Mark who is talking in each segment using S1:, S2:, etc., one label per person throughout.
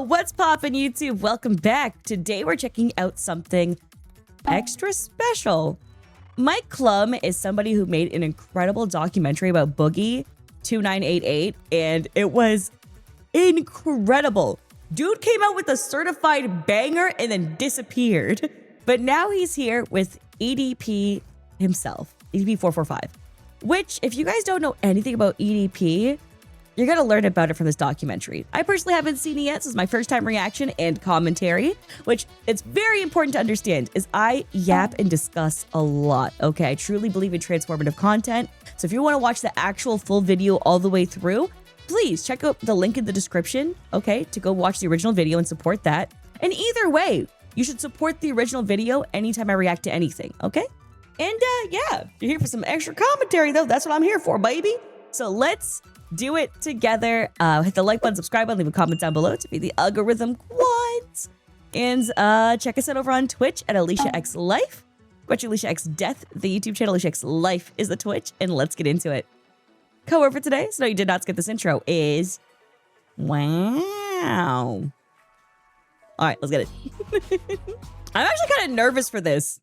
S1: What's poppin' YouTube? Welcome back. Today we're checking out something extra special. Mike Klum is somebody who made an incredible documentary about Boogie 2988, and it was incredible. Dude came out with a certified banger and then disappeared. But now he's here with EDP himself, EDP 445, which if you guys don't know anything about EDP, you're going to learn about it from this documentary. I personally haven't seen it yet. This is my first time reaction and commentary, which it's very important to understand is I yap and discuss a lot, okay? I truly believe in transformative content. So if you want to watch the actual full video all the way through, please check out the link in the description, okay, to go watch the original video and support that. And either way, you should support the original video anytime I react to anything, okay? And yeah, you're here for some extra commentary though. That's what I'm here for, baby. So let's do it together. Hit the like button, subscribe button, leave a comment down below to be the algorithm quads. And check us out over on Twitch at Aliciaxlife. Watch Aliciaxdeath, the YouTube channel. Aliciaxlife is the Twitch, and let's get into it. Co-word for today, so no, you did not skip this intro, is wow. All right, let's get it. I'm actually kind of nervous for this.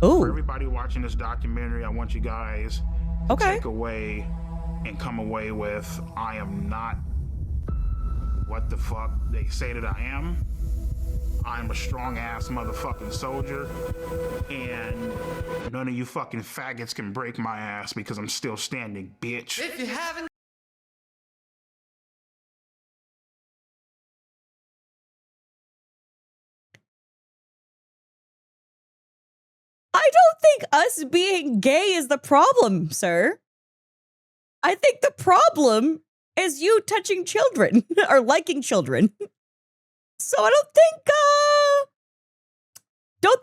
S2: For everybody watching this documentary, I want you guys to
S1: okay.
S2: take away and come away with, I am not what the fuck they say that I am. I'm a strong ass motherfucking soldier, and none of you fucking faggots can break my ass because I'm still standing, bitch.
S3: If you haven't
S1: I don't think us being gay is the problem, sir. I think the problem is you touching children or liking children. So I don't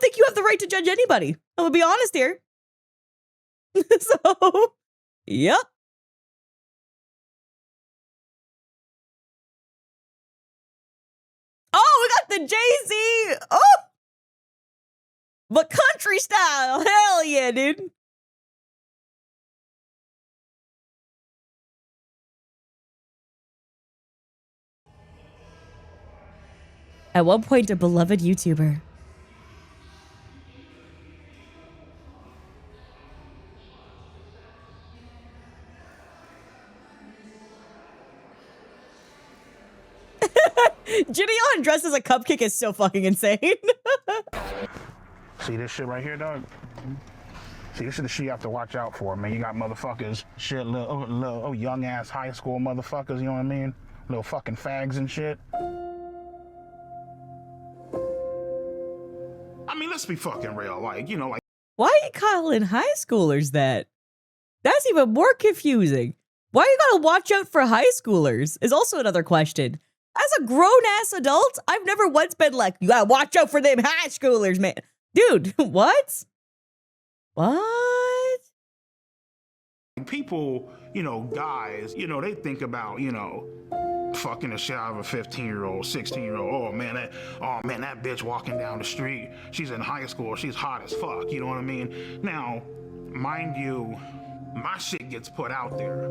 S1: think you have the right to judge anybody. I'm gonna be honest here. So, yep. Oh, we got the Jay-Z. Oh, but country style. Hell yeah, dude. At one point, a beloved YouTuber. Gideon dressed as a cupcake is so fucking insane.
S2: See this shit right here, dog? See, this is the shit you have to watch out for, man. You got motherfuckers, shit, little young ass high school motherfuckers, you know what I mean? Little fucking fags and shit. I mean, let's be fucking real, like, you know, like.
S1: Why are you calling high schoolers that? That's even more confusing. Why you gotta watch out for high schoolers is also another question. As a grown-ass adult, I've never once been like, you gotta watch out for them high schoolers, man. Dude, what? What?
S2: People, you know, guys, you know, they think about, you know, fucking the shit out of a 15-year-old, 16-year-old. Oh man, that bitch walking down the street, she's in high school, she's hot as fuck, you know what I mean? Now, mind you, my shit gets put out there.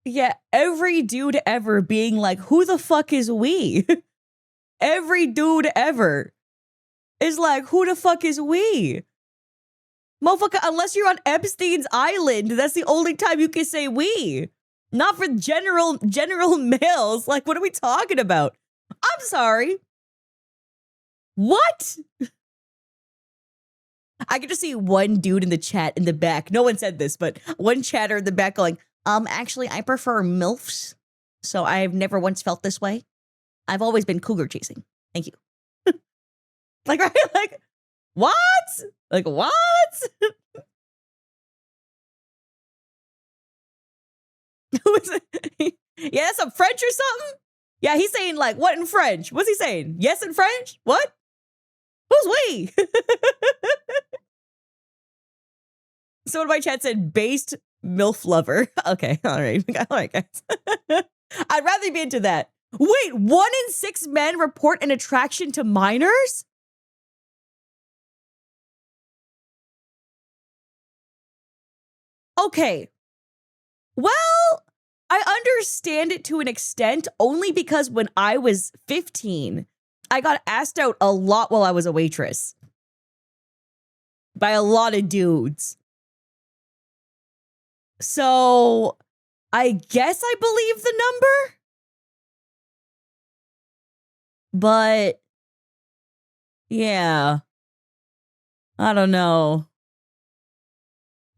S1: Yeah, every dude ever being like, who the fuck is we? Every dude ever is like, who the fuck is we? Motherfucker, unless you're on Epstein's Island, that's the only time you can say we. Not for general males. Like, what are we talking about? I'm sorry. What? I can just see one dude in the chat in the back. No one said this, but one chatter in the back going, actually, I prefer MILFs, so I've never once felt this way. I've always been cougar chasing. Thank you. Like, right? Like, what? Like, what? Who is it? Yeah, that's some French or something? Yeah, he's saying, like, what in French? What's he saying? Yes in French? What? Who's we? Someone in my chat said, based MILF lover. Okay, all right. All right, guys. I'd rather be into that. Wait, 1 in 6 men report an attraction to minors? okay. Well, I understand it to an extent only because when I was 15, I got asked out a lot while I was a waitress. By a lot of dudes. So, I guess I believe the number. But, yeah. I don't know.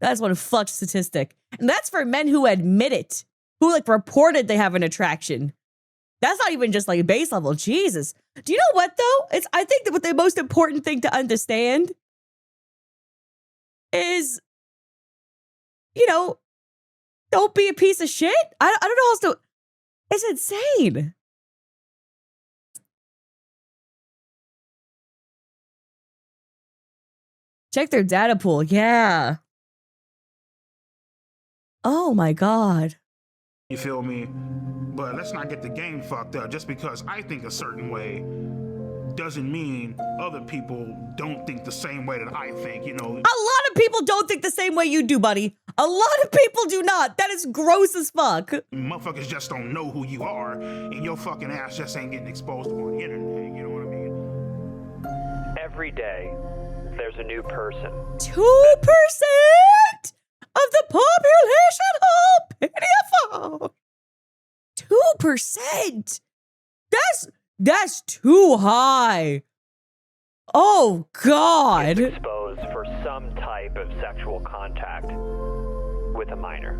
S1: That's one fucked statistic. And that's for men who admit it. Who, like, reported they have an attraction. That's not even just, like, base level. Jesus. Do you know what, though? I think that what the most important thing to understand is, you know, don't be a piece of shit. I don't know how else to... It's insane. Check their data pool. Yeah. Oh my God.
S2: You feel me? But let's not get the game fucked up. Just because I think a certain way doesn't mean other people don't think the same way that I think, you know.
S1: A lot of people don't think the same way you do, buddy. A lot of people do not. That is gross as fuck.
S2: Motherfuckers just don't know who you are, and your fucking ass just ain't getting exposed on the internet, you know what I mean?
S3: Every day, there's a new person.
S1: 2% of the population, oh, pitiful. 2%. That's too high. Oh, God.
S3: Exposed for some type of sexual contact with a minor.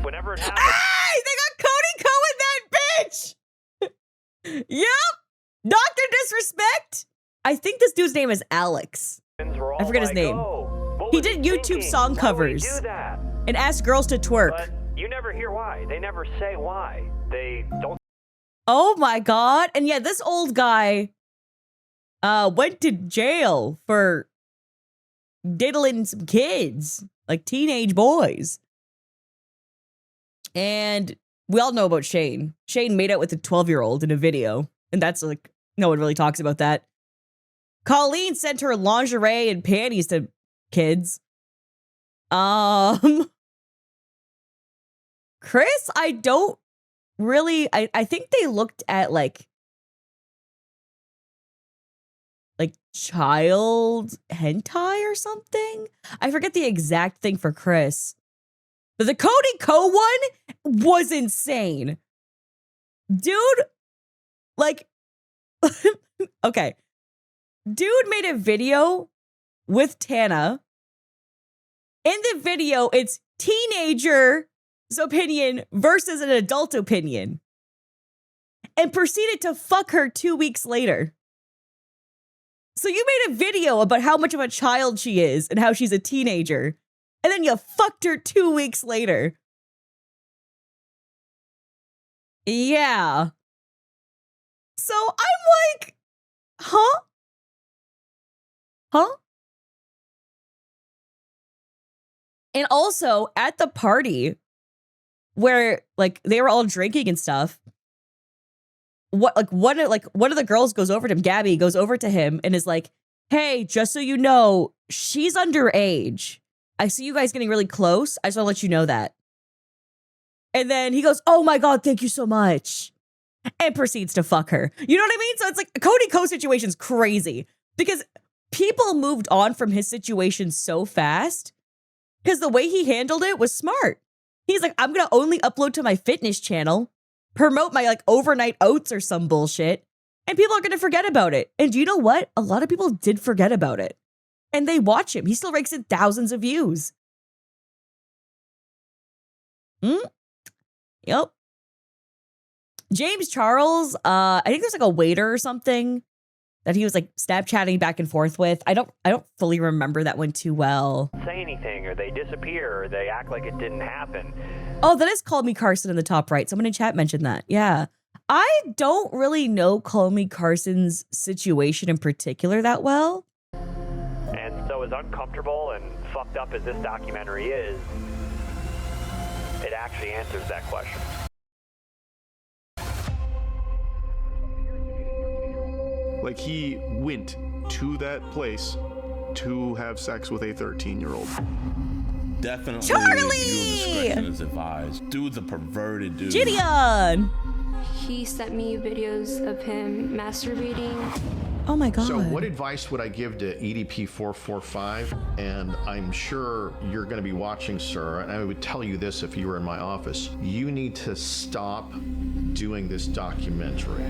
S3: Whenever it happens...
S1: Hey, they got Cody Cohen, that bitch. Yep. Dr. Disrespect. I think this dude's name is Alex. I forget his name.
S3: Oh,
S1: he did YouTube song covers and asked girls to twerk.
S3: But you never hear why. They never say why. They don't.
S1: Oh my God. And yeah, this old guy went to jail for diddling some kids, like teenage boys. And we all know about Shane. Shane made out with a 12-year-old in a video. And that's like, no one really talks about that. Colleen sent her lingerie and panties to kids. Chris, I don't really, I think they looked at like child hentai or something. I forget the exact thing for Chris. But the Cody Co one was insane. Dude, like, okay. Dude made a video with Tana. In the video, it's teenager's opinion versus an adult opinion. And proceeded to fuck her 2 weeks later. So you made a video about how much of a child she is and how she's a teenager. And then you fucked her 2 weeks later. Yeah. So I'm like, huh? Huh? And also at the party where like they were all drinking and stuff, one of the girls goes over to him, Gabby goes over to him and is like, "Hey, just so you know, she's underage. I see you guys getting really close. I just want to let you know that." And then he goes, "Oh my God, thank you so much." And proceeds to fuck her. You know what I mean? So it's like Cody Co situation's crazy because people moved on from his situation so fast because the way he handled it was smart. He's like, I'm going to only upload to my fitness channel, promote my like overnight oats or some bullshit, and people are going to forget about it. And do you know what? A lot of people did forget about it. And they watch him. He still rakes in thousands of views. Yep. James Charles, I think there's like a waiter or something that he was like Snapchatting back and forth with. I don't fully remember that one too well.
S3: Say anything, or they disappear, or they act like it didn't happen.
S1: Oh, that is Call Me Carson in the top right. Someone in chat mentioned that. Yeah. I don't really know Call Me Carson's situation in particular that well.
S3: And so as uncomfortable and fucked up as this documentary is, it actually answers that question.
S4: Like, he went to that place to have sex with a 13-year-old.
S5: Definitely.
S1: Charlie!
S5: Viewer discretion is advised. Dude's a perverted dude.
S1: Gideon!
S6: He sent me videos of him masturbating.
S1: Oh my God.
S7: So what advice would I give to EDP 445? And I'm sure you're going to be watching, sir, and I would tell you this if you were in my office. You need to stop doing this documentary.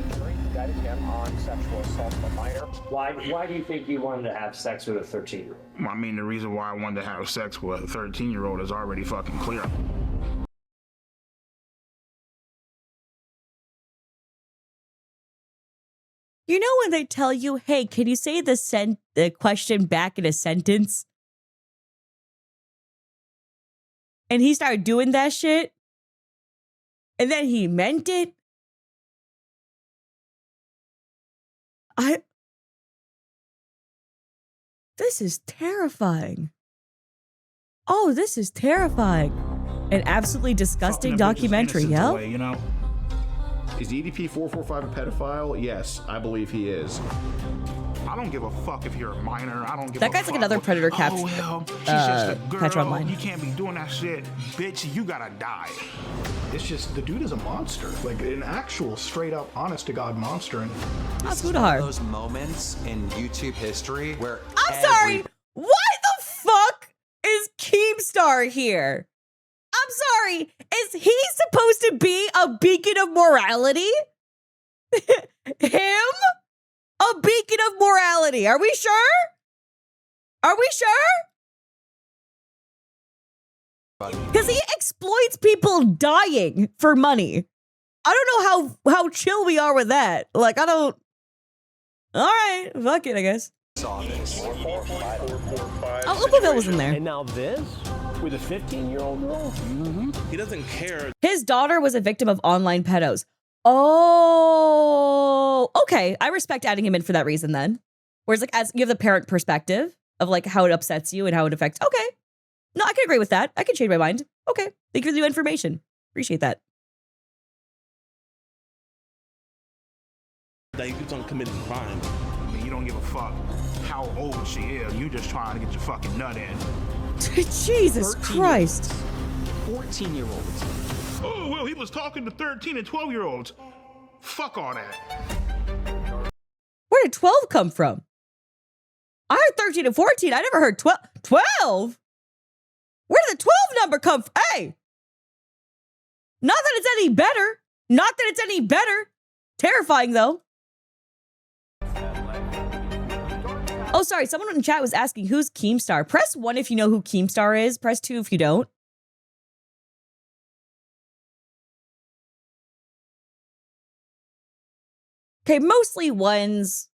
S8: That is him on sexual assault of a minor.
S9: Why do you think you wanted to have sex with a 13-year-old?
S2: I mean, the reason why I wanted to have sex with a 13-year-old is already fucking clear.
S1: You know when they tell you, hey, can you say the question back in a sentence? And he started doing that shit. And then he meant it. This is terrifying. Oh, this is terrifying. An absolutely disgusting documentary, yo.
S2: You know?
S7: Is EDP 445 a pedophile? Yes, I believe he is.
S2: I don't give a fuck if you're a minor. I don't give
S1: That
S2: a
S1: guy's
S2: fuck
S1: like another
S2: what-
S1: Predator
S2: Oh,
S1: capture.
S2: well, she's just a girl.
S1: Catcher Online.
S2: You can't be doing that shit. Bitch, you gotta die.
S8: It's just, the dude is a monster. Like an actual straight up, honest to God monster. And
S1: That's who to heart.
S10: Those moments in YouTube history where
S1: I'm sorry. Why the fuck is Keemstar here? I'm sorry. Is he supposed to be a beacon of morality? Him? A beacon of morality. Are we sure? Are we sure? Because he exploits people dying for money. I don't know how chill we are with that. Like, I don't. All right. Fuck it, I guess.
S10: saw this.
S1: Oh, Upaville was in there.
S9: And now this with a 15-year-old girl?
S5: He doesn't care.
S1: His daughter was a victim of online pedos. Oh, okay. I respect adding him in for that reason then. Whereas like as you have the parent perspective of like how it upsets you and how it affects. Okay. No, I can agree with that. I can change my mind. Okay. Thank you for the new information. Appreciate that.
S5: That he keeps on committing crime.
S2: I mean, you don't give a fuck how old she is. You just trying to get your fucking nut in.
S1: Jesus Christ.
S8: 14-year-olds.
S2: Oh, well, he was talking to 13 and 12-year-olds. Fuck all that.
S1: Where did 12 come from? I heard 13 and 14. I never heard 12. 12? Where did the 12 number come from? Hey. Not that it's any better. Not that it's any better. Terrifying, though. Oh, sorry. Someone in chat was asking, who's Keemstar? Press 1 if you know who Keemstar is. Press 2 if you don't. Okay, mostly ones.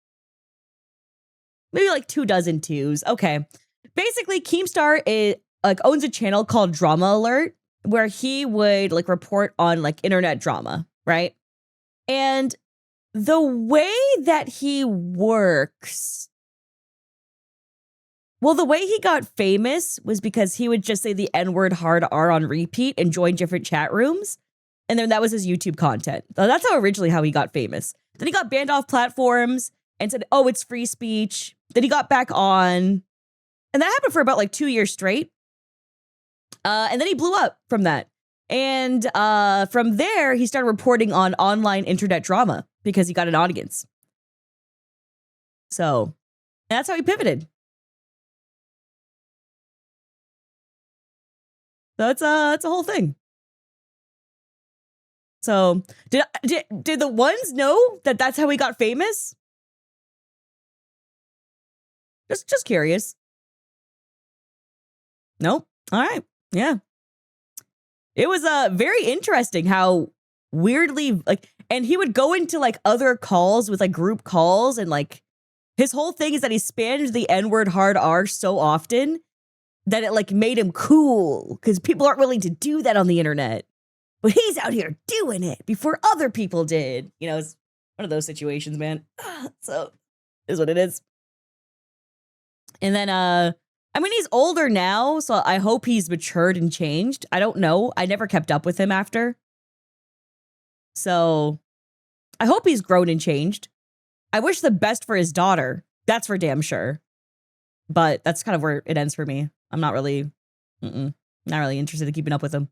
S1: Maybe like 24 twos. Okay. Basically, Keemstar is like owns a channel called Drama Alert, where he would like report on like internet drama, right? And the way that he works, well, the way he got famous was because he would just say the N-word hard R on repeat and join different chat rooms. And then that was his YouTube content. So that's originally how he got famous. Then he got banned off platforms and said, oh, it's free speech. Then he got back on. And that happened for about like 2 years straight. And then he blew up from that. And from there, he started reporting on online internet drama because he got an audience. So that's how he pivoted. So it's a whole thing. So did the ones know that that's how he got famous? Just curious. Nope. All right. Yeah. It was very interesting how weirdly like, and he would go into like other calls with like group calls, and like his whole thing is that he spammed the N-word hard R so often that it like made him cool because people aren't willing to do that on the internet. But he's out here doing it before other people did. You know, it's one of those situations, man. So is what it is. And then, I mean, he's older now, so I hope he's matured and changed. I don't know. I never kept up with him after. So I hope he's grown and changed. I wish the best for his daughter. That's for damn sure. But that's kind of where it ends for me. I'm not really, Not really interested in keeping up with him.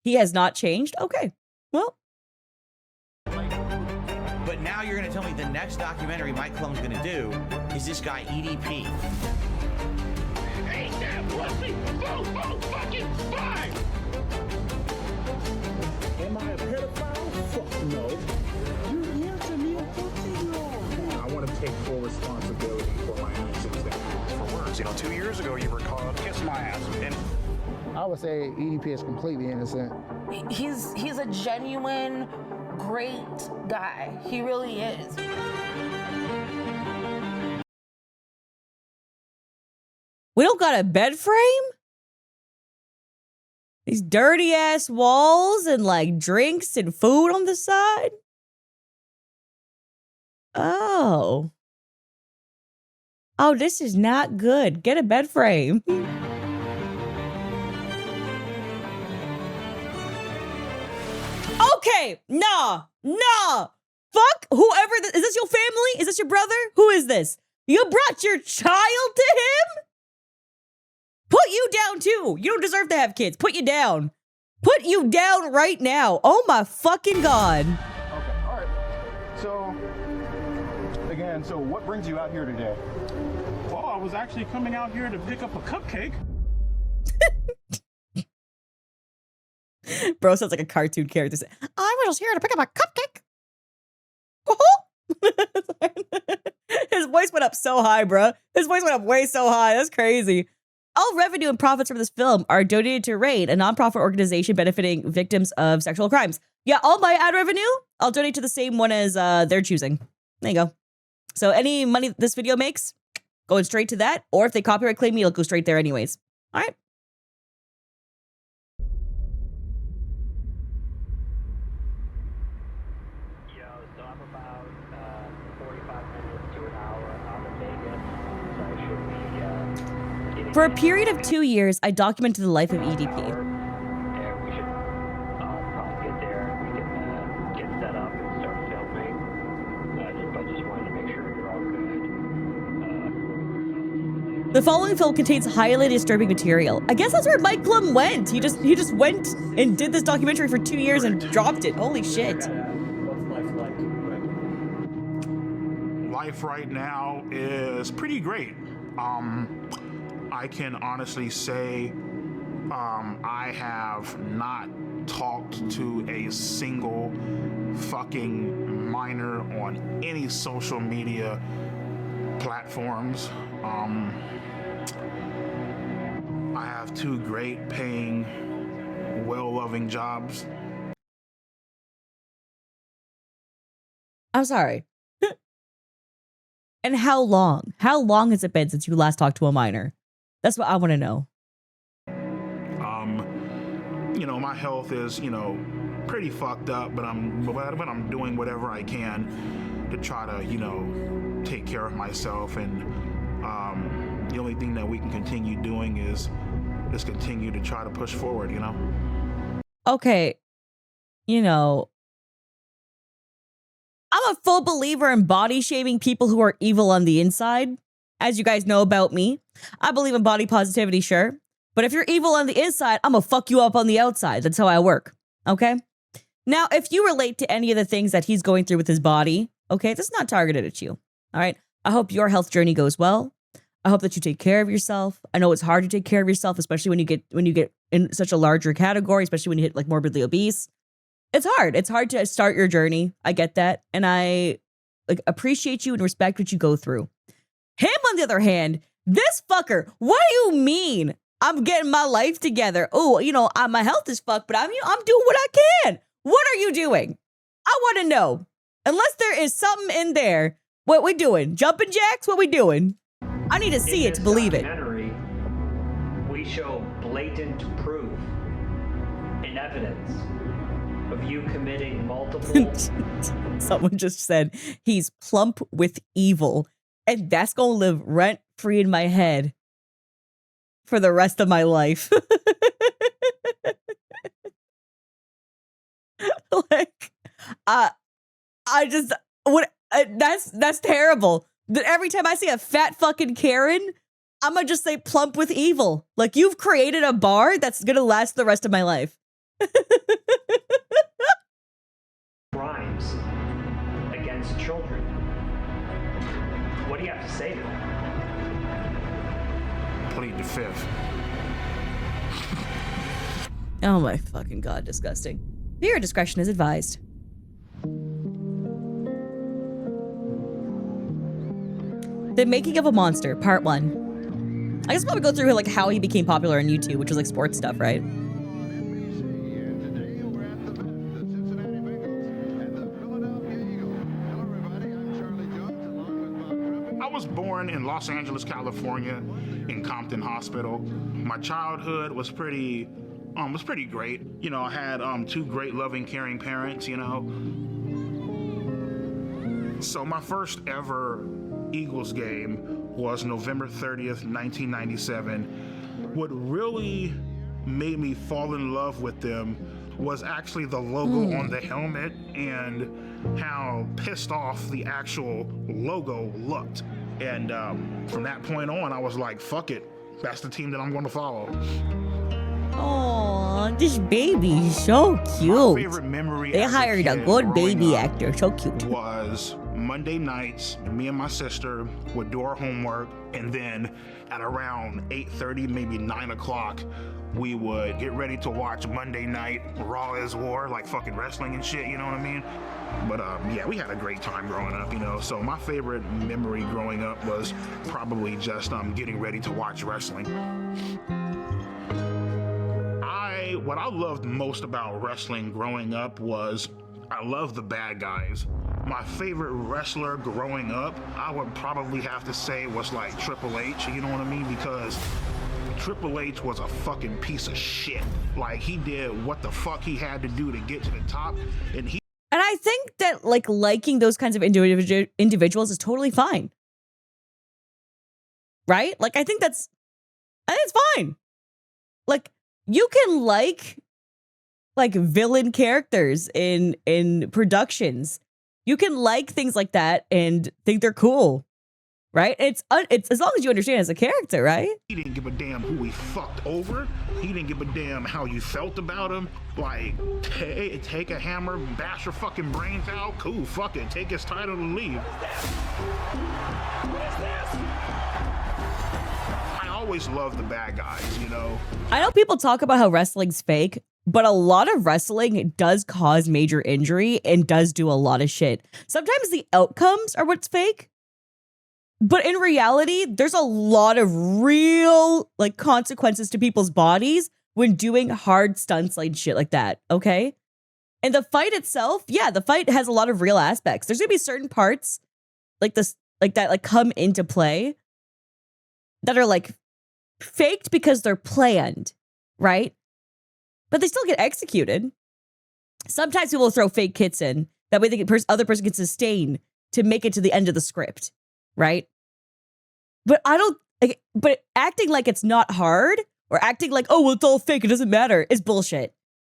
S1: He has not changed? Okay. Well.
S11: But now you're going to tell me the next documentary Mike Clum's going to do is this guy EDP.
S2: Ain't that pussy? Fucking fine!
S12: Am I a pedophile? Fuck no. You answer me a pussy no.
S8: I want to take full responsibility for my actions.
S2: For words, 2 years ago you were called kiss my ass, and
S12: I would say EDP is completely innocent.
S13: He's a genuine, great guy. He really is.
S1: We don't got a bed frame? These dirty ass walls and like drinks and food on the side? Oh. Oh, this is not good. Get a bed frame. Okay, nah. Fuck whoever. Is this your family? Is this your brother? Who is this? You brought your child to him? Put you down too. You don't deserve to have kids. Put you down. Put you down right now. Oh my fucking God.
S8: Okay, all right. So, again, so what brings you out here today?
S2: well, I was actually coming out here to pick up a cupcake.
S1: Bro sounds like a cartoon character. I was here to pick up a cupcake. His voice went up so high, bro. His voice went up way so high. That's crazy. All revenue and profits from this film are donated to RAID, a nonprofit organization benefiting victims of sexual crimes. Yeah, all my ad revenue, I'll donate to the same one as they're choosing. There you go. So any money this video makes, going straight to that. Or if they copyright claim me, it'll go straight there anyways. All right. For a period of 2 years, I documented the life of EDP.
S3: And we should probably get there. We can get set up and start filming. But just wanted to make sure you're all good.
S1: The following film contains highly disturbing material. I guess that's where Mike Clum went. He just went and did this documentary for 2 years and dropped it. Holy shit.
S9: What's life like?
S2: Life right now is pretty great. I can honestly say I have not talked to a single fucking minor on any social media platforms. I have 2 great paying, well-loving jobs.
S1: I'm sorry. And how long? How long has it been since you last talked to a minor? That's what I want to know.
S2: My health is, pretty fucked up, but I'm doing whatever I can to try to, take care of myself. And the only thing that we can continue doing is continue to try to push forward,
S1: Okay. I'm a full believer in body shaming people who are evil on the inside. As you guys know about me, I believe in body positivity, sure. But if you're evil on the inside, I'm gonna fuck you up on the outside. That's how I work, okay? Now, if you relate to any of the things that he's going through with his body, okay, this is not targeted at you, all right? I hope your health journey goes well. I hope that you take care of yourself. I know it's hard to take care of yourself, especially when you get in such a larger category, especially when you hit like morbidly obese. It's hard. It's hard to start your journey. I get that. And I appreciate you and respect what you go through. Him, on the other hand, this fucker, what do you mean? I'm getting my life together. Oh, my health is fucked, but I'm doing what I can. What are you doing? I want to know. Unless there is something in there. What we doing? Jumping jacks? What we doing? I need to see it to believe it.
S9: We show blatant proof and evidence of you committing multiple.
S1: Someone just said he's plump with evil, and that's gonna live rent free in my head for the rest of my life. That's terrible. That every time I see a fat fucking Karen, I'm gonna just say plump with evil. Like, you've created a bar that's gonna last the rest of my life.
S3: Crimes against children. What do you have to say to that?
S2: Plead the fifth.
S1: Oh my fucking god, disgusting. Viewer discretion is advised. The Making of a Monster, Part 1. I guess we'll probably go through like how he became popular on YouTube, which was like sports stuff, right?
S2: I was born in Los Angeles, California, in Compton Hospital. My childhood was pretty great. You know, I had two great, loving, caring parents, you know. So my first ever Eagles game was November 30th, 1997. What really made me fall in love with them was actually the logo on the helmet and how pissed off the actual logo looked. And from that point on, I was like, fuck it. That's the team that I'm going to follow.
S1: Oh, this baby is so cute.
S2: My favorite memory
S1: they hired a good baby actor. So cute.
S2: Was Monday nights, me and my sister would do our homework, and then at around 8:30, maybe 9 o'clock, we would get ready to watch Monday Night Raw is War, like fucking wrestling and shit, you know what I mean? But yeah, we had a great time growing up, you know. So my favorite memory growing up was probably just getting ready to watch wrestling. What I loved most about wrestling growing up was I loved the bad guys. My favorite wrestler growing up, I would probably have to say was like Triple H, you know what I mean? Because Triple H was a fucking piece of shit. Like, he did what the fuck he had to do to get to the top, and
S1: I think that like liking those kinds of individuals is totally fine. Right? Like, I think it's fine. Like, you can like villain characters in productions. You can like things like that and think they're cool, right? It's as long as you understand as a character, right?
S2: He didn't give a damn who he fucked over. He didn't give a damn how you felt about him. Like, take a hammer, bash your fucking brains out. Cool, fuck it. Take his title and leave. I always loved the bad guys, you know?
S1: I know people talk about how wrestling's fake, but a lot of wrestling does cause major injury and does do a lot of shit. Sometimes the outcomes are what's fake, but in reality, there's a lot of real like consequences to people's bodies when doing hard stunts like shit like that, okay? And the fight itself, yeah, the fight has a lot of real aspects. There's gonna be certain parts like this, like that, like come into play that are like faked because they're planned, right? But they still get executed. Sometimes people will throw fake kits in. That way the other person can sustain to make it to the end of the script, right? But but acting like it's not hard or acting like, oh, well, it's all fake, it doesn't matter, is bullshit.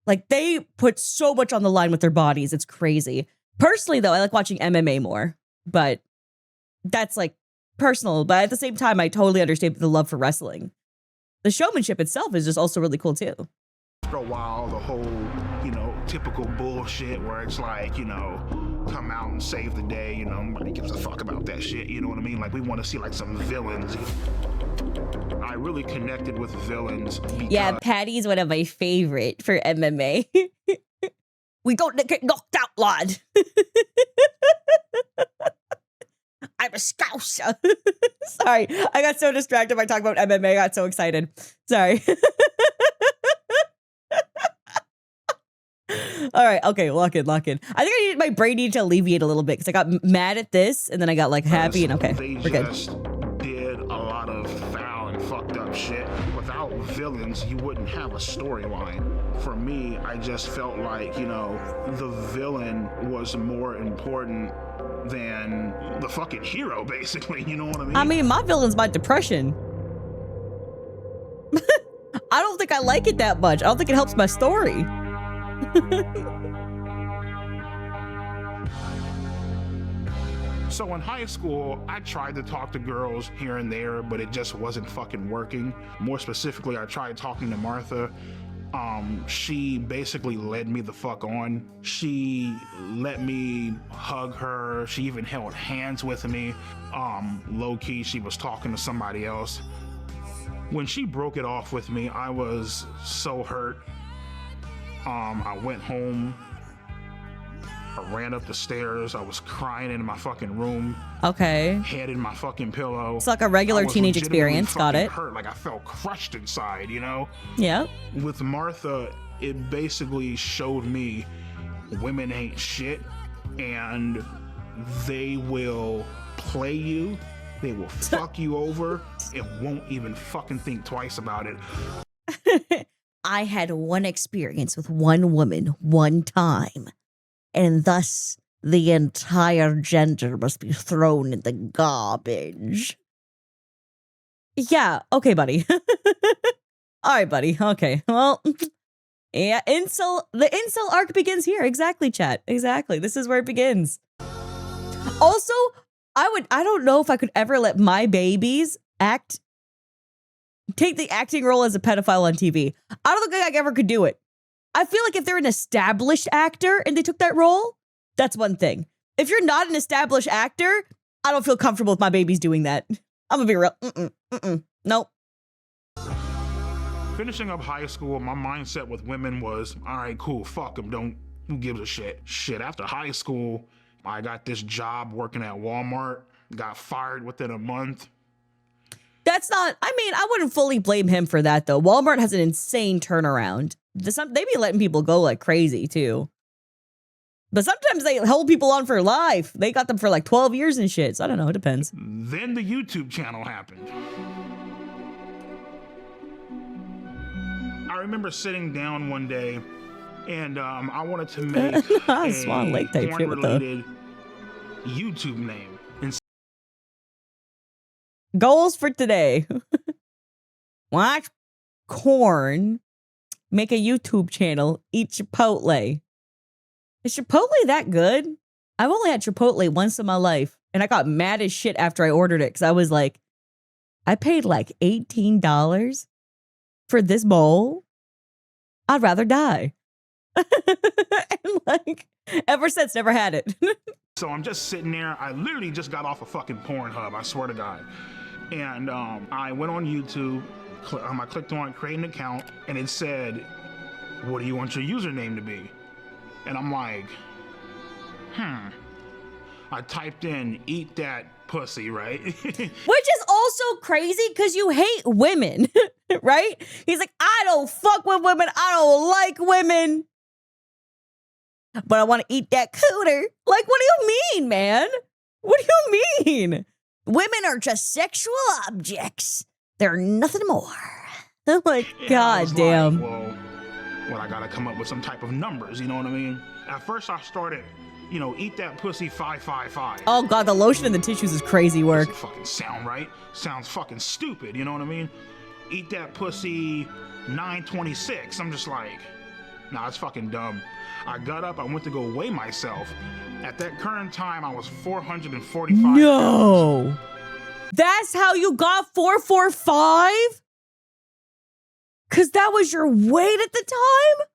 S1: Like, they put so much on the line with their bodies. It's crazy. Personally, though, I like watching MMA more, but that's like personal. But at the same time, I totally understand the love for wrestling. The showmanship itself is just also really cool, too.
S2: After a while, the whole, you know, typical bullshit where it's like, you know, come out and save the day, you know, nobody gives a fuck about that shit, you know what I mean? Like, we want to see like some villains. I really connected with villains because...
S1: Yeah, Patty's one of my favorite for MMA. We don't get knocked out, lad. I'm a scouser. Sorry, I got so distracted by talking about MMA. I got so excited. Sorry. All right, okay, lock in. I think my brain needed to alleviate a little bit because I got mad at this and then I got like happy and okay, we're good.
S2: They just did a lot of foul and fucked up shit. Without villains, you wouldn't have a storyline. For me, I just felt like, you know, the villain was more important than the fucking hero, basically, you know what I mean?
S1: I mean, my villain's my depression. I don't think I like it that much. I don't think it helps my story.
S2: So in high school, I tried to talk to girls here and there, but it just wasn't fucking working. More specifically, I tried talking to Martha. She basically led me the fuck on. She let me hug her. She even held hands with me. Low-key, she was talking to somebody else. When she broke it off with me, I was so hurt. I went home. I ran up the stairs. I was crying in my fucking room.
S1: Okay.
S2: Head in my fucking pillow.
S1: It's like a regular teenage experience. Got it.
S2: Hurt, like I felt crushed inside, you know?
S1: Yeah.
S2: With Martha, it basically showed me women ain't shit, and they will play you. They will fuck you over and won't even fucking think twice about it.
S1: I had one experience with one woman one time, and thus the entire gender must be thrown in the garbage. Yeah, okay, buddy. All right, buddy. Okay, well, yeah, the incel arc begins here. Exactly, chat. Exactly. This is where it begins. Also, I don't know if I could ever let my babies take the acting role as a pedophile on TV. I don't think I ever could do it. I feel like if they're an established actor and they took that role, that's one thing. If you're not an established actor, I don't feel comfortable with my babies doing that. I'm gonna be real. Nope.
S2: Finishing up high school, my mindset with women was, all right, cool, fuck them, who gives a shit? Shit, after high school, I got this job working at Walmart, got fired within a month.
S1: That's not, I mean, I wouldn't fully blame him for that, though. Walmart has an insane turnaround. They be letting people go like crazy, too. But sometimes they hold people on for life. They got them for like 12 years and shit. So I don't know, it depends.
S2: Then the YouTube channel happened. I remember sitting down one day and I wanted to make
S1: Swan Lake type shit with
S2: porn-related YouTube name.
S1: Goals for today. Watch corn. Make a YouTube channel. Eat Chipotle. Is Chipotle that good? I've only had Chipotle once in my life. And I got mad as shit after I ordered it. Because I was like, I paid like $18 for this bowl. I'd rather die. And like, ever since, never had it.
S2: So I'm just sitting there. I literally just got off a fucking Pornhub. I swear to God. And I went on YouTube. I clicked on create an account, and it said, "What do you want your username to be?" And I'm like, I typed in "eat that pussy," right?
S1: Which is also crazy because you hate women, right? He's like, I don't fuck with women. I don't like women. But I want to eat that cooter. Like, what do you mean, man? What do you mean? Women are just sexual objects. They're nothing more. I'm like, God damn.
S2: Like, well, I gotta come up with some type of numbers, you know what I mean? At first I started, eat that pussy 555.
S1: Oh God, the lotion in the tissues is crazy work.
S2: Doesn't fucking sound right. Sounds fucking stupid, you know what I mean? Eat that pussy 926. I'm just like, nah, it's fucking dumb. I got up, I went to go weigh myself. At that current time, I was 445
S1: No.
S2: pounds.
S1: That's how you got 445? Because that was your weight at the time?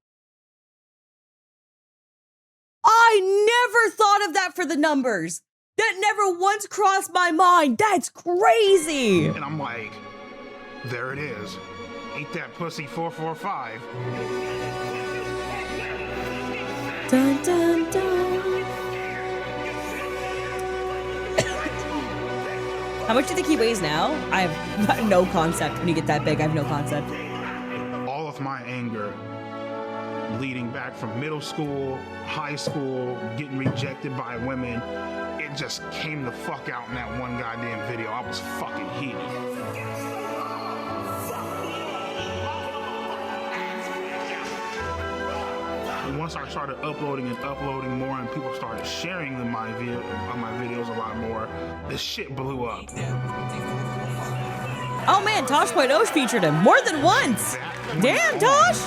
S1: I never thought of that for the numbers. That never once crossed my mind. That's crazy.
S2: And I'm like, there it is. Eat that pussy 445.
S1: Dun, dun, dun. How much do you think he weighs now? I have no concept. When you get that big, I have no concept.
S2: All of my anger leading back from middle school, high school, getting rejected by women, it just came the fuck out in that one goddamn video. I was fucking heated. Once I started uploading more and people started sharing my videos a lot more, the shit blew up.
S1: Oh man, Tosh.0 featured him more than once. Damn, Tosh!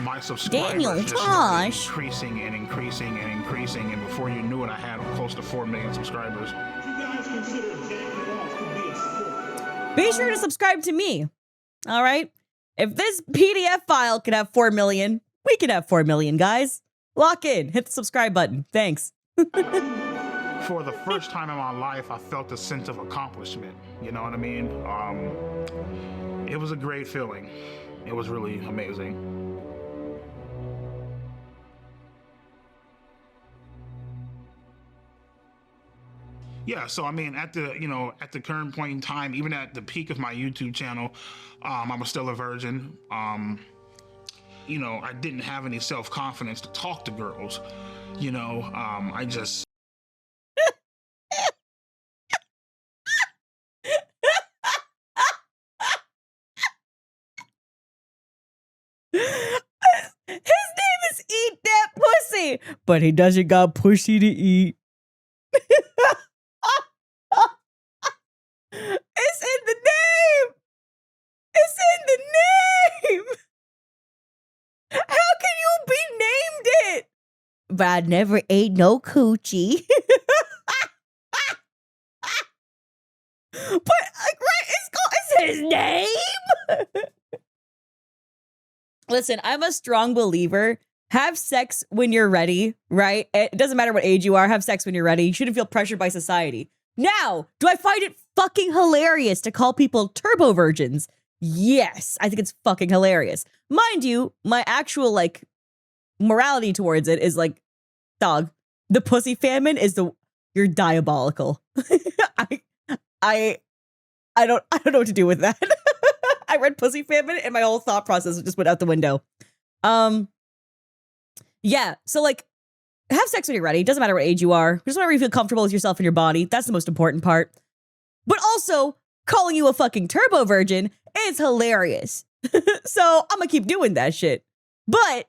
S2: My subscribers
S1: Daniel
S2: just
S1: Tosh.
S2: increasing and increasing and increasing, and before you knew it, I had close to 4 million subscribers.
S1: Be sure to subscribe to me. All right? If this PDF file could have 4 million, we could have 4 million, guys. Lock in. Hit the subscribe button. Thanks.
S2: For the first time in my life, I felt a sense of accomplishment. You know what I mean? It was a great feeling. It was really amazing. Yeah, so I mean, at the current point in time, even at the peak of my YouTube channel, I was still a virgin. I didn't have any self-confidence to talk to girls. I just.
S1: His name is Eat That Pussy, but he doesn't got pussy to eat. It's in the name. It's in the name. How can you be named it? But I never ate no coochie. But right, it's his name. Listen, I'm a strong believer. Have sex when you're ready, right? It doesn't matter what age you are. Have sex when you're ready. You shouldn't feel pressured by society. Now, do I find it fucking hilarious to call people turbo virgins? Yes, I think it's fucking hilarious. Mind you, my actual, morality towards it is dog, the pussy famine is you're diabolical. I don't know what to do with that. I read pussy famine and my whole thought process just went out the window. Yeah, so have sex when you're ready. Doesn't matter what age you are. Just whenever you feel comfortable with yourself and your body. That's the most important part. But also, calling you a fucking turbo virgin is hilarious. So I'm gonna keep doing that shit. But,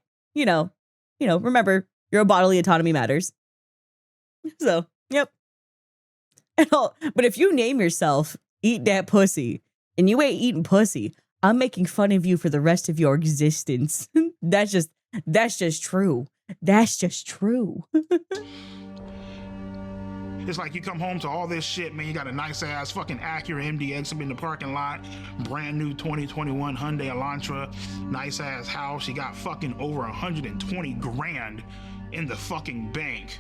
S1: remember, your bodily autonomy matters. So, yep. But if you name yourself Eat That Pussy and you ain't eating pussy, I'm making fun of you for the rest of your existence. That's just true. That's just true.
S2: It's like you come home to all this shit, man. You got a nice ass fucking Acura MDX up in the parking lot, brand new 2021 Hyundai Elantra, nice ass house. You got fucking over 120 grand in the fucking bank.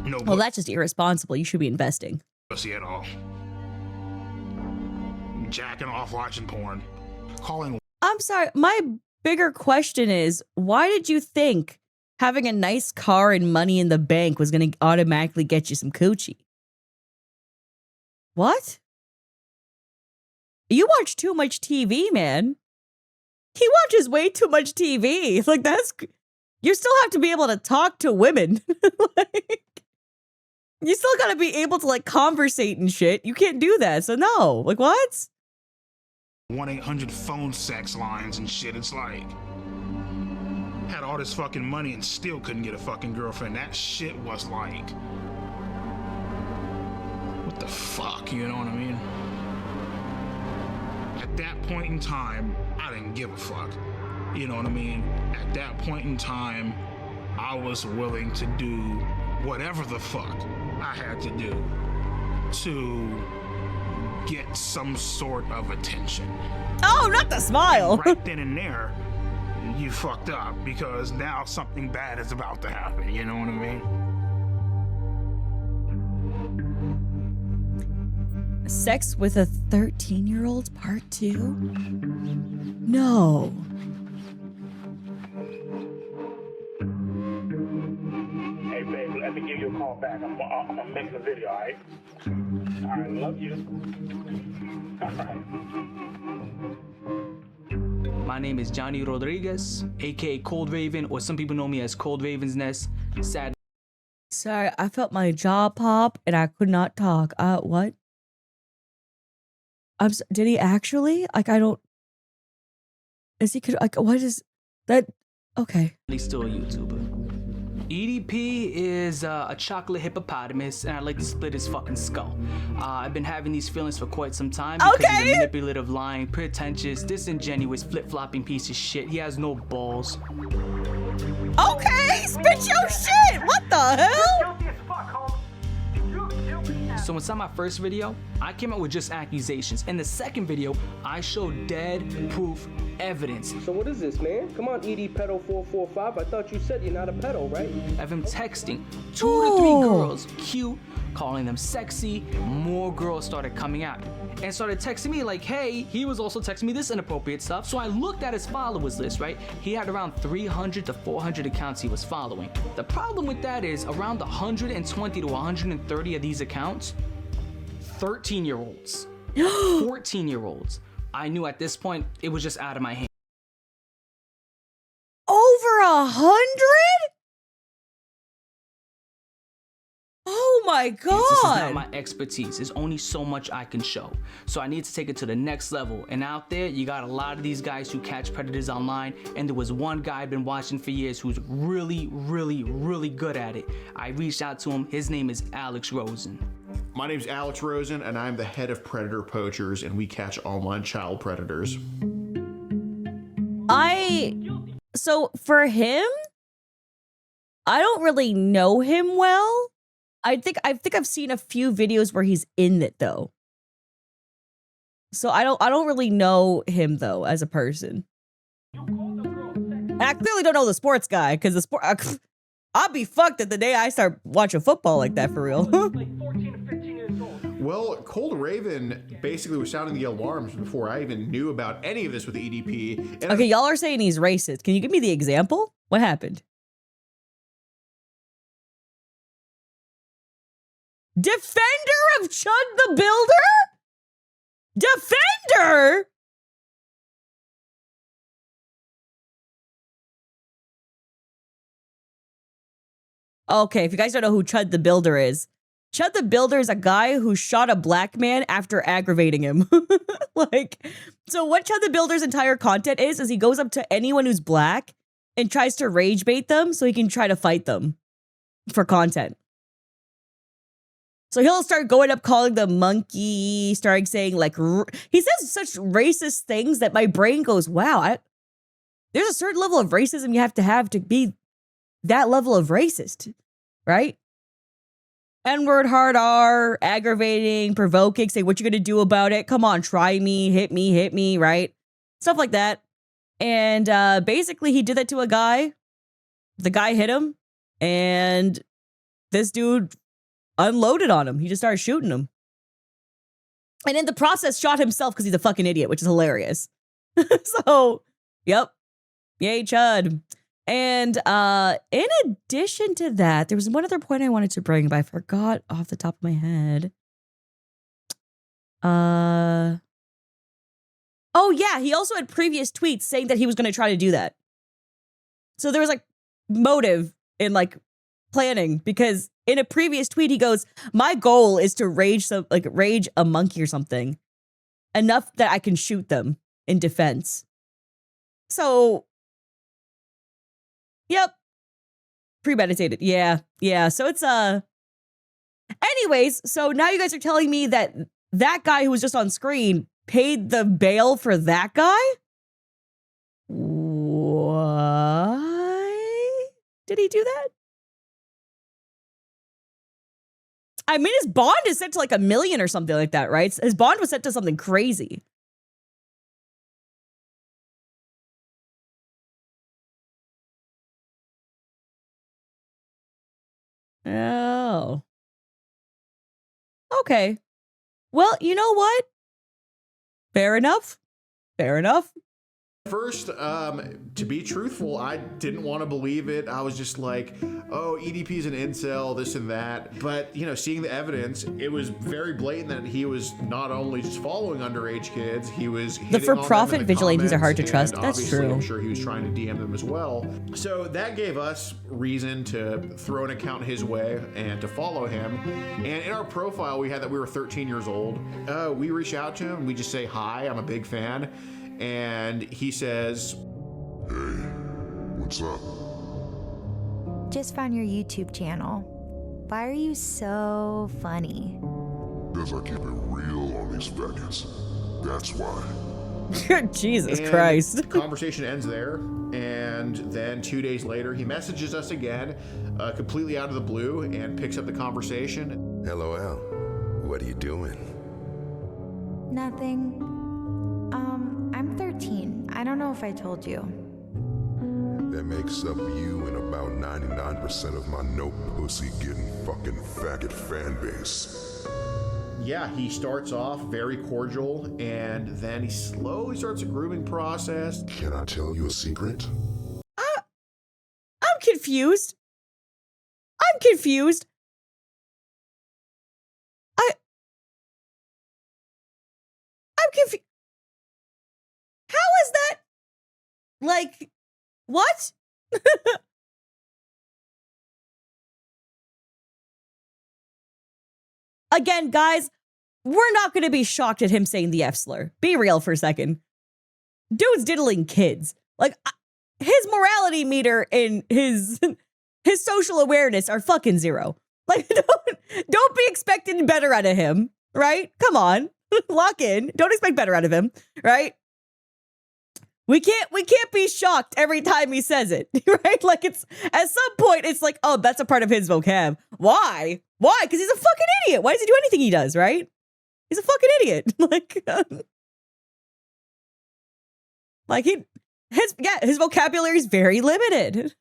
S2: No,
S1: well, that's just irresponsible. You should be investing.
S2: Pussy at all. Jacking off, watching porn, calling.
S1: I'm sorry. My bigger question is, why did you think having a nice car and money in the bank was going to automatically get you some coochie? What? You watch too much TV, man. He watches way too much TV. You still have to be able to talk to women. You still got to be able to conversate and shit. You can't do that. So no, what?
S2: 1-800 phone sex lines and shit. It's had all this fucking money and still couldn't get a fucking girlfriend. That shit was what the fuck, you know what I mean? At that point in time, I didn't give a fuck. You know what I mean? At that point in time, I was willing to do whatever the fuck I had to do to get some sort of attention.
S1: Oh, not the smile.
S2: Right then and there, you fucked up because now something bad is about to happen. You know what I mean?
S1: Sex with a 13-year-old part 2? No.
S12: Hey, baby, let me give you a call back. I'm gonna make the video, all right? All right, love you. All right.
S14: My name is Johnny Rodriguez, aka Cold Raven, or some people know me as Cold Raven's Nest. Sad.
S1: Sorry, I felt my jaw pop and I could not talk. What? Did he actually? I don't. Is he? What is that? Okay.
S14: He's still a YouTuber. EDP is a chocolate hippopotamus, and I'd like to split his fucking skull. I've been having these feelings for quite some time because he's a manipulative, lying, pretentious, disingenuous, flip-flopping piece of shit. He has no balls.
S1: Okay, spit your shit! What the hell?
S14: So inside my first video, I came out with just accusations. In the second video, I showed dead proof evidence.
S15: So what is this, man? Come on, ED Pedo 445. I thought you said you're not a pedo, right?
S14: Of him texting 2 to 3 girls, cute, calling them sexy. More girls started coming out and started texting me like, hey, he was also texting me this inappropriate stuff. So I looked at his followers list, right? He had around 300 to 400 accounts he was following. The problem with that is around 120 to 130 of these accounts, 13-year-olds, 14-year-olds. I knew at this point it was just out of my hand.
S1: Over 100? Oh my God.
S14: This is not my expertise. There's only so much I can show. So I need to take it to the next level. And out there, you got a lot of these guys who catch predators online. And there was one guy I've been watching for years who's really, really, really good at it. I reached out to him. His name is Alex Rosen.
S7: My name's Alex Rosen, and I'm the head of Predator Poachers, and we catch online child predators.
S1: So for him, I don't really know him well. I think I've seen a few videos where he's in it though. So I don't really know him though as a person. And I clearly don't know the sports guy because the sport I'll be fucked at the day I start watching football like that for real.
S7: Well, Cold Raven basically was sounding the alarms before I even knew about any of this with the EDP. And
S1: okay, y'all are saying he's racist. Can you give me the example? What happened? Defender of Chud the Builder? Defender? Okay, if you guys don't know who Chud the Builder is a guy who shot a black man after aggravating him. So what Chud the Builder's entire content is he goes up to anyone who's black and tries to rage bait them so he can try to fight them for content. So he'll start going up calling them monkey, starting saying he says such racist things that my brain goes, wow, there's a certain level of racism you have to be that level of racist, right? N-word, hard R, aggravating, provoking, say what you're gonna do about it. Come on, try me, hit me, right? Stuff like that. And basically he did that to a guy. The guy hit him, and this dude unloaded on him. He just started shooting him. And in the process, shot himself because he's a fucking idiot, which is hilarious. So, yep. Yay, Chud. And in addition to that, there was one other point I wanted to bring, but I forgot off the top of my head. Oh yeah, he also had previous tweets saying that he was going to try to do that. So there was motive in planning, because in a previous tweet he goes, my goal is to rage a monkey or something enough that I can shoot them in defense. So yep. Premeditated. Yeah. So it's anyways, so now you guys are telling me that guy who was just on screen paid the bail for that guy? Why did he do that? I mean, his bond is set to $1 million or something like that, right? His bond was set to something crazy. Oh. Okay. Well, you know what? Fair enough.
S7: First, to be truthful, I didn't want to believe it. I was just like, oh, EDP's an incel, this and that. But, seeing the evidence, it was very blatant that he was not only just following underage kids, he was hitting
S1: the for-profit vigilantes are hard to trust. That's true.
S7: I'm sure he was trying to DM them as well. So that gave us reason to throw an account his way and to follow him. And in our profile, we had that we were 13 years old. We reach out to him. We just say, hi, I'm a big fan. And he says,
S16: hey, what's up?
S17: Just found your YouTube channel. Why are you so funny?
S16: Because I keep it real on these faggots. That's why.
S1: Jesus Christ.
S7: The conversation ends there. And then 2 days later, he messages us again, completely out of the blue, and picks up the conversation.
S16: LOL.
S17: something? I'm 13. I don't know if I told you.
S16: That makes up you and about 99% of my no pussy getting fucking faggot fan base.
S7: Yeah, he starts off very cordial, and then he slowly starts a grooming process.
S16: Can I tell you a secret?
S1: I'm confused. I'm confused. I'm confused. How is that? Like, what? Again, guys, we're not going to be shocked at him saying the F slur. Be real for a second. Dude's diddling kids. Like, his morality meter and his social awareness are fucking zero. Like, don't be expecting better out of him, right? Come on. Lock in. Don't expect better out of him, right? We can't be shocked every time he says it, right? Like, it's at some point it's like, oh, that's a part of his vocab. Why? Why? Because he's a fucking idiot. Why does he do anything he does, right? He's a fucking idiot. His vocabulary is very limited.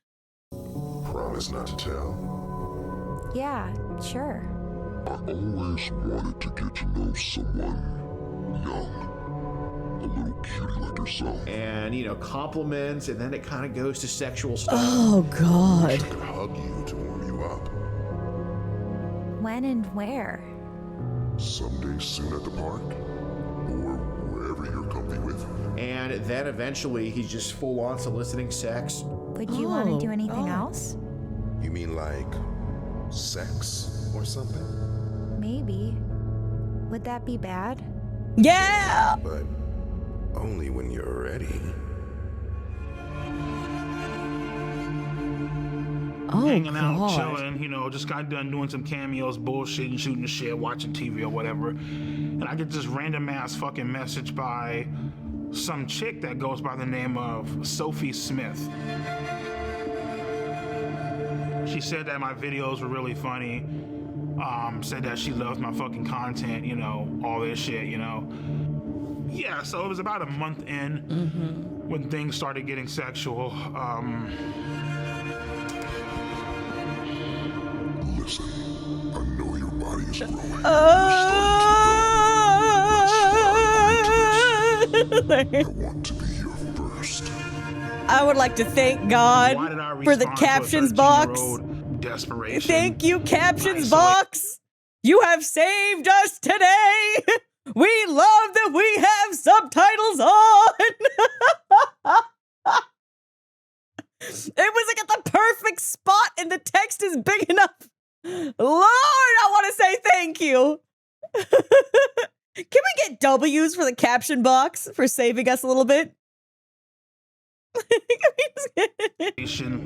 S16: Promise not to tell.
S17: Yeah, sure.
S16: I always wanted to get to know someone young. A little cutie like yourself.
S7: And, compliments, and then it kind of goes to sexual stuff.
S1: Oh, God.
S16: I could hug you to warm you up.
S17: When and where?
S16: Someday soon at the park. Or wherever you're comfy with.
S7: And then eventually he's just full on soliciting sex.
S17: Would you want to do anything else?
S16: You mean like sex or something?
S17: Maybe. Would that be bad?
S1: Yeah!
S16: But only when you're ready.
S2: Hanging out, chilling, just got done doing some cameos, bullshitting, shooting the shit, watching TV or whatever. And I get this random ass fucking message by some chick that goes by the name of Sophie Smith. She said that my videos were really funny. Said that she loves my fucking content, all this shit, Yeah, so it was about a month in when things started getting sexual.
S16: Listen, I know your body is growing. I want to be your first.
S1: I would like to thank God for the captions box.
S2: Desperation.
S1: Thank you, captions box. You have saved us today. We love that we have subtitles on. It was like at the perfect spot and the text is big enough. Lord, I want to say thank you. Can we get W's for the caption box for saving us a little bit?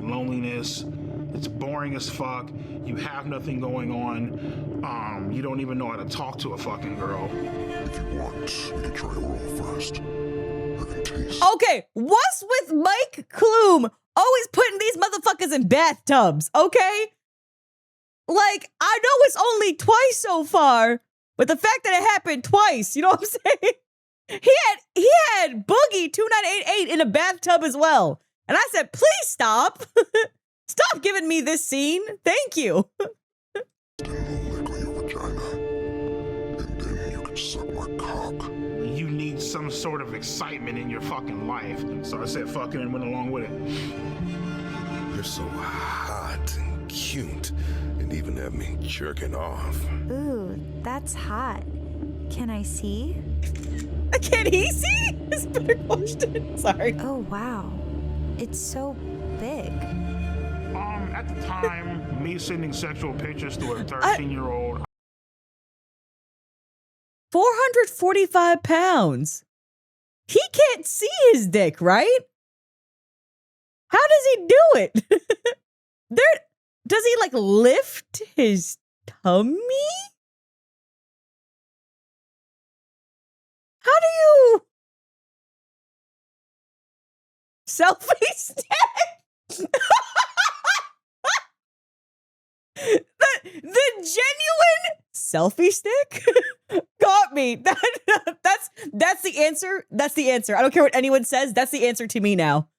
S2: Loneliness. It's boring as fuck. You have nothing going on. You don't even know how to talk to a fucking girl.
S16: If you want, we can try oral first. I can taste.
S1: Okay, what's with Mike Kloom always putting these motherfuckers in bathtubs, okay? Like, I know it's only twice so far, but the fact that it happened twice, you know what I'm saying? He had Boogie 2988 in a bathtub as well. And I said, please stop. Stop giving me this scene. Thank you.
S2: You need some sort of excitement in your fucking life. So I said fucking and went along with it.
S16: You're so hot and cute, and even have me jerking off.
S17: Ooh, that's hot. Can I see?
S1: Can he see? That's a better question. Sorry.
S17: Oh, wow. It's so big.
S2: At the time, me sending sexual pictures to a 13-year-old.
S1: 445 pounds. He can't see his dick, right? How does he do it? Does he like lift his tummy? How do you selfie stick? the genuine selfie stick? God caught me. That's the answer. That's the answer. I don't care what anyone says. That's the answer to me now.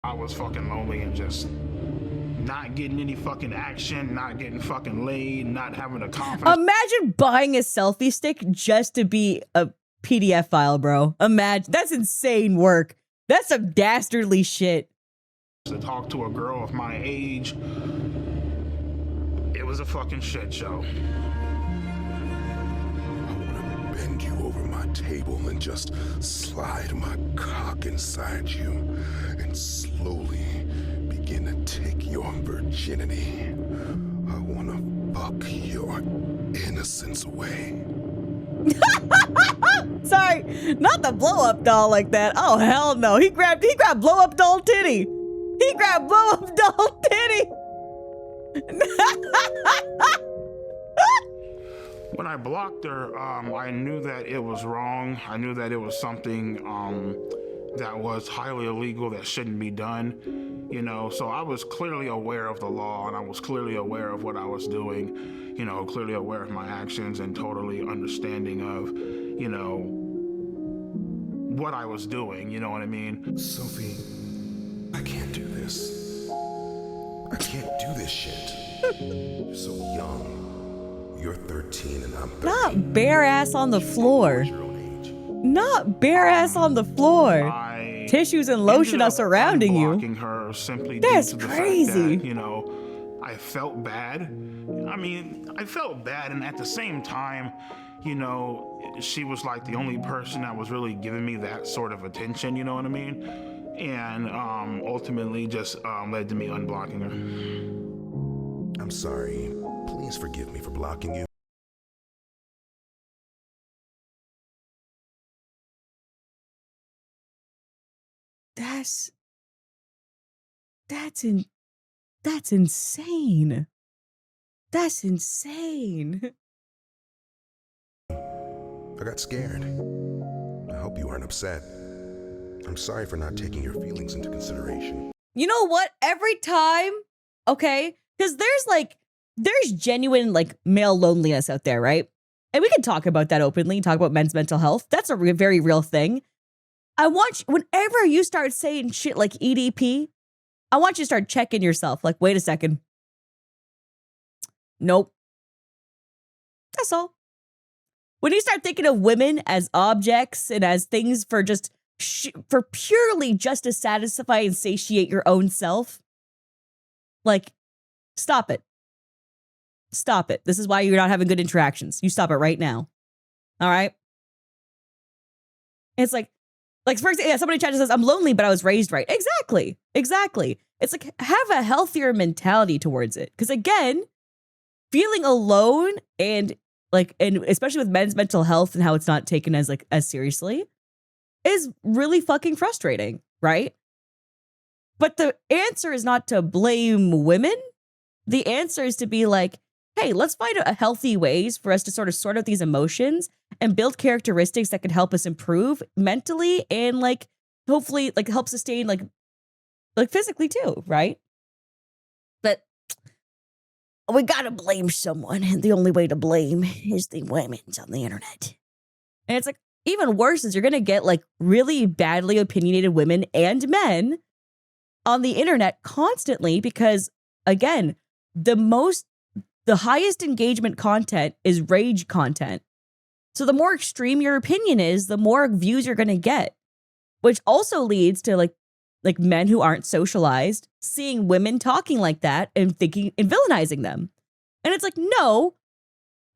S2: I was fucking lonely and just not getting any fucking action, not getting fucking laid, not having a confidence.
S1: Imagine buying a selfie stick just to be a PDF file, bro. Imagine. That's insane work. That's some dastardly shit.
S2: To talk to a girl of my age, it was a fucking shit show.
S16: Bend you over my table and just slide my cock inside you and slowly begin to take your virginity. I wanna fuck your innocence away.
S1: Sorry, not the blow-up doll like that. Oh hell no. He grabbed blow-up doll titty. He grabbed blow-up doll titty.
S2: When I blocked her, I knew that it was wrong. I knew that it was something that was highly illegal, that shouldn't be done, you know. So I was clearly aware of the law, and I was clearly aware of what I was doing, you know, clearly aware of my actions and totally understanding of, you know, what I was doing, you know what I mean?
S16: Sophie, I can't do this. I can't do this shit. You're so young. You're 13 and I'm 30.
S1: Not bare ass on the floor. Not bare ass on the floor. Tissues and lotion are surrounding you.
S2: Her simply
S1: That's
S2: due to the
S1: crazy.
S2: fact that, you know, I felt bad. I mean, I felt bad, and at the same time, you know, she was like the only person that was really giving me that sort of attention, you know what I mean? And ultimately just led to me unblocking her.
S16: I'm sorry. Please forgive me for blocking you.
S1: That's insane. That's insane.
S16: I got scared. I hope you aren't upset. I'm sorry for not taking your feelings into consideration.
S1: You know what? Every time, okay, because there's genuine like male loneliness out there, right? And we can talk about that openly, talk about men's mental health. That's a very real thing. I want you, whenever you start saying shit like EDP, I want you to start checking yourself. Like, wait a second. Nope. That's all. When you start thinking of women as objects and as things for just for purely just to satisfy and satiate your own self, like, stop it. Stop it. This is why you're not having good interactions. You stop it right now. All right? It's like for example, yeah, somebody in chat says, I'm lonely, but I was raised right. Exactly. Exactly. It's like, have a healthier mentality towards it. Because again, feeling alone and especially with men's mental health and how it's not taken as seriously is really fucking frustrating, right? But the answer is not to blame women. The answer is to be like, hey, let's find a healthy ways for us to sort of sort out these emotions and build characteristics that can help us improve mentally and hopefully help sustain like physically too, right? But we gotta blame someone, and the only way to blame is the women's on the internet. And it's like, even worse is you're gonna get really badly opinionated women and men on the internet constantly because, again, the highest engagement content is rage content. So the more extreme your opinion is, the more views you're gonna get, which also leads to like men who aren't socialized seeing women talking like that and thinking and villainizing them. And it's like, no,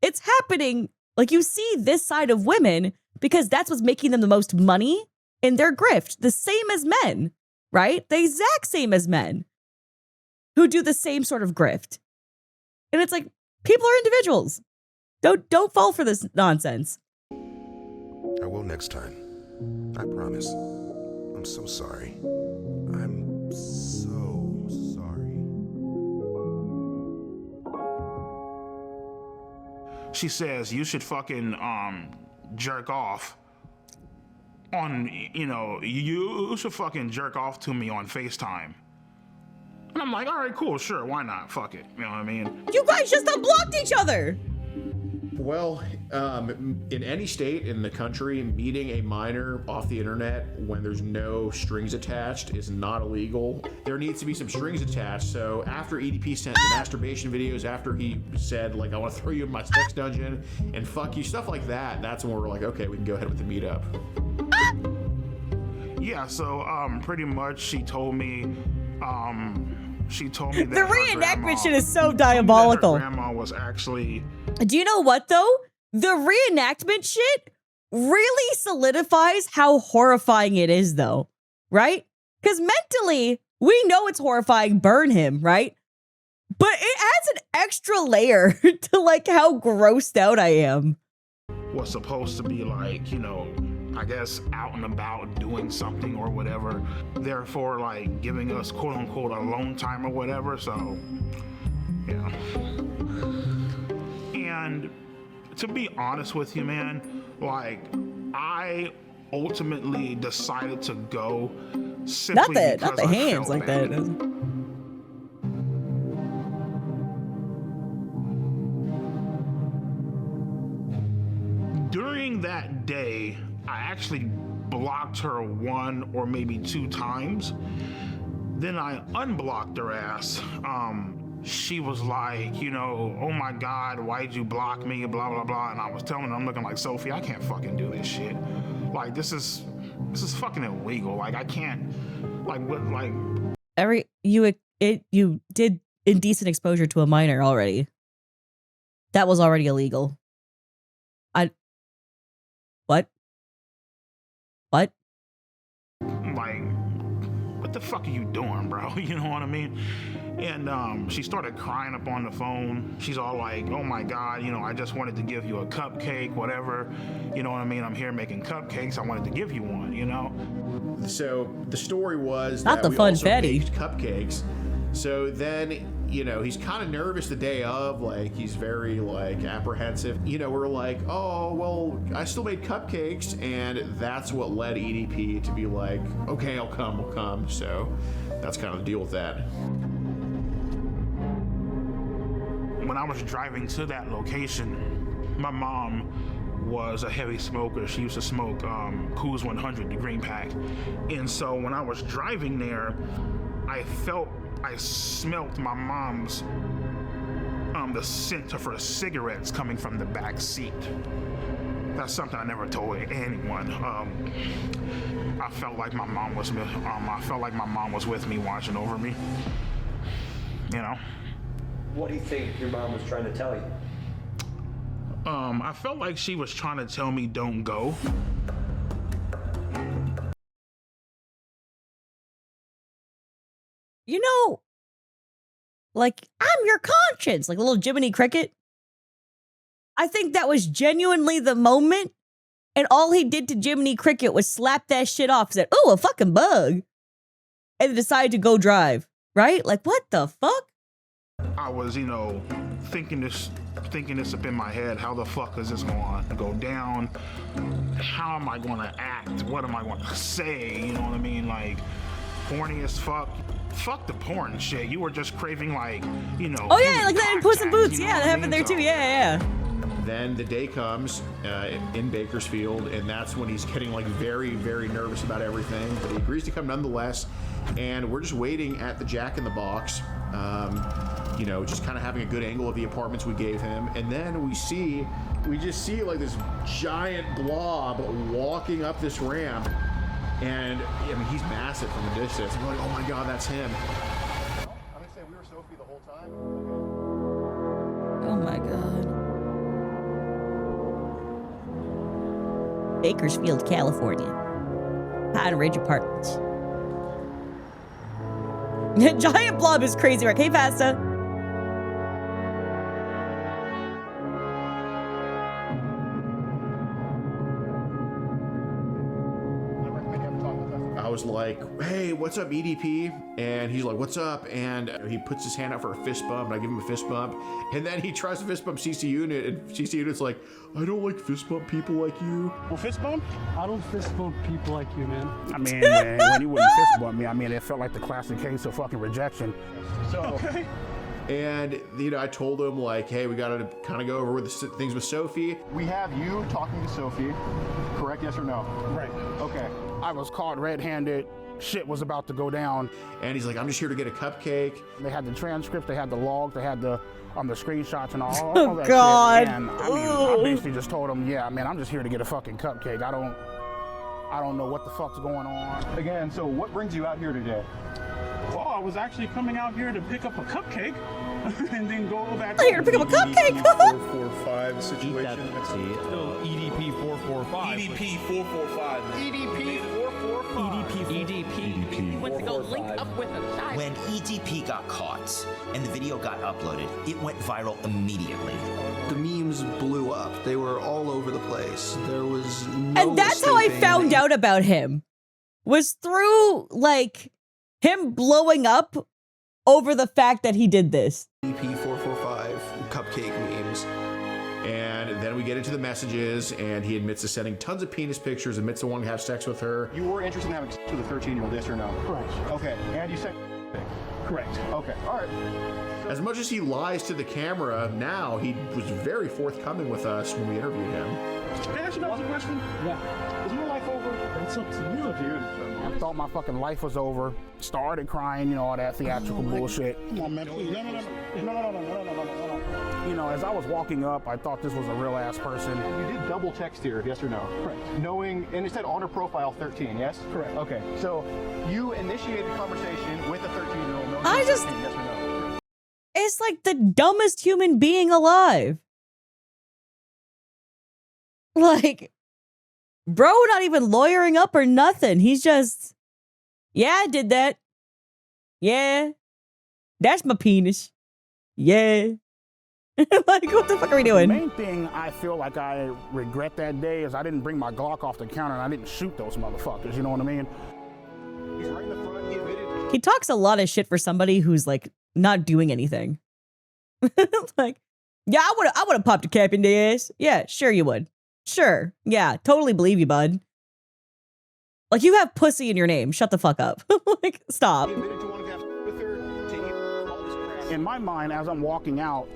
S1: it's happening. Like, you see this side of women because that's what's making them the most money in their grift. The same as men, right? The exact same as men who do the same sort of grift. And it's like, people are individuals. Don't fall for this nonsense.
S16: I will next time. I promise. I'm so sorry. I'm so sorry.
S2: She says you should fucking jerk off on, you should fucking jerk off to me on FaceTime. And I'm like, all right, cool, sure, why not? Fuck it. You know what I mean?
S1: You guys just unblocked each other.
S7: Well, in any state in the country, meeting a minor off the internet when there's no strings attached is not illegal. There needs to be some strings attached. So after EDP sent the masturbation videos, after he said, like, I want to throw you in my sex dungeon and fuck you, stuff like that, that's when we're like, okay, we can go ahead with the meetup.
S2: Yeah, so pretty much she told me that
S1: the reenactment shit is so diabolical.
S2: Her grandma was actually.
S1: Do you know what though? The reenactment shit really solidifies how horrifying it is, though, right? Because mentally, we know it's horrifying. Burn him, right? But it adds an extra layer to like how grossed out I am.
S2: Was supposed to be like, you know, I guess out and about doing something or whatever, therefore like giving us quote unquote alone time or whatever. So yeah. And to be honest with you, man, like I ultimately decided to go simply
S1: not the hands like that.
S2: During that day, I actually blocked her 1 or maybe 2 times. Then I unblocked her ass. She was like, you know, oh my God, why'd you block me? Blah, blah, blah. And I was telling her, I'm looking like, Sophie, I can't fucking do this shit. Like, this is fucking illegal. Like, I can't, like, what, like.
S1: You did indecent exposure to a minor already. That was already illegal. What?
S2: Like, what the fuck are you doing, bro? You know what I mean? And she started crying up on the phone. She's all like, oh my God, you know, I just wanted to give you a cupcake, whatever. You know what I mean? I'm here making cupcakes. I wanted to give you one, you know?
S7: So the story was
S1: not
S7: that
S1: the
S7: we
S1: fun
S7: also
S1: fatty
S7: baked cupcakes. So then, you know, he's kind of nervous the day of, like, he's very, like, apprehensive. You know, we're like, oh, well, I still made cupcakes, and that's what led EDP to be like, okay, I'll come. So that's kind of the deal with that.
S2: When I was driving to that location, my mom was a heavy smoker. She used to smoke Coors 100, the green pack. And so when I was driving there, I smelt my mom's, the scent of her cigarettes coming from the back seat. That's something I never told anyone. I felt like my mom was with me, watching over me. You know?
S9: What do you think your mom was trying to tell you?
S2: I felt like she was trying to tell me don't go.
S1: You know, like, I'm your conscience, like a little Jiminy Cricket. I think that was genuinely the moment, and all he did to Jiminy Cricket was slap that shit off, said, oh, a fucking bug, and then decided to go drive, right? Like, what the fuck?
S2: I was, you know, thinking this up in my head. How the fuck is this going to go down? How am I going to act? What am I going to say? You know what I mean? Like, horny as fuck. Fuck the porn shit. You were just craving, like, you know.
S1: Oh yeah, like that in Puss in Boots. You know that happened there too. Yeah.
S7: Then the day comes in Bakersfield, and that's when he's getting like very, very nervous about everything. But he agrees to come nonetheless, and we're just waiting at the Jack in the Box. You know, just kind of having a good angle of the apartments we gave him, and then we just see like this giant blob walking up this ramp. And I mean, he's massive from a distance. I'm like, oh my God, that's him. I'm gonna say we were Sophie the whole time.
S1: Oh my God. Bakersfield, California. Pine Ridge Apartments. Giant blob is crazy, right? Hey, Pasta.
S7: I was like, hey, what's up, EDP? And he's like, what's up? And he puts his hand out for a fist bump, and I give him a fist bump. And then he tries to fist bump CC Unit, and CC Unit's like, I don't like fist bump people like you.
S12: Well, fist bump?
S18: I don't fist bump people like you, man.
S12: I mean, man, when you wouldn't fist bump me, I mean, it felt like the classic case of fucking rejection. So, okay.
S7: And, you know, I told him, like, hey, we got to kind of go over with the things with Sophie.
S8: We have you talking to Sophie, correct? Yes or no?
S2: Right.
S8: Okay.
S2: I was caught red-handed. Shit was about to go down.
S7: And he's like, I'm just here to get a cupcake.
S2: They had the transcripts, they had the logs, they had the screenshots and all that
S1: God.
S2: shit. And I mean, I basically just told him, yeah, man, I'm just here to get a fucking cupcake. I don't know what the fuck's going on.
S8: Again, so what brings you out here today?
S12: Well, I was actually coming out here to pick up a cupcake and then go back.
S1: Oh, you're gonna pick up a cupcake?
S4: 445 situation.
S5: EDP 445. EDP 445.
S8: EDP 445.
S5: EDP.
S11: Went to go link up with a child. When EDP got caught and the video got uploaded, it went viral immediately.
S4: The memes blew up. They were all over the place. There was no
S1: And that's how I
S4: escaping.
S1: found out about him. Was through, like, him blowing up over the fact that he did this.
S4: EDP 445 cupcake memes.
S7: And then we get into the messages, and he admits to sending tons of penis pictures, admits to wanting to have sex with her.
S8: You were interested in having sex with a 13-year-old, yes or no?
S12: Correct.
S8: Okay, and you said
S12: Correct.
S8: okay, all right.
S7: As much as he lies to the camera now, he was very forthcoming with us when we interviewed him.
S12: Can I ask you guys a question?
S2: Yeah.
S12: Is your life over?
S2: It's up to you. I thought my fucking life was over. Started crying, you know, all that theatrical bullshit.
S12: Come on, man, please. No.
S2: You know, as I was walking up, I thought this was a real ass person.
S8: You did double text here, yes or no?
S12: Correct.
S8: Knowing, and it said on her profile 13, yes?
S12: Correct.
S8: Okay, so you initiated a conversation with a 13-year-old. knowing
S1: I
S8: she's
S1: just-
S8: 13, yes or no?
S1: It's like the dumbest human being alive. Like, bro, not even lawyering up or nothing. He's just, yeah, I did that. Yeah. That's my penis. Yeah. Like, what the fuck are we
S2: The
S1: doing?
S2: main thing I feel like I regret that day is I didn't bring my Glock off the counter and I didn't shoot those motherfuckers, you know what I mean?
S8: He's right in the front, he admitted.
S1: He talks a lot of shit for somebody who's like not doing anything. Like, yeah, I would have popped a cap in the ass. Yeah, sure you would. Sure. Yeah, totally believe you, bud. Like, you have pussy in your name. Shut the fuck up. Like, stop.
S8: He admitted to wanting to have sex with her, taking all this crap.
S2: In my mind, as I'm walking out,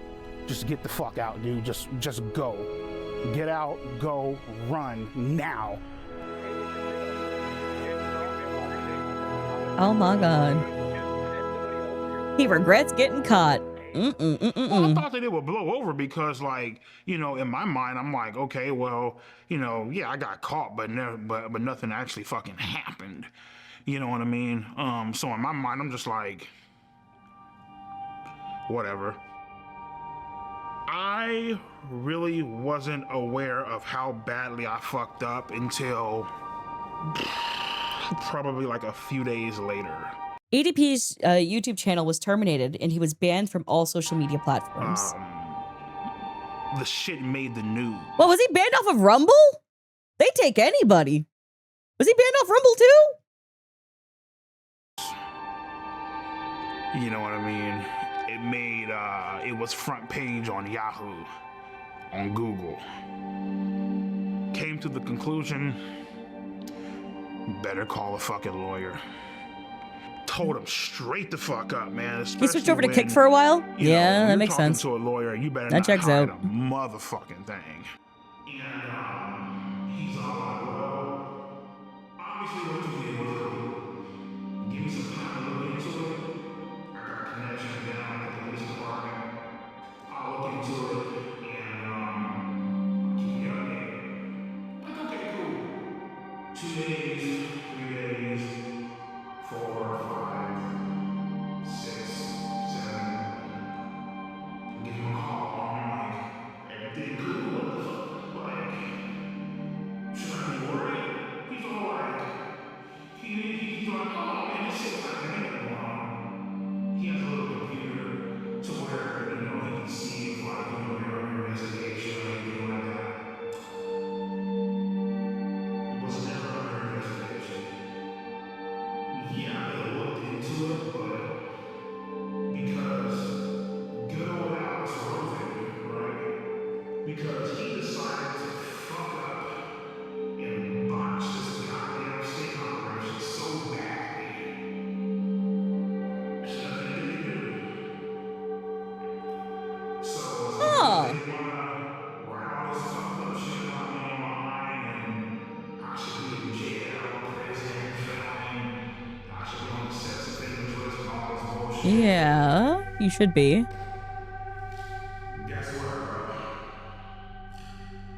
S2: just get the fuck out, dude. Just go. Get out, go, run, now.
S1: Oh my God. He regrets getting caught.
S2: Mm. Mm-hmm. I Mm. thought that it would blow over because, like, you know, in my mind, I'm like, okay, well, you know, yeah, I got caught, but nothing actually fucking happened. You know what I mean? So in my mind, I'm just like, whatever. I really wasn't aware of how badly I fucked up until probably like a few days later.
S1: EDP's YouTube channel was terminated and he was banned from all social media platforms.
S2: The shit made the news.
S1: Well, was he banned off of Rumble? They take anybody. Was he banned off Rumble too?
S2: You know what I mean? It made, it was front page on Yahoo, on Google. Came to the conclusion, better call a fucking lawyer. Told him straight the fuck up, man.
S1: He switched over to Kick for a while? Yeah, that makes sense.
S2: To a lawyer, you better
S1: That
S2: not
S1: checks
S2: hide
S1: out.
S2: a motherfucking thing. And he's all like, well, obviously what you did was illegal. Give me some time to look into it. I got connections down at the police department. I'll look into it and keep you updated. Like, okay, cool. 2 days, 3 days, 4, 5, 6, 7. Give him a call. I'm like, everything good? What the fuck? Like, should I be worried? He's all like, he's like, oh man, this shit's like an ain't going on. He has a little computer to where, you know, he can see if like, you know, you're under investigation or anything like that. It was never under investigation.
S1: Yeah, you should be.
S2: Guess what, bro?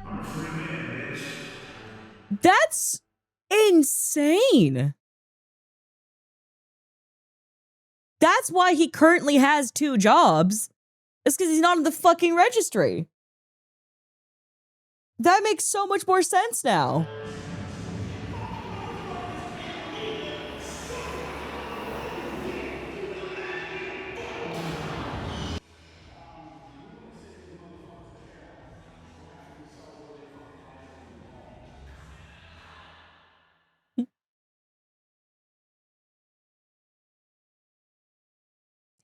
S2: I'm a free man, bitch.
S1: That's insane. That's why he currently has 2 jobs. It's because he's not in the fucking registry. That makes so much more sense now.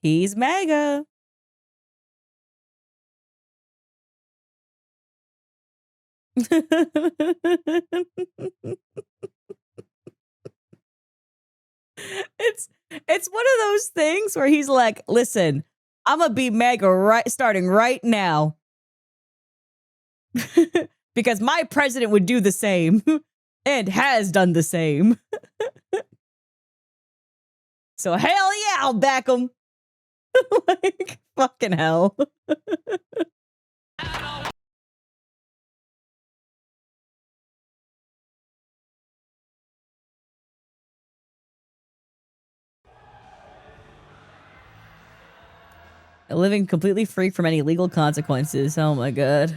S1: He's MAGA. It's one of those things where he's like, listen, I'm gonna be MAGA starting right now. Because my president would do the same and has done the same. So hell yeah, I'll back him. Like, fucking hell. Living completely free from any legal consequences. Oh my god.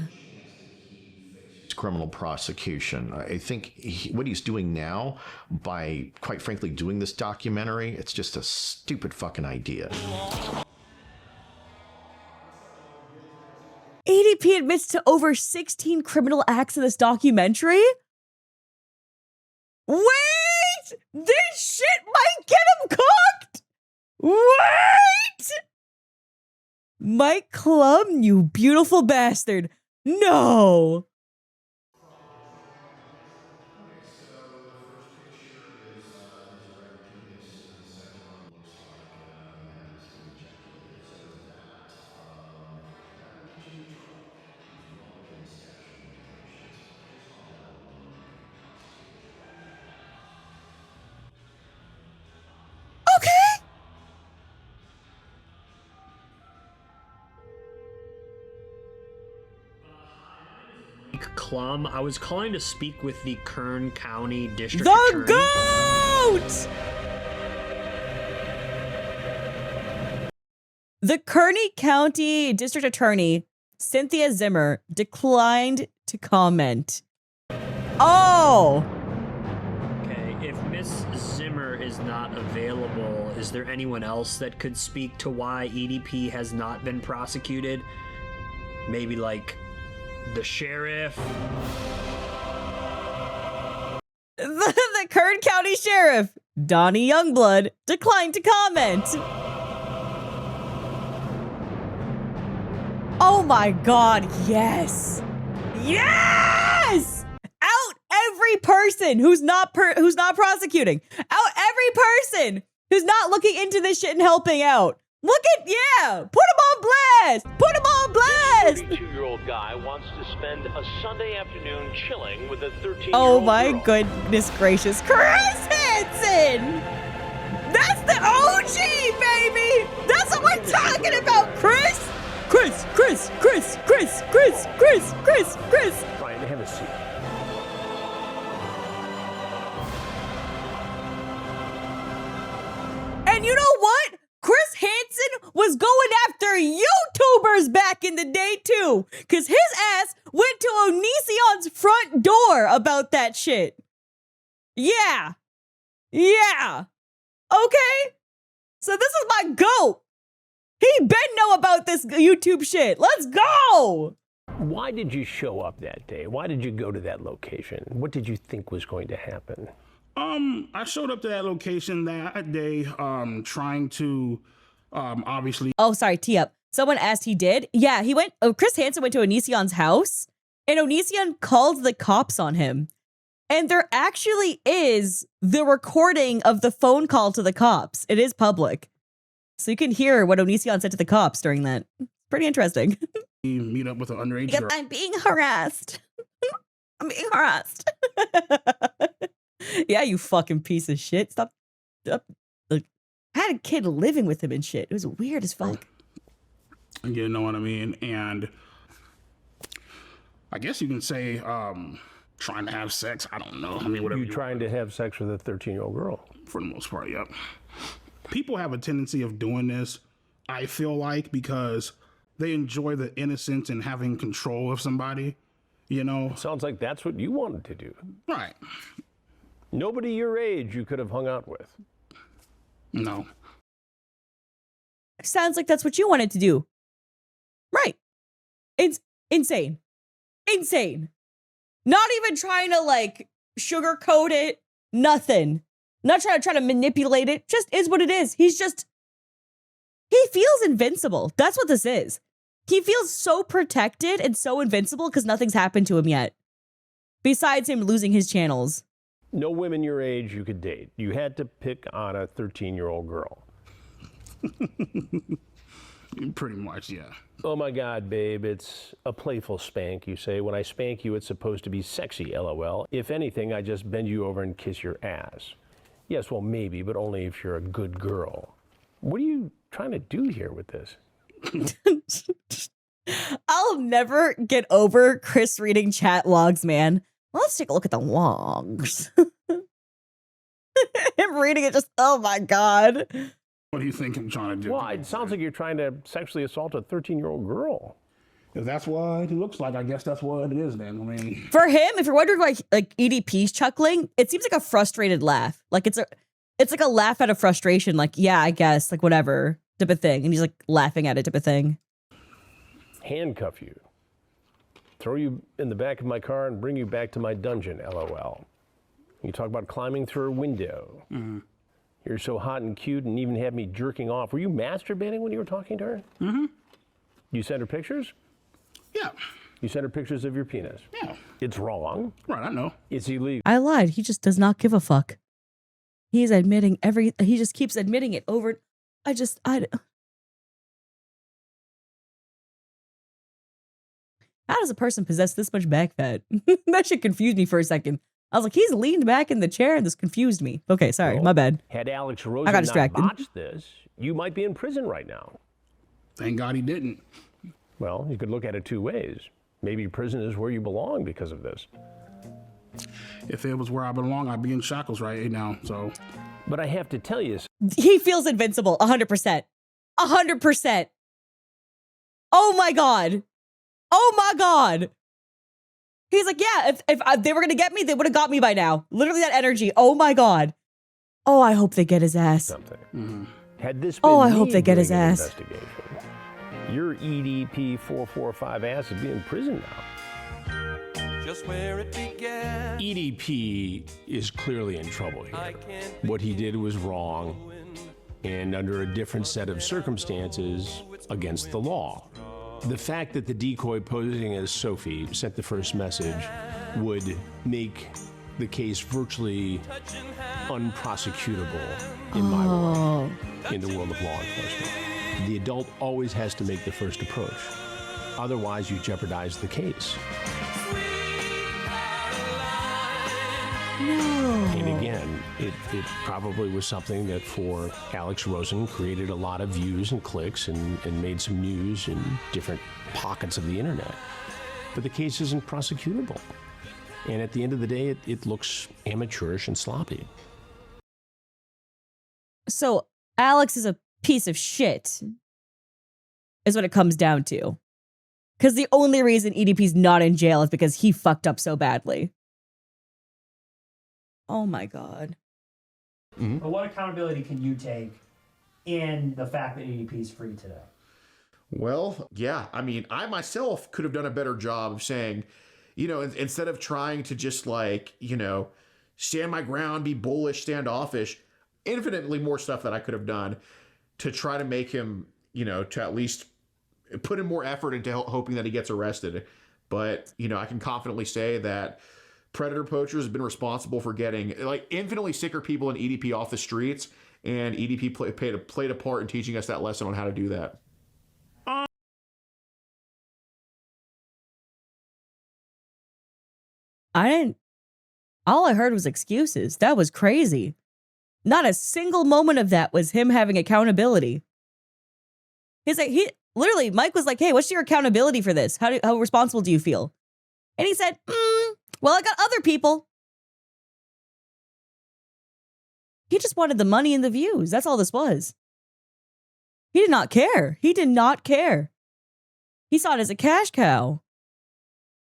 S7: Criminal prosecution. I think what he's doing now, by quite frankly doing this documentary, it's just a stupid fucking idea.
S1: ADP admits to over 16 criminal acts in this documentary? Wait! This shit might get him cooked! Wait! Mike Klum, you beautiful bastard. No!
S19: Klum. I was calling to speak with the Kern County District Attorney.
S1: GOAT! The Kearney County District Attorney, Cynthia Zimmer, declined to comment. Oh!
S19: Okay, if Miss Zimmer is not available, is there anyone else that could speak to why EDP has not been prosecuted? Maybe like the sheriff?
S1: The Kern County Sheriff, Donnie Youngblood, declined to comment. Oh my god, yes. Yes! Out every person who's not prosecuting. Out every person who's not looking into this shit and helping out. Look at, yeah, put him on blast. Put him on blast.
S20: 32-year-old guy wants to spend a Sunday afternoon chilling with a 13-year-old
S1: Oh my
S20: girl.
S1: goodness gracious. Chris Hansen! That's the OG, baby! That's what we're talking about, Chris! Chris!
S20: Brian, have a seat.
S1: And you know what? Chris Hansen was going after YouTubers back in the day too, because his ass went to Onision's front door about that shit. Yeah. Okay? So this is my GOAT. He been know about this YouTube shit. Let's go.
S20: Why did you show up that day? Why did you go to that location? What did you think was going to happen?
S2: I showed up to that location that day, trying to, obviously.
S1: Oh, sorry, tee up. Someone asked he did. Yeah, he went. Chris Hansen went to Onision's house, and Onision called the cops on him. And there actually is the recording of the phone call to the cops. It is public, so you can hear what Onision said to the cops during that. Pretty interesting.
S2: Meet up with an underage girl.
S1: I'm being harassed. I'm being harassed. Yeah, you fucking piece of shit. Stop. had a kid living with him and shit. It was weird as fuck.
S2: You know what I mean? And I guess you can say trying to have sex. I don't know. I mean, whatever.
S20: You trying to have sex with a 13-year-old girl?
S2: For the most part, yep. People have a tendency of doing this, I feel like, because they enjoy the innocence and having control of somebody, you know?
S20: Sounds like that's what you wanted to do.
S2: Right.
S20: Nobody your age you could have hung out with.
S2: No.
S1: Sounds like that's what you wanted to do. Right. It's insane. Insane. Not even trying to like sugarcoat it. Nothing. Not trying to manipulate it. Just is what it is. He feels invincible. That's what this is. He feels so protected and so invincible because nothing's happened to him yet. Besides him losing his channels.
S20: No women your age you could date. You had to pick on a 13-year-old girl.
S2: Pretty much, yeah.
S20: Oh my God, babe, it's a playful spank, you say. When I spank you, it's supposed to be sexy, LOL. If anything, I just bend you over and kiss your ass. Yes, well, maybe, but only if you're a good girl. What are you trying to do here with this?
S1: I'll never get over Chris reading chat logs, man. Let's take a look at the logs. Him reading it just, oh my God.
S2: What do you think I'm trying to do?
S20: Well, it sounds like you're trying to sexually assault a 13-year-old girl.
S2: If that's what it looks like, I guess that's what it is then. I mean,
S1: for him, if you're wondering why like EDP's chuckling, it seems like a frustrated laugh. Like it's like a laugh out of frustration. Like, yeah, I guess, like whatever type of thing. And he's like laughing at it type of thing.
S20: Handcuff you. Throw you in the back of my car and bring you back to my dungeon, LOL. You talk about climbing through a window.
S2: Mm-hmm.
S20: You're so hot and cute and even had me jerking off. Were you masturbating when you were talking to her?
S2: Mm-hmm.
S20: You sent her pictures?
S2: Yeah.
S20: You sent her pictures of your penis?
S2: Yeah.
S20: It's wrong.
S2: Right, I know.
S20: It's illegal.
S1: I lied. He just does not give a fuck. He's admitting he just keeps admitting it over. How does a person possess this much back fat? That shit confused me for a second. I was like, he's leaned back in the chair and this confused me. Okay, sorry, my bad.
S20: Had Alex Rosen
S1: I got
S20: not
S1: distracted.
S20: botched this, you might be in prison right now.
S2: Thank God he didn't.
S20: Well, you could look at it two ways. Maybe prison is where you belong because of this.
S2: If it was where I belong, I'd be in shackles right now, so.
S20: But I have to tell you.
S1: He feels invincible, 100%. 100%. Oh my God. Oh my God. He's like, yeah, if they were going to get me, they would have got me by now. Literally that energy. Oh my God. Oh, I hope they get his ass.
S20: Something.
S2: Mm-hmm.
S20: Had this been
S1: I hope they get his
S20: doing an
S1: ass.
S20: investigation, your EDP 445 ass would be in prison now.
S10: Just where it began.
S20: EDP is clearly in trouble here. What he did was wrong and under a different set of circumstances against the law. The fact that the decoy posing as Sophie sent the first message would make the case virtually unprosecutable in my world, in the world of law enforcement. The adult always has to make the first approach. Otherwise, you jeopardize the case.
S1: No.
S20: And again, it probably was something that for Alex Rosen created a lot of views and clicks and made some news in different pockets of the internet. But the case isn't prosecutable. And at the end of the day, it looks amateurish and sloppy.
S1: So Alex is a piece of shit, is what it comes down to. Because the only reason EDP's not in jail is because he fucked up so badly. Oh my God.
S21: Mm-hmm. But what accountability can you take in the fact that EDP is free today?
S7: Well, yeah. I mean, I myself could have done a better job of saying, you know, instead of trying to just like, you know, stand my ground, be bullish, standoffish, infinitely more stuff that I could have done to try to make him, you know, to at least put in more effort into hoping that he gets arrested. But, you know, I can confidently say that predator poachers have been responsible for getting like infinitely sicker people in EDP off the streets, and EDP played a part in teaching us that lesson on how to do that.
S1: All I heard was excuses. That was crazy. Not a single moment of that was him having accountability. He's like, literally, Mike was like, hey, what's your accountability for this? How responsible do you feel? And he said, well, I got other people. He just wanted the money and the views. That's all this was. He did not care. He did not care. He saw it as a cash cow.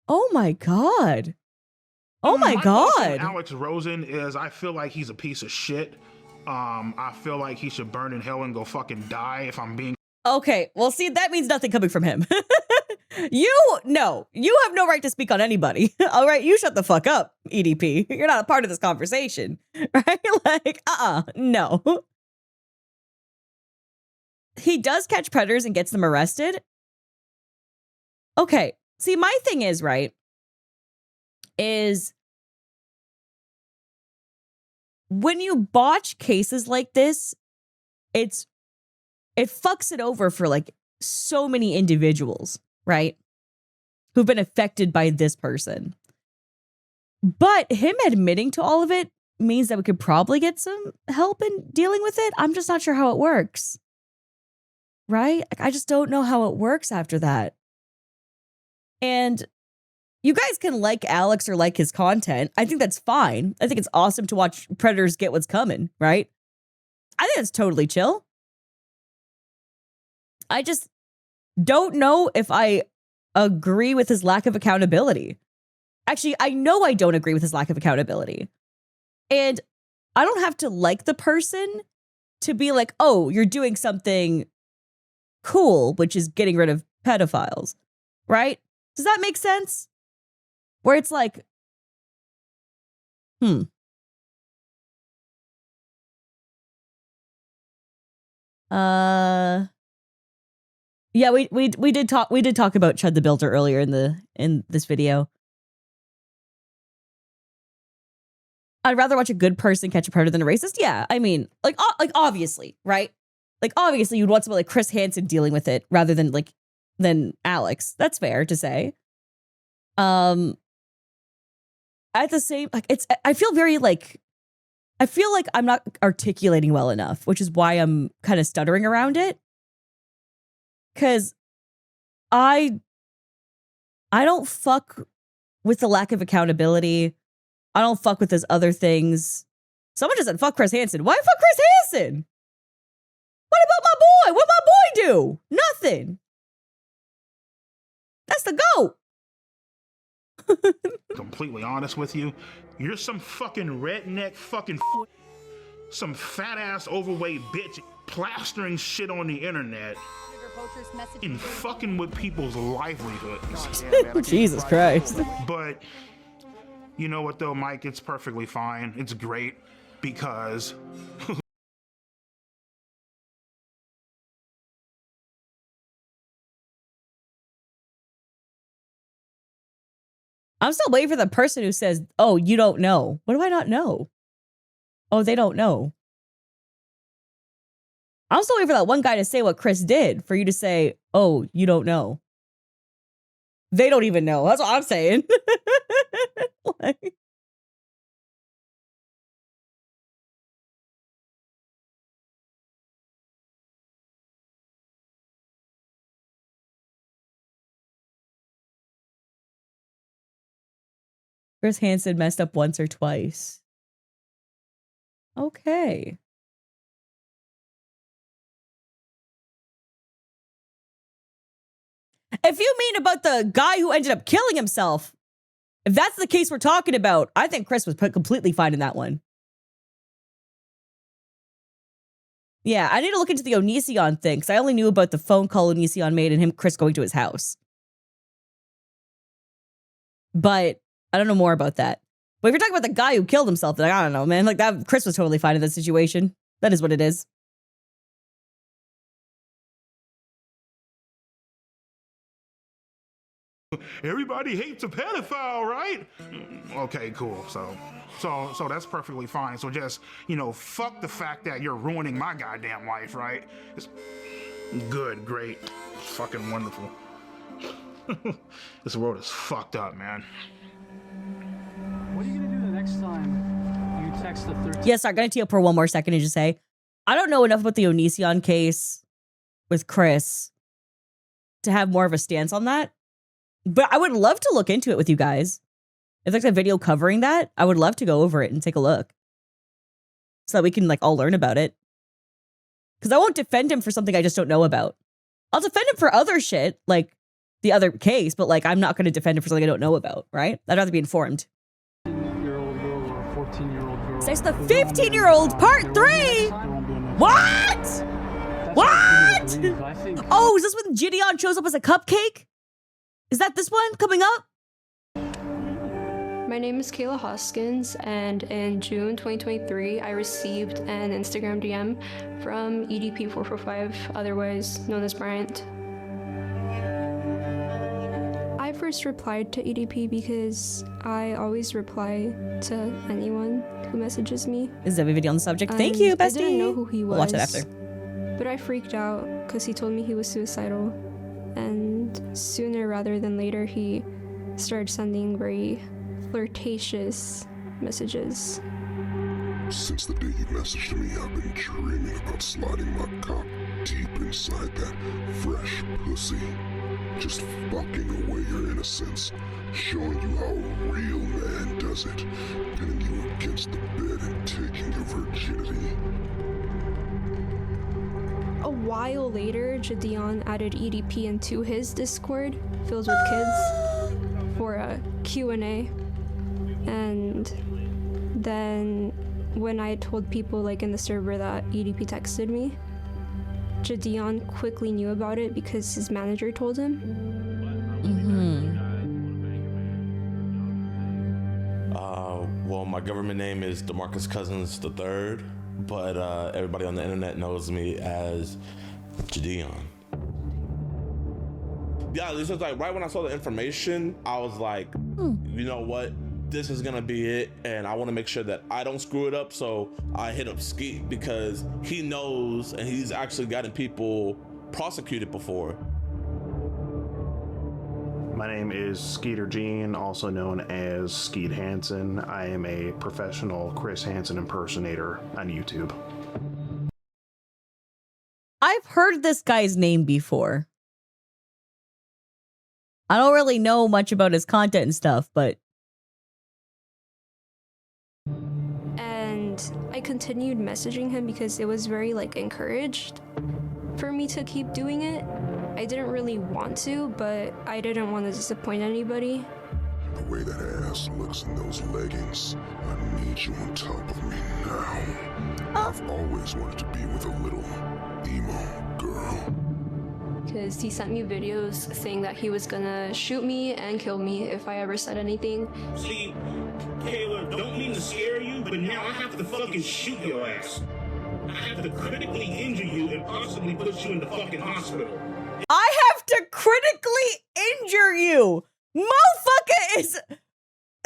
S1: Oh my God. Oh my God.
S2: Alex Rosen is, I feel like he's a piece of shit. I feel like he should burn in hell and go fucking die if I'm being...
S1: Okay, well, see, that means nothing coming from him. You have no right to speak on anybody. All right, you shut the fuck up, EDP. You're not a part of this conversation, right? Like, no. He does catch predators and gets them arrested. Okay, see, my thing is, right, is when you botch cases like this, it fucks it over for like so many individuals, right? Who've been affected by this person. But him admitting to all of it means that we could probably get some help in dealing with it. I'm just not sure how it works. Right? I just don't know how it works after that. And you guys can like Alex or like his content. I think that's fine. I think it's awesome to watch predators get what's coming, right? I think that's totally chill. I just don't know if I agree with his lack of accountability. Actually, I know I don't agree with his lack of accountability. And I don't have to like the person to be like, oh, you're doing something cool, which is getting rid of pedophiles, right? Does that make sense? Where it's like, yeah, we did talk about Chud the Builder earlier in this video. I'd rather watch a good person catch a predator than a racist. Yeah, I mean, like obviously, right? Like obviously, you'd want someone like Chris Hansen dealing with it rather than Alex. That's fair to say. At the same, like I feel like I'm not articulating well enough, which is why I'm kind of stuttering around it. Because I don't fuck with the lack of accountability. I don't fuck with those other things. Someone just said, fuck Chris Hansen. Why fuck Chris Hansen? What about my boy? What'd my boy do? Nothing. That's the GOAT.
S2: Completely honest with you, you're some fucking redneck some fat ass overweight bitch plastering shit on the internet and fucking with people's livelihoods.
S1: Jesus Christ.
S2: But you know what though, Mike? It's perfectly fine. It's great because
S1: I'm still waiting for the person who says, oh, you don't know. What do I not know? Oh, they don't know. I'm still waiting for that one guy to say what Chris did for you to say, oh, you don't know. They don't even know. That's what I'm saying. Like, Chris Hansen messed up once or twice. Okay. If you mean about the guy who ended up killing himself, if that's the case we're talking about, I think Chris was completely fine in that one. Yeah, I need to look into the Onision thing, because I only knew about the phone call Onision made and Chris going to his house. But I don't know more about that. But if you're talking about the guy who killed himself, then I don't know, man. Like that, Chris was totally fine in that situation. That is what it is.
S2: everybody hates a pedophile, right? Okay, cool. So that's perfectly fine. So just, fuck the fact that you're ruining my goddamn life, right? It's good, great, fucking wonderful. This world is fucked up, man.
S18: What are you gonna do the next time you text text the 13.
S1: Yes, I'm going to tee up for one more second and just say, I don't know enough about the Onision case with Chris to have more of a stance on that. But I would love to look into it with you guys. If there's a video covering that, I would love to go over it and take a look. So that we can like all learn about it. Because I won't defend him for something I just don't know about. I'll defend him for other shit, like the other case, but like I'm not going to defend him for something I don't know about, right? I'd rather be informed.
S18: 15-year-old girl or a 14-year-old girl.
S1: Sex the 15-year-old, part 3! What? What? Oh, is this when Gideon shows up as a cupcake? Is that this one coming up?
S6: My name is Kayla Hoskins, and in June 2023, I received an Instagram DM from EDP445, otherwise known as Bryant. I first replied to EDP because I always reply to anyone who messages me.
S1: Is every video on the subject? Thank you, bestie.
S6: I didn't know who he was.
S1: We'll watch it after.
S6: But I freaked out because he told me he was suicidal. And sooner rather than later, he started sending very flirtatious messages.
S16: Since the day you messaged me, I've been dreaming about sliding my cock deep inside that fresh pussy. Just fucking away your innocence, showing you how a real man does it, pinning you against the bed and taking your virginity.
S6: A while later, Gideon added EDP into his Discord, filled with kids, for a Q&A. And then when I told people like in the server that EDP texted me, Gideon quickly knew about it because his manager told him.
S5: Well, my government name is DeMarcus Cousins III, but everybody on the internet knows me as Gideon. Yeah, this was like right when I saw the information, I was like, you know what? This is gonna be it, and I want to make sure that I don't screw it up. So I hit up Skeet because he knows, and he's actually gotten people prosecuted before.
S8: My name is Skeeter Gene, also known as Skeet Hansen. I am a professional Chris Hansen impersonator on YouTube.
S1: I've heard this guy's name before. I don't really know much about his content and stuff, but
S6: And I continued messaging him because it was very like encouraged for me to keep doing it. I didn't really want to, but I didn't want to disappoint anybody.
S16: The way that ass looks in those leggings, I need you on top of me now. I've always wanted to be with a little emo girl.
S6: Because he sent me videos saying that he was gonna shoot me and kill me if I ever said anything.
S2: See, Kayla, don't mean to scare you, but now I have to fucking shoot your ass. I have to critically injure you and possibly put you in the fucking hospital.
S1: I have to critically injure you. Motherfucker is...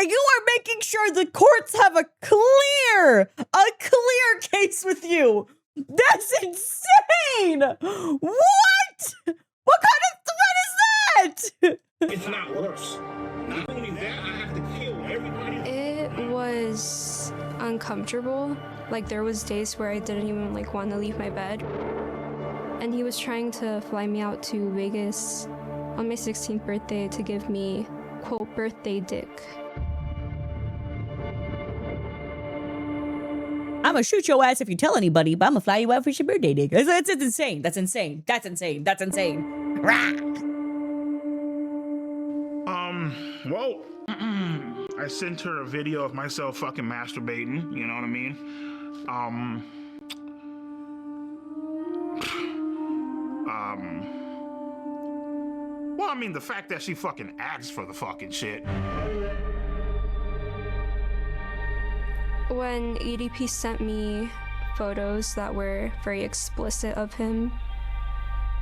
S1: You are making sure the courts have a clear case with you. That's insane. What? What kind of threat is that?
S2: It's not worse. Not only that, I have to kill everybody.
S6: It was uncomfortable. Like there was days where I didn't even like want to leave my bed. And he was trying to fly me out to Vegas on my 16th birthday to give me, quote, birthday dick.
S1: I'm gonna shoot your ass if you tell anybody, but I'm gonna fly you out for your birthday, dick. It's insane. That's insane. That's insane. That's insane. Rah!
S2: Well, I sent her a video of myself fucking masturbating, you know what I mean? Well, I mean, the fact that she fucking asked for the fucking shit.
S6: When EDP sent me photos that were very explicit of him,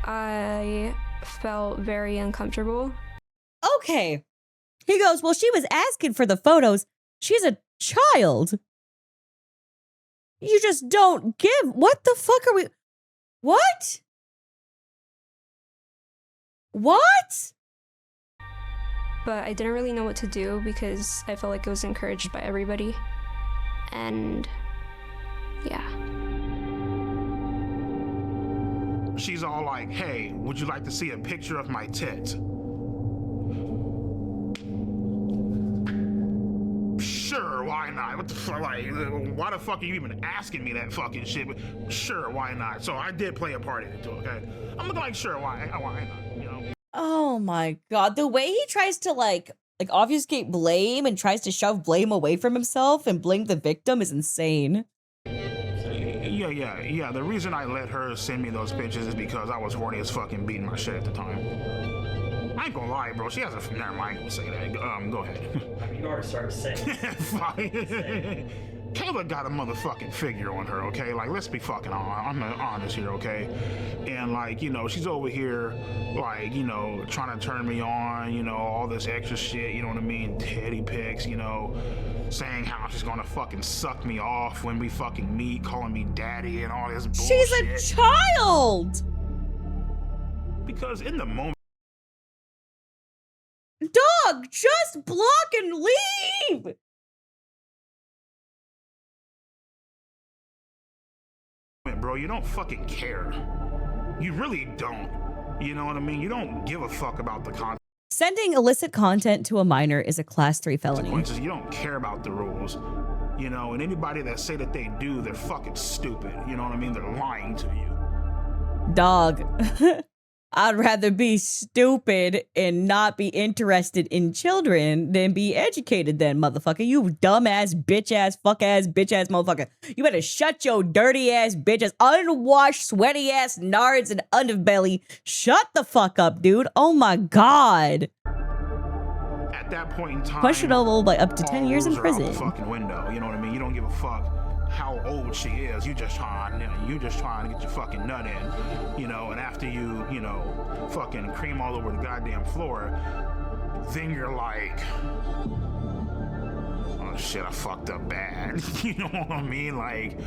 S6: I felt very uncomfortable.
S1: Okay. He goes, well, she was asking for the photos. She's a child. You just don't give. What the fuck are we? What? What?
S6: But I didn't really know what to do because I felt like it was encouraged by everybody. And yeah.
S2: She's all like, hey, would you like to see a picture of my tits? Sure, why not? What the fuck? Like, why the fuck are you even asking me that fucking shit? But sure, why not? So I did play a part in it too, okay? I'm looking like, sure, why not? You know?
S1: Oh my god, the way he tries to like obfuscate blame and tries to shove blame away from himself and blame the victim is insane.
S2: Yeah. The reason I let her send me those pictures is because I was horny as fucking beating my shit at the time. I ain't gonna lie, bro. She has a. Never mind. I ain't gonna say that. Go ahead.
S21: You already started saying.
S2: Fine. Kayla got a motherfucking figure on her, okay? Like, let's be fucking honest here, okay? And, like, you know, she's over here, like, you know, trying to turn me on, you know, all this extra shit, you know what I mean? Teddy pics, you know, saying how she's gonna fucking suck me off when we fucking meet, calling me daddy and all this bullshit.
S1: She's a child!
S2: Because in the moment,
S1: dog, just block and leave!
S2: bro, you don't fucking care. You really don't. You know what I mean? You don't give a fuck about the content.
S1: Sending illicit content to a minor is a class 3 felony.
S2: You don't care about the rules. You know, and anybody that say that they do, they're fucking stupid. You know what I mean? They're lying to you.
S1: Dog. I'd rather be stupid and not be interested in children than be educated then, motherfucker. You dumbass, bitch-ass, fuck-ass, bitch-ass motherfucker. You better shut your dirty-ass, bitch-ass, unwashed, sweaty-ass nards and underbelly. Shut the fuck up, dude. Oh my god.
S2: At that point in time,
S1: questionable by up to 10 years in prison.
S2: Out the fucking window, you know what I mean? You don't give a fuck how old she is. You just trying to get your fucking nut in, you know. And after you know, fucking cream all over the goddamn floor, then you're like, oh shit, I fucked up bad. You know what I mean? Like,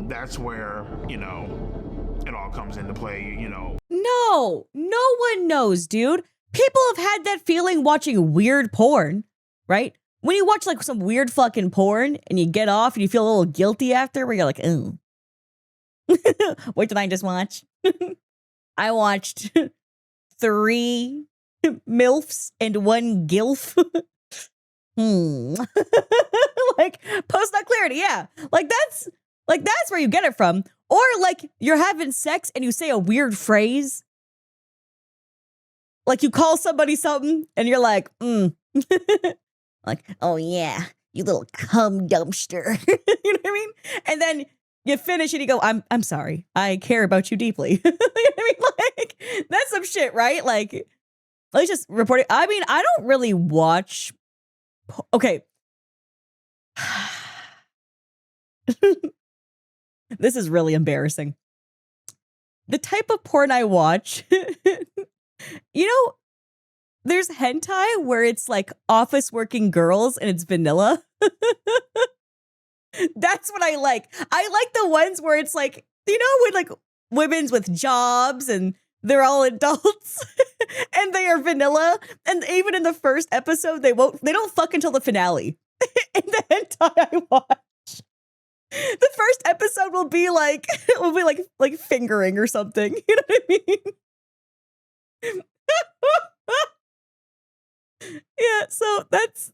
S2: that's where, you know, it all comes into play. You know.
S1: No one knows, dude. People have had that feeling watching weird porn, right? When you watch like some weird fucking porn and you get off and you feel a little guilty after, where you're like, oh. What did I just watch? I watched 3 MILFs and 1 GILF. Like, post-nut clarity, yeah. Like that's where you get it from. Or like you're having sex and you say a weird phrase. Like you call somebody something and you're like, like, oh yeah, you little cum dumpster. You know what I mean? And then you finish and you go, I'm sorry. I care about you deeply. You know what I mean? Like, that's some shit, right? Like, let's just report it. I mean, I don't really watch. Okay. This is really embarrassing. The type of porn I watch, you know, there's hentai where it's like office working girls and it's vanilla. That's what I like. I like the ones where it's like, you know, with like women's with jobs and they're all adults and they are vanilla. And even in the first episode, they don't fuck until the finale. In the hentai I watch, the first episode will be like fingering or something. You know what I mean? Yeah, so that's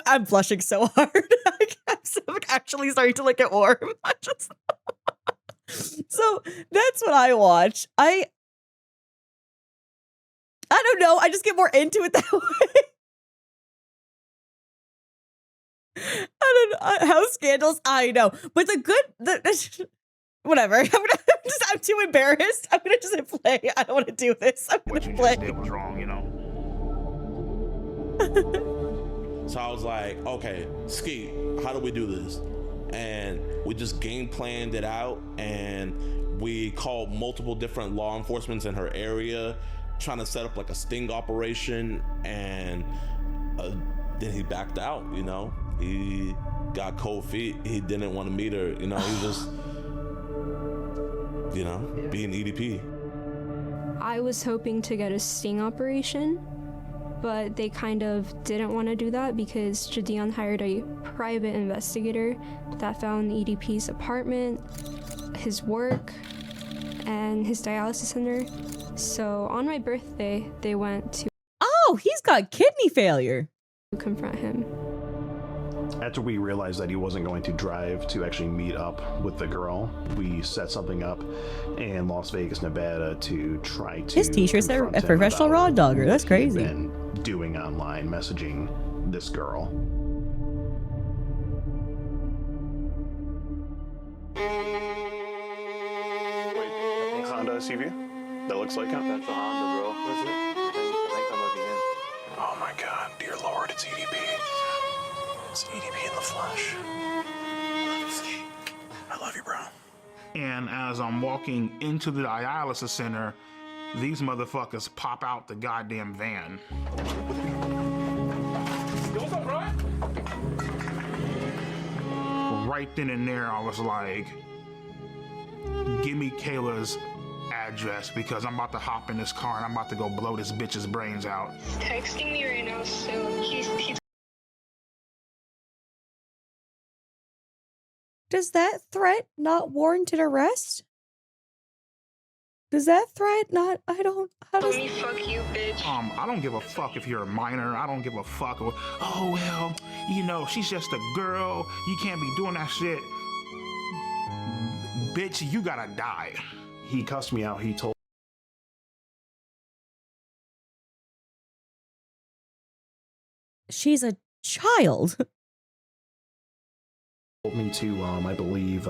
S1: I'm blushing so hard. I'm actually starting to get warm. So that's what I watch. I don't know. I just get more into it that way. I don't know. House scandals, I know. But whatever. I'm too embarrassed. I'm gonna just hit play. I don't want to do this. I'm gonna play.
S2: What you just did was wrong, you know.
S5: So I was like, okay, Skeet, how do we do this? And we just game planned it out, and we called multiple different law enforcement in her area, trying to set up like a sting operation, and then he backed out, you know. He got cold feet. He didn't want to meet her, you know. He was just, you know, being EDP.
S6: I was hoping to get a sting operation, but they kind of didn't want to do that because Jadion hired a private investigator that found EDP's apartment, his work, and his dialysis center. So on my birthday, they went to...
S1: Oh, he's got kidney failure.
S6: ...confront him.
S8: After we realized that he wasn't going to drive to actually meet up with the girl, we set something up in Las Vegas, Nevada to try to...
S1: His t-shirt's a professional raw dogger. That's crazy.
S8: And doing online messaging this girl. Wait, Honda SUV? That looks like him?
S3: That's a Honda, bro. That's it. I think I'm looking in.
S8: Oh my god, dear lord, it's EDP. It's EDP in the flesh. I love you, bro.
S2: And as I'm walking into the dialysis center, these motherfuckers pop out the goddamn van.
S12: Yo, what's up, Brian?
S2: Right then and there, I was like, give me Kayla's address because I'm about to hop in this car and I'm about to go blow this bitch's brains out.
S13: He's texting me right now, so he's...
S1: Does that threat not warrant an arrest? Does that threat not? I don't. How does?
S13: Let me fuck you, bitch.
S2: I don't give a fuck if you're a minor. I don't give a fuck. Oh well, you know she's just a girl. You can't be doing that shit, bitch. You gotta die.
S8: He cussed me out. He told
S1: She's a child.
S8: me to, I believe,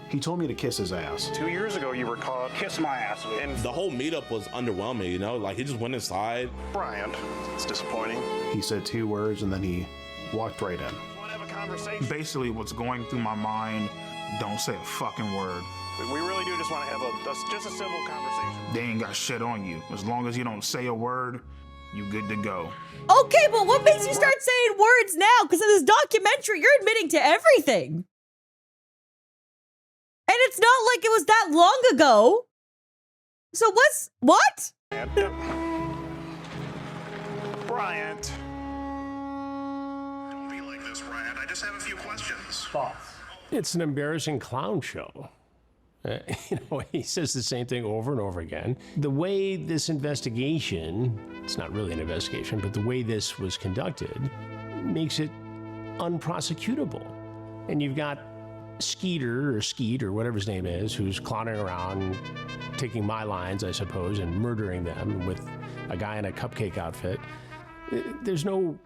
S8: he told me to kiss his ass.
S12: 2 years ago, you were called Kiss My Ass.
S5: And the whole meetup was underwhelming, you know? Like, he just went inside.
S12: Brian, it's disappointing.
S8: He said 2 words and then he walked right in.
S12: Want to have a conversation?
S2: Basically, what's going through my mind, don't say a fucking word.
S12: We really do just want to have just a civil conversation.
S2: They ain't got shit on you. As long as you don't say a word, you good to go.
S1: Okay, but what makes you start saying words now? Because in this documentary, you're admitting to everything. And it's not like it was that long ago. So what?
S12: Bryant. Don't be like this, Bryant. I just have a few questions.
S21: Thoughts?
S20: It's an embarrassing clown show. He says the same thing over and over again. The way this investigation, it's not really an investigation, but the way this was conducted makes it unprosecutable. And you've got Skeeter or Skeet or whatever his name is, who's clowning around, taking my lines, I suppose, and murdering them with a guy in a cupcake outfit. There's no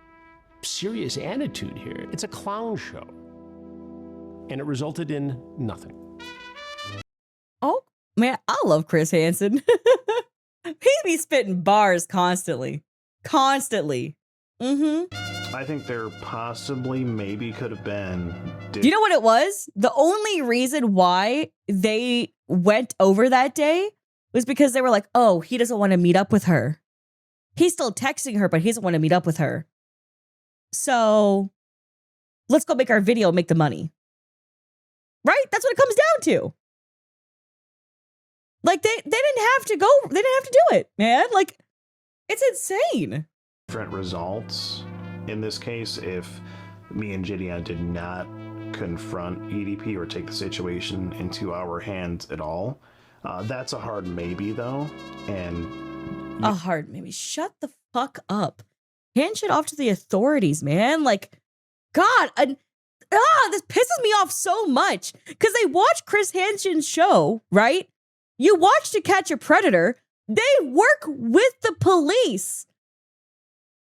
S20: serious attitude here. It's a clown show. And it resulted in nothing.
S1: Oh, man, I love Chris Hansen. He be spitting bars constantly. Constantly. Mm-hmm.
S8: I think there possibly maybe could have been...
S1: Do you know what it was? The only reason why they went over that day was because they were like, oh, he doesn't want to meet up with her. He's still texting her, but he doesn't want to meet up with her. So let's go make our video and make the money. Right? That's what it comes down to. Like, they didn't have to go, they didn't have to do it, man. Like, it's insane.
S8: Different results. In this case, if me and Gideon did not confront EDP or take the situation into our hands at all, that's a hard maybe, though. And
S1: a hard maybe. Shut the fuck up. Hand shit off to the authorities, man. Like, God, this pisses me off so much because they watch Chris Hansen's show, right? You watch To Catch a Predator. They work with the police.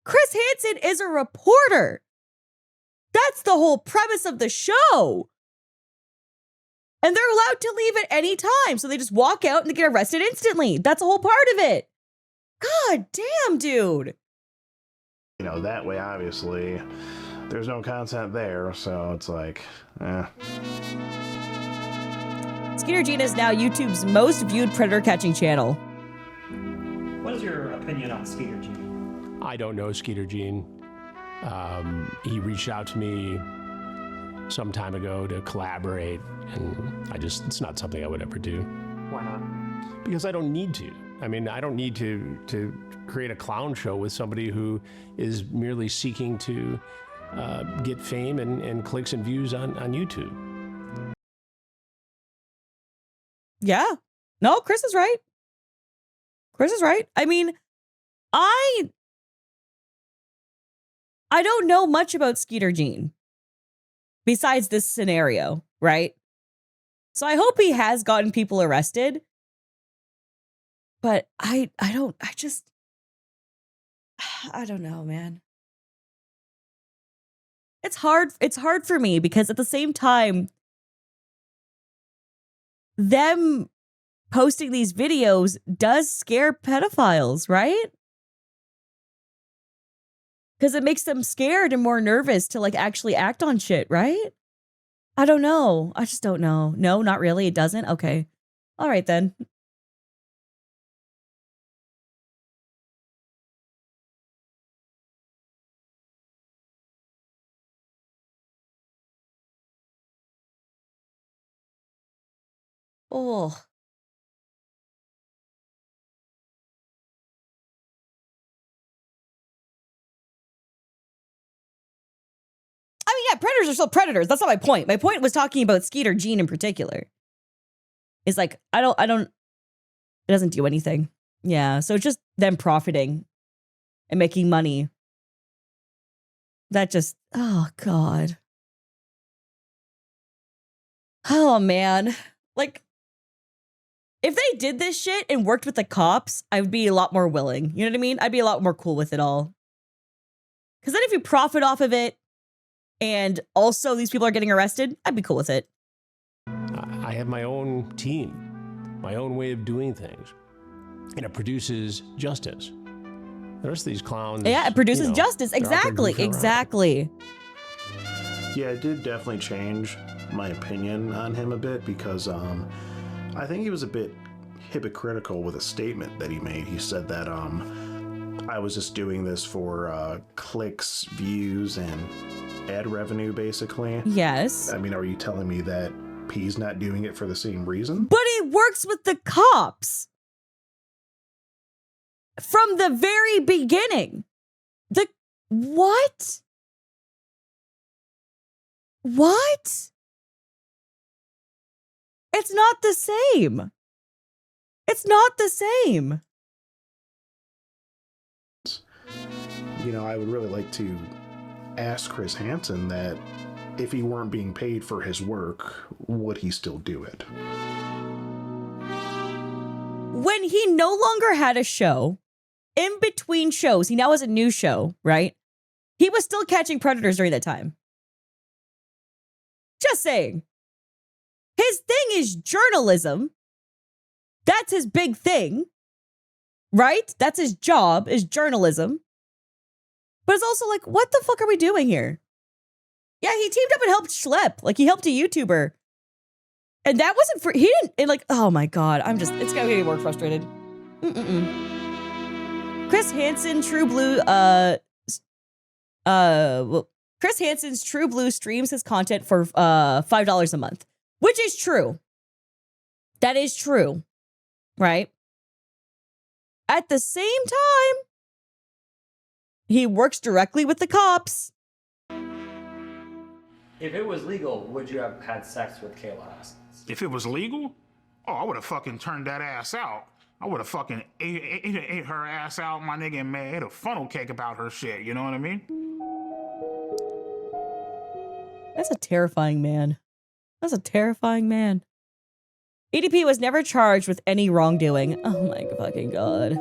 S1: Chris Hansen is a reporter. That's the whole premise of the show. And they're allowed to leave at any time. So they just walk out and they get arrested instantly. That's a whole part of it. God damn, dude.
S8: You know, that way, obviously, there's no content there. So it's like,
S1: Skeeter Gene is now YouTube's most viewed predator catching channel.
S21: What is your opinion on Skeeter Gene?
S20: I don't know Skeeter Gene. He reached out to me some time ago to collaborate, and it's not something I would ever do.
S21: Why not?
S20: Because I don't need to. I mean, I don't need to create a clown show with somebody who is merely seeking to get fame and clicks and views on YouTube.
S1: Yeah. No, Chris is right. Chris is right. I mean, I don't know much about Skeeter Jean besides this scenario, right? So I hope he has gotten people arrested. But I don't know, man. It's hard for me because at the same time, them posting these videos does scare pedophiles, right? Because it makes them scared and more nervous to like actually act on shit, right? I don't know. I just don't know. No, not really. It doesn't. Okay. All right then. Oh. I mean, yeah, predators are still predators. That's not my point. My point was talking about Skeeter Jean in particular. It's like, it doesn't do anything. Yeah, so it's just them profiting and making money. That just, oh God. Oh man. Like, if they did this shit and worked with the cops, I would be a lot more willing. You know what I mean? I'd be a lot more cool with it all. Because then if you profit off of it, and also these people are getting arrested, I'd be cool with it.
S20: I have my own team, my own way of doing things, and it produces justice. The rest of these clowns,
S1: yeah, it produces justice. Exactly, exactly.
S8: Yeah, it did definitely change my opinion on him a bit because I think he was a bit hypocritical with a statement that he made. He said that I was just doing this for clicks, views, and ad revenue, basically.
S1: Yes.
S8: I mean, are you telling me that P's not doing it for the same reason?
S1: But it works with the cops. From the very beginning. What? What? It's not the same. It's not the same.
S8: You know, I would really like to ask Chris Hansen that if he weren't being paid for his work, would he still do it?
S1: When he no longer had a show, in between shows, he now has a new show, right? He was still catching predators during that time. Just saying. His thing is journalism. That's his big thing, right? That's his job, is journalism. But it's also like, what the fuck are we doing here? Yeah, he teamed up and helped Schlep. Like, he helped a YouTuber. And that wasn't for, he didn't, and like, oh my God, it's gonna get me more frustrated. Chris Hansen, True Blue, Chris Hansen's True Blue streams his content for $5 a month, which is true. That is true, right? At the same time, he works directly with the cops.
S9: If it was legal, would you have had sex with Kayla Haskins?
S2: If it was legal, oh, I would have fucking turned that ass out. I would have fucking ate her ass out, my nigga, and made a funnel cake about her shit. You know what I mean?
S1: That's a terrifying man. That's a terrifying man. EDP was never charged with any wrongdoing. Oh my fucking God.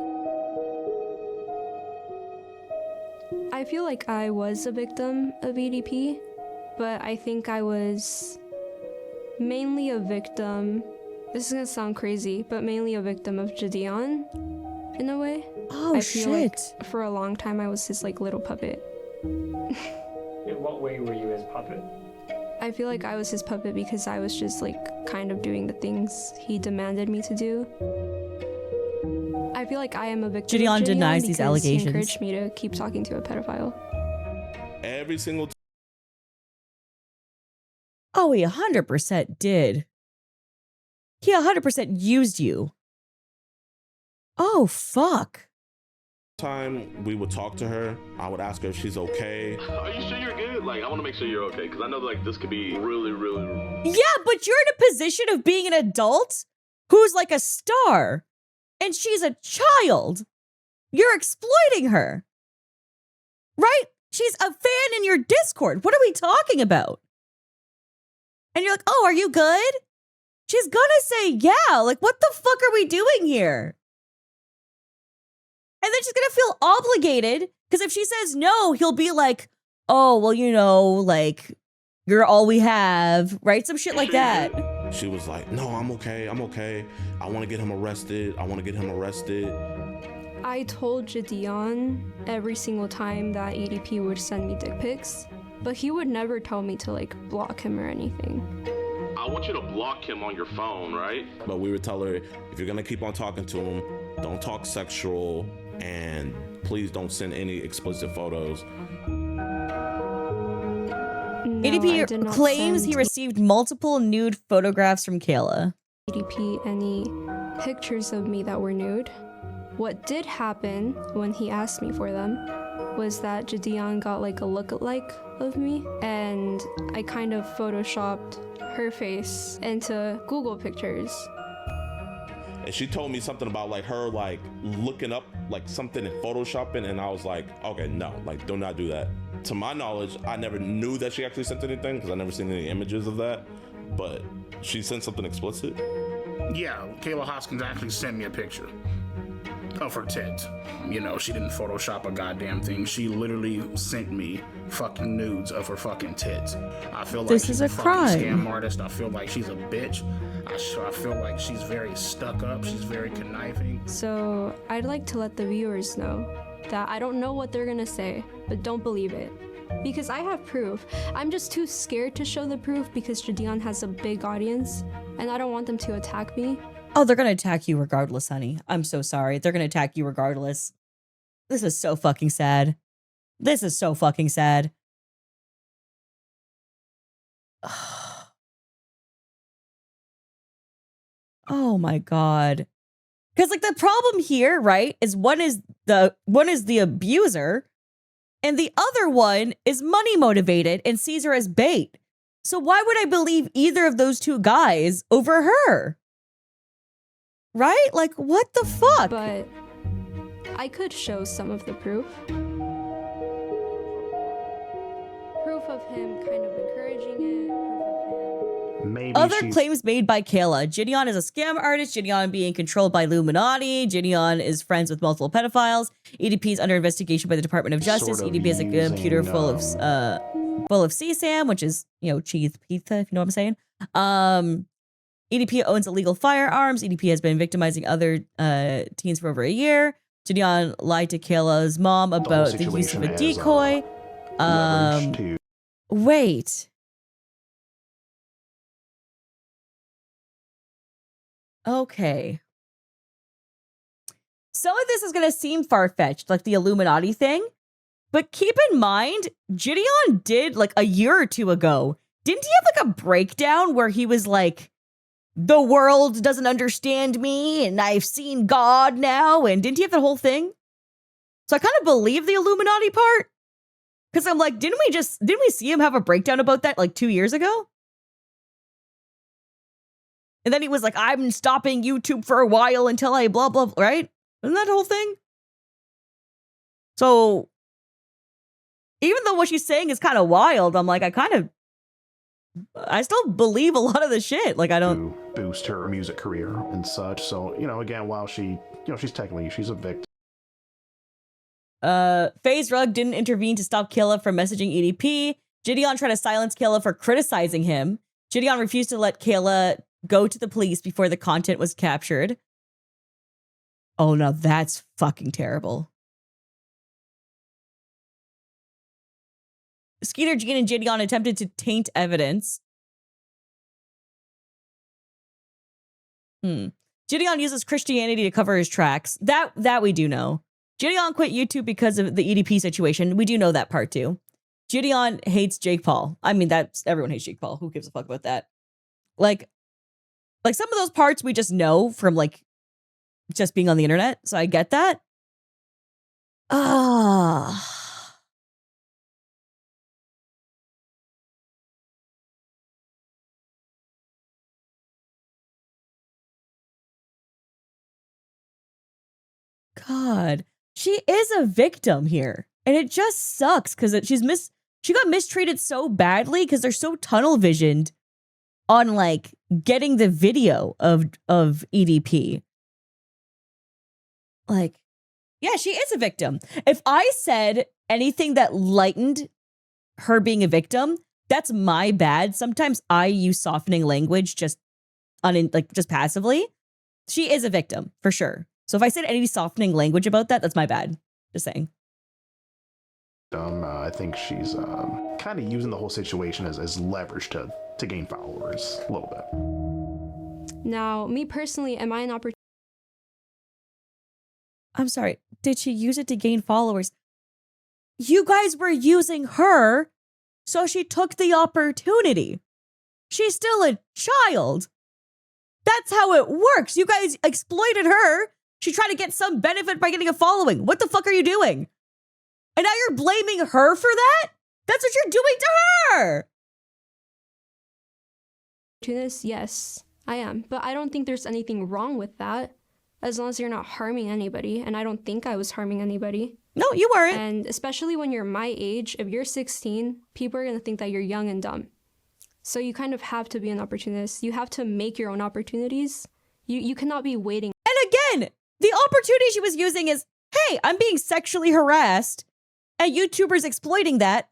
S6: I feel like I was a victim of EDP, but I think I was mainly a victim. This is gonna sound crazy, but mainly a victim of Gideon in a way.
S1: Oh,
S6: I feel
S1: shit.
S6: like for a long time I was his like little puppet.
S9: In what way were you his puppet?
S6: I feel like I was his puppet because I was just like kind of doing the things he demanded me to do. I feel like I am a victim.
S1: Gideon
S6: of
S1: denies these
S6: because
S1: allegations.
S6: He encouraged me to keep talking to a pedophile.
S5: Every single
S1: Oh, he 100% did. He 100% used you Oh, fuck.
S5: Time we would talk to her, I would ask her if she's okay.
S15: Are you sure you're good? Like, I want to make sure you're okay, because I know like this could be really, really.
S1: Yeah, but you're in a position of being an adult who's like a star, and she's a child. You're exploiting her. Right? She's a fan in your Discord. What are we talking about? And you're like, oh, are you good? She's gonna say yeah. Like, what the fuck are we doing here? And then she's gonna feel obligated, because if she says no, he'll be like, oh, well, you know, like, you're all we have, right? Some shit like that.
S5: She was like, no, I'm okay. I'm okay. I want to get him arrested. I want to get him arrested.
S6: I told Jadion every single time that EDP would send me dick pics, but he would never tell me to like block him or anything.
S15: I want you to block him on your phone, right?
S5: But we would tell her, if you're going to keep on talking to him, don't talk sexual, and please don't send any explicit photos.
S6: No,
S1: EDP claims he received multiple nude photographs from Kayla.
S6: EDP any pictures of me that were nude. What did happen when he asked me for them was that Jadion got like a lookalike of me, and I kind of photoshopped her face into Google pictures.
S5: And she told me something about like her like looking up like something in photoshopping, and I was like, okay, no, like do not do that. To my knowledge, I never knew that she actually sent anything, because I never seen any images of that, but she sent something explicit.
S2: Yeah, Kayla Hoskins actually sent me a picture of her tits. You know, she didn't Photoshop a goddamn thing. She literally sent me fucking nudes of her fucking tits. I feel like
S1: this
S2: she's
S1: is a
S2: fucking
S1: crime.
S2: scam artist. I feel like she's a bitch. I feel like she's very stuck up. She's very conniving.
S6: So I'd like to let the viewers know that I don't know what they're gonna say, but don't believe it. Because I have proof. I'm just too scared to show the proof because Jadion has a big audience, and I don't want them to attack me.
S1: Oh, they're gonna attack you regardless, honey. I'm so sorry. They're gonna attack you regardless. This is so fucking sad. This is so fucking sad. Oh my God. Because like the problem here, right, is one is the abuser, and the other one is money motivated and sees her as bait. So why would I believe either of those two guys over her? Right? Like, what the fuck?
S6: But I could show some of the proof. Proof of him kind of encouraging it.
S8: Maybe
S1: Other claims made by Kayla. Gideon is a scam artist. Gideon being controlled by Illuminati. Gideon is friends with multiple pedophiles. EDP is under investigation by the Department of Justice. EDP has a computer full of CSAM, which is, you know, cheese pizza, if you know what I'm saying. EDP owns illegal firearms. EDP has been victimizing other teens for over a year. Gideon lied to Kayla's mom about the use of a decoy. Wait. Okay. Some of this is going to seem far-fetched, like the Illuminati thing. But keep in mind, Gideon did, like, a year or two ago, didn't he have, like, a breakdown where he was like, the world doesn't understand me, and I've seen God now, and didn't he have the whole thing? So I kind of believe the Illuminati part. Because I'm like, didn't we see him have a breakdown about that, like, 2 years ago? And then he was like, I'm stopping YouTube for a while until I blah, blah, right? Isn't that the whole thing? So, even though what she's saying is kind of wild, I'm like, I still believe a lot of the shit. Like, I don't...
S8: boost her music career and such. So, you know, again, while she's a victim.
S1: FaZe Rug didn't intervene to stop Kayla from messaging EDP. Gideon tried to silence Kayla for criticizing him. Gideon refused to let Kayla go to the police before the content was captured. Oh, no, that's fucking terrible. Skeeter, Jean, and Gideon attempted to taint evidence. Gideon uses Christianity to cover his tracks. That we do know. Gideon quit YouTube because of the EDP situation. We do know that part too. Gideon hates Jake Paul. I mean, everyone hates Jake Paul. Who gives a fuck about that? Like some of those parts we just know from like just being on the internet. So I get that. Ah. God, she is a victim here. And it just sucks because she got mistreated so badly because they're so tunnel visioned on like getting the video of EDP. Like, yeah, she is a victim. If I said anything that lightened her being a victim, that's my bad. Sometimes I use softening language just passively. She is a victim for sure. So if I said any softening language about that, that's my bad. Just saying.
S8: I think she's kind of using the whole situation as leverage to gain followers a little bit.
S6: Now, me personally, am I an opportunity?
S1: I'm sorry. Did she use it to gain followers? You guys were using her, so she took the opportunity. She's still a child. That's how it works. You guys exploited her. She tried to get some benefit by getting a following. What the fuck are you doing? And now you're blaming her for that? That's what you're doing to her.
S6: Yes, I am. But I don't think there's anything wrong with that, as long as you're not harming anybody. And I don't think I was harming anybody.
S1: No, you weren't.
S6: And especially when you're my age, if you're 16, people are going to think that you're young and dumb. So you kind of have to be an opportunist. You have to make your own opportunities. You cannot be waiting.
S1: And again, the opportunity she was using is, hey, I'm being sexually harassed and YouTubers exploiting that.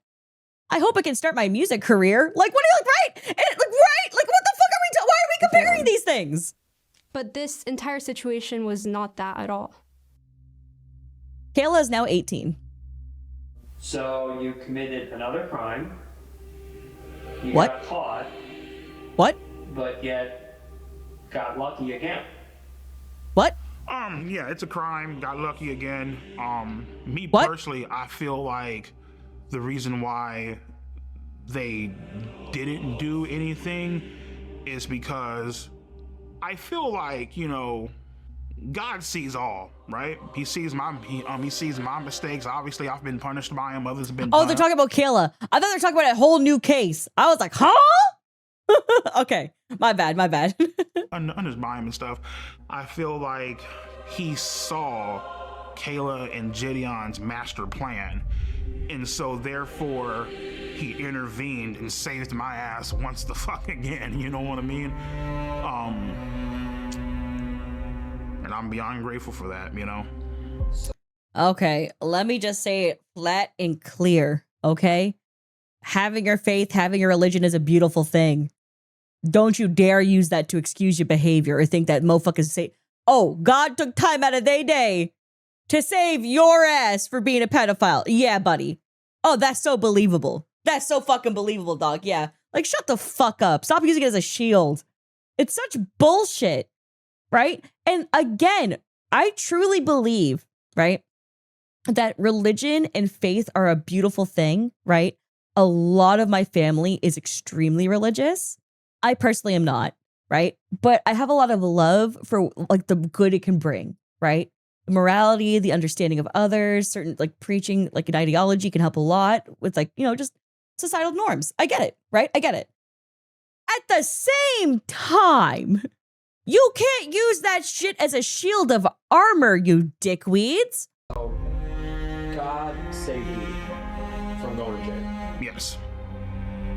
S1: I hope I can start my music career. Like, what are you like, right? And, like, right? Like, what the fuck are we doing? Why are we comparing these things?
S6: But this entire situation was not that at all.
S1: Kayla is now 18.
S21: So you committed another crime. You
S1: What?
S21: got caught.
S1: What?
S21: But yet got lucky again.
S1: What?
S2: Yeah, it's a crime. Got lucky again. Me
S1: What?
S2: personally, I feel like the reason why they didn't do anything is because I feel like, you know, God sees all, right? He sees my mistakes. Obviously, I've been punished by him. Others have been.
S1: Oh, they're talking about Kayla. I thought they were talking about a whole new case. I was like, huh? Okay, my bad.
S2: Punished by him and stuff. I feel like he saw Kayla and Gideon's master plan, and so therefore he intervened and saved my ass once the fuck again. You know what I mean? And I'm beyond grateful for that, you know?
S1: Okay, let me just say it flat and clear, okay? Having your faith, having your religion is a beautiful thing. Don't you dare use that to excuse your behavior or think that motherfuckers say, oh, God took time out of their day to save your ass for being a pedophile. Yeah, buddy. Oh, that's so believable. That's so fucking believable, dog. Yeah. Like, shut the fuck up. Stop using it as a shield. It's such bullshit, right? And again, I truly believe, right, that religion and faith are a beautiful thing, right? A lot of my family is extremely religious. I personally am not, right? But I have a lot of love for like the good it can bring, right? The morality, the understanding of others, certain like preaching, like an ideology can help a lot with like, you know, just societal norms. I get it, right? I get it. At the same time, you can't use that shit as a shield of armor, you dickweeds.
S21: God saved you from going to jail.
S2: Yes.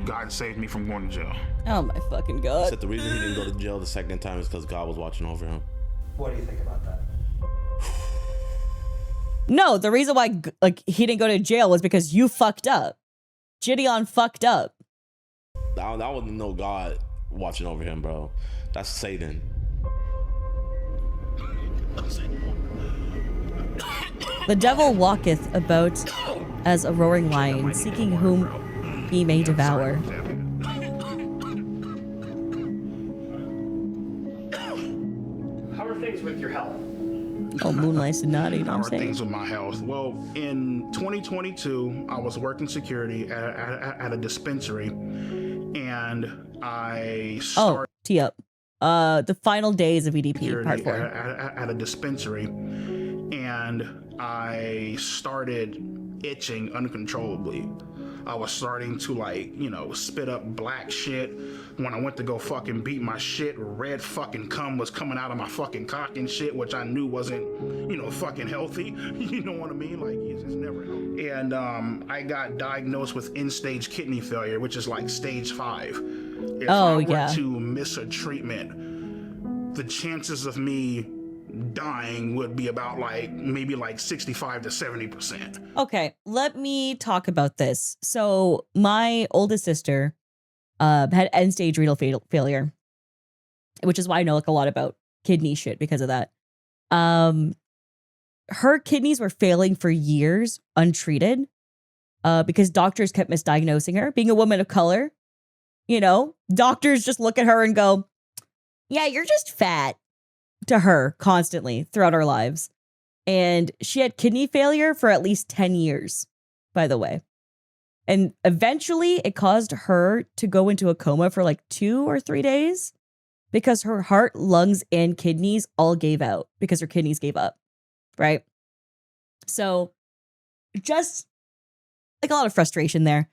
S2: God saved me from going to jail.
S1: Oh my fucking God.
S5: Said the reason he didn't go to jail the second time is because God was watching over him.
S21: What do you think about that?
S1: No, the reason why like he didn't go to jail was because you fucked up. Gideon fucked up.
S5: That wasn't no God watching over him, bro. That's Satan.
S1: The devil walketh about as a roaring lion, seeking whom he may devour.
S21: How are things with your health?
S1: Oh, Moonlight Sonata, you know what I'm
S2: How are
S1: saying?
S2: things with my health? Well, in 2022, I was working security at a dispensary, and I started.
S1: Oh, tee up. the final days of EDP, part 4.
S2: At a dispensary, and I started itching uncontrollably. I was starting to, like, you know, spit up black shit. When I went to go fucking beat my shit, red fucking cum was coming out of my fucking cock and shit, which I knew wasn't, you know, fucking healthy. You know what I mean? Like, it's never healthy. And I got diagnosed with end-stage kidney failure, which is like stage 5. If I were to miss a treatment, the chances of me dying would be about like maybe like 65 to 70%.
S1: Okay, let me talk about this. So my oldest sister had end-stage renal failure, which is why I know like a lot about kidney shit because of that. Her kidneys were failing for years untreated because doctors kept misdiagnosing her. Being a woman of color, you know, doctors just look at her and go, yeah, you're just fat, to her constantly throughout our lives. And she had kidney failure for at least 10 years, by the way. And eventually it caused her to go into a coma for like 2 or 3 days because her heart, lungs, and kidneys all gave out because her kidneys gave up, right? So just like a lot of frustration there.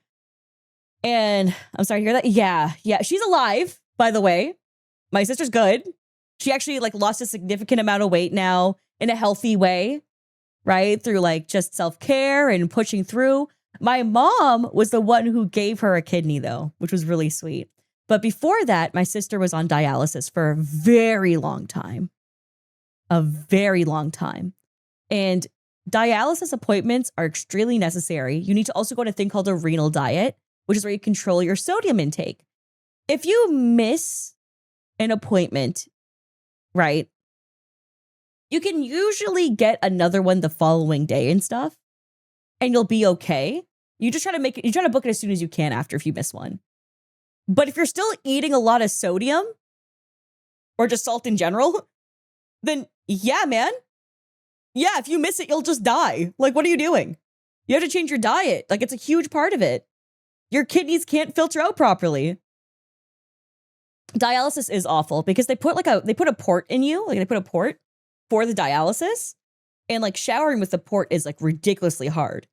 S1: And I'm sorry to hear that. Yeah, she's alive, by the way. My sister's good. She actually like lost a significant amount of weight now in a healthy way, right? Through like just self-care and pushing through. My mom was the one who gave her a kidney though, which was really sweet. But before that, my sister was on dialysis for a very long time. A very long time. And dialysis appointments are extremely necessary. You need to also go on a thing called a renal diet, which is where you control your sodium intake. If you miss an appointment, right, you can usually get another one the following day and stuff, and you'll be okay. You just try to book it as soon as you can after if you miss one. But if you're still eating a lot of sodium or just salt in general, then yeah, man. Yeah, if you miss it, you'll just die. Like, what are you doing? You have to change your diet. Like, it's a huge part of it. Your kidneys can't filter out properly. Dialysis is awful because they put a port in you, like they put a port for the dialysis, and like showering with the port is like ridiculously hard.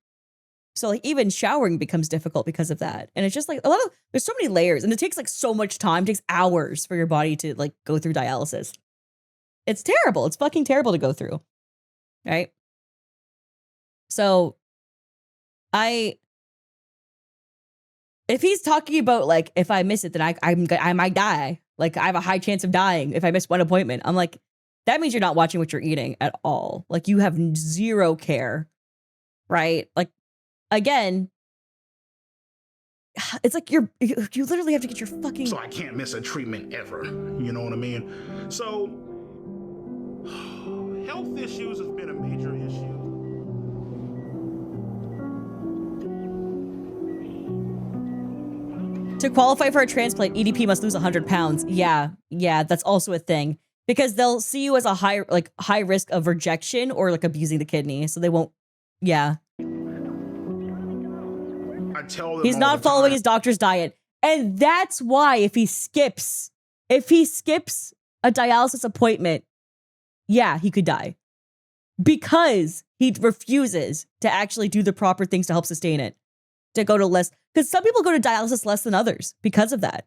S1: So like even showering becomes difficult because of that. And it's just like there's so many layers and it takes like so much time. It takes hours for your body to like go through dialysis. It's terrible. It's fucking terrible to go through. Right? So if he's talking about like, if I miss it, then I might die. Like I have a high chance of dying if I miss one appointment. I'm like, that means you're not watching what you're eating at all. Like you have zero care, right? Like again, it's like you literally have to get your fucking.
S2: So I can't miss a treatment ever. You know what I mean? So health issues have been a major issue.
S1: To qualify for a transplant, EDP must lose 100 pounds. Yeah, that's also a thing. Because they'll see you as a high risk of rejection or like abusing the kidney. So they won't, yeah.
S2: I tell them
S1: he's not following his doctor's diet. And that's why if he skips a dialysis appointment, yeah, he could die. Because he refuses to actually do the proper things to help sustain it. To go to less, because some people go to dialysis less than others because of that.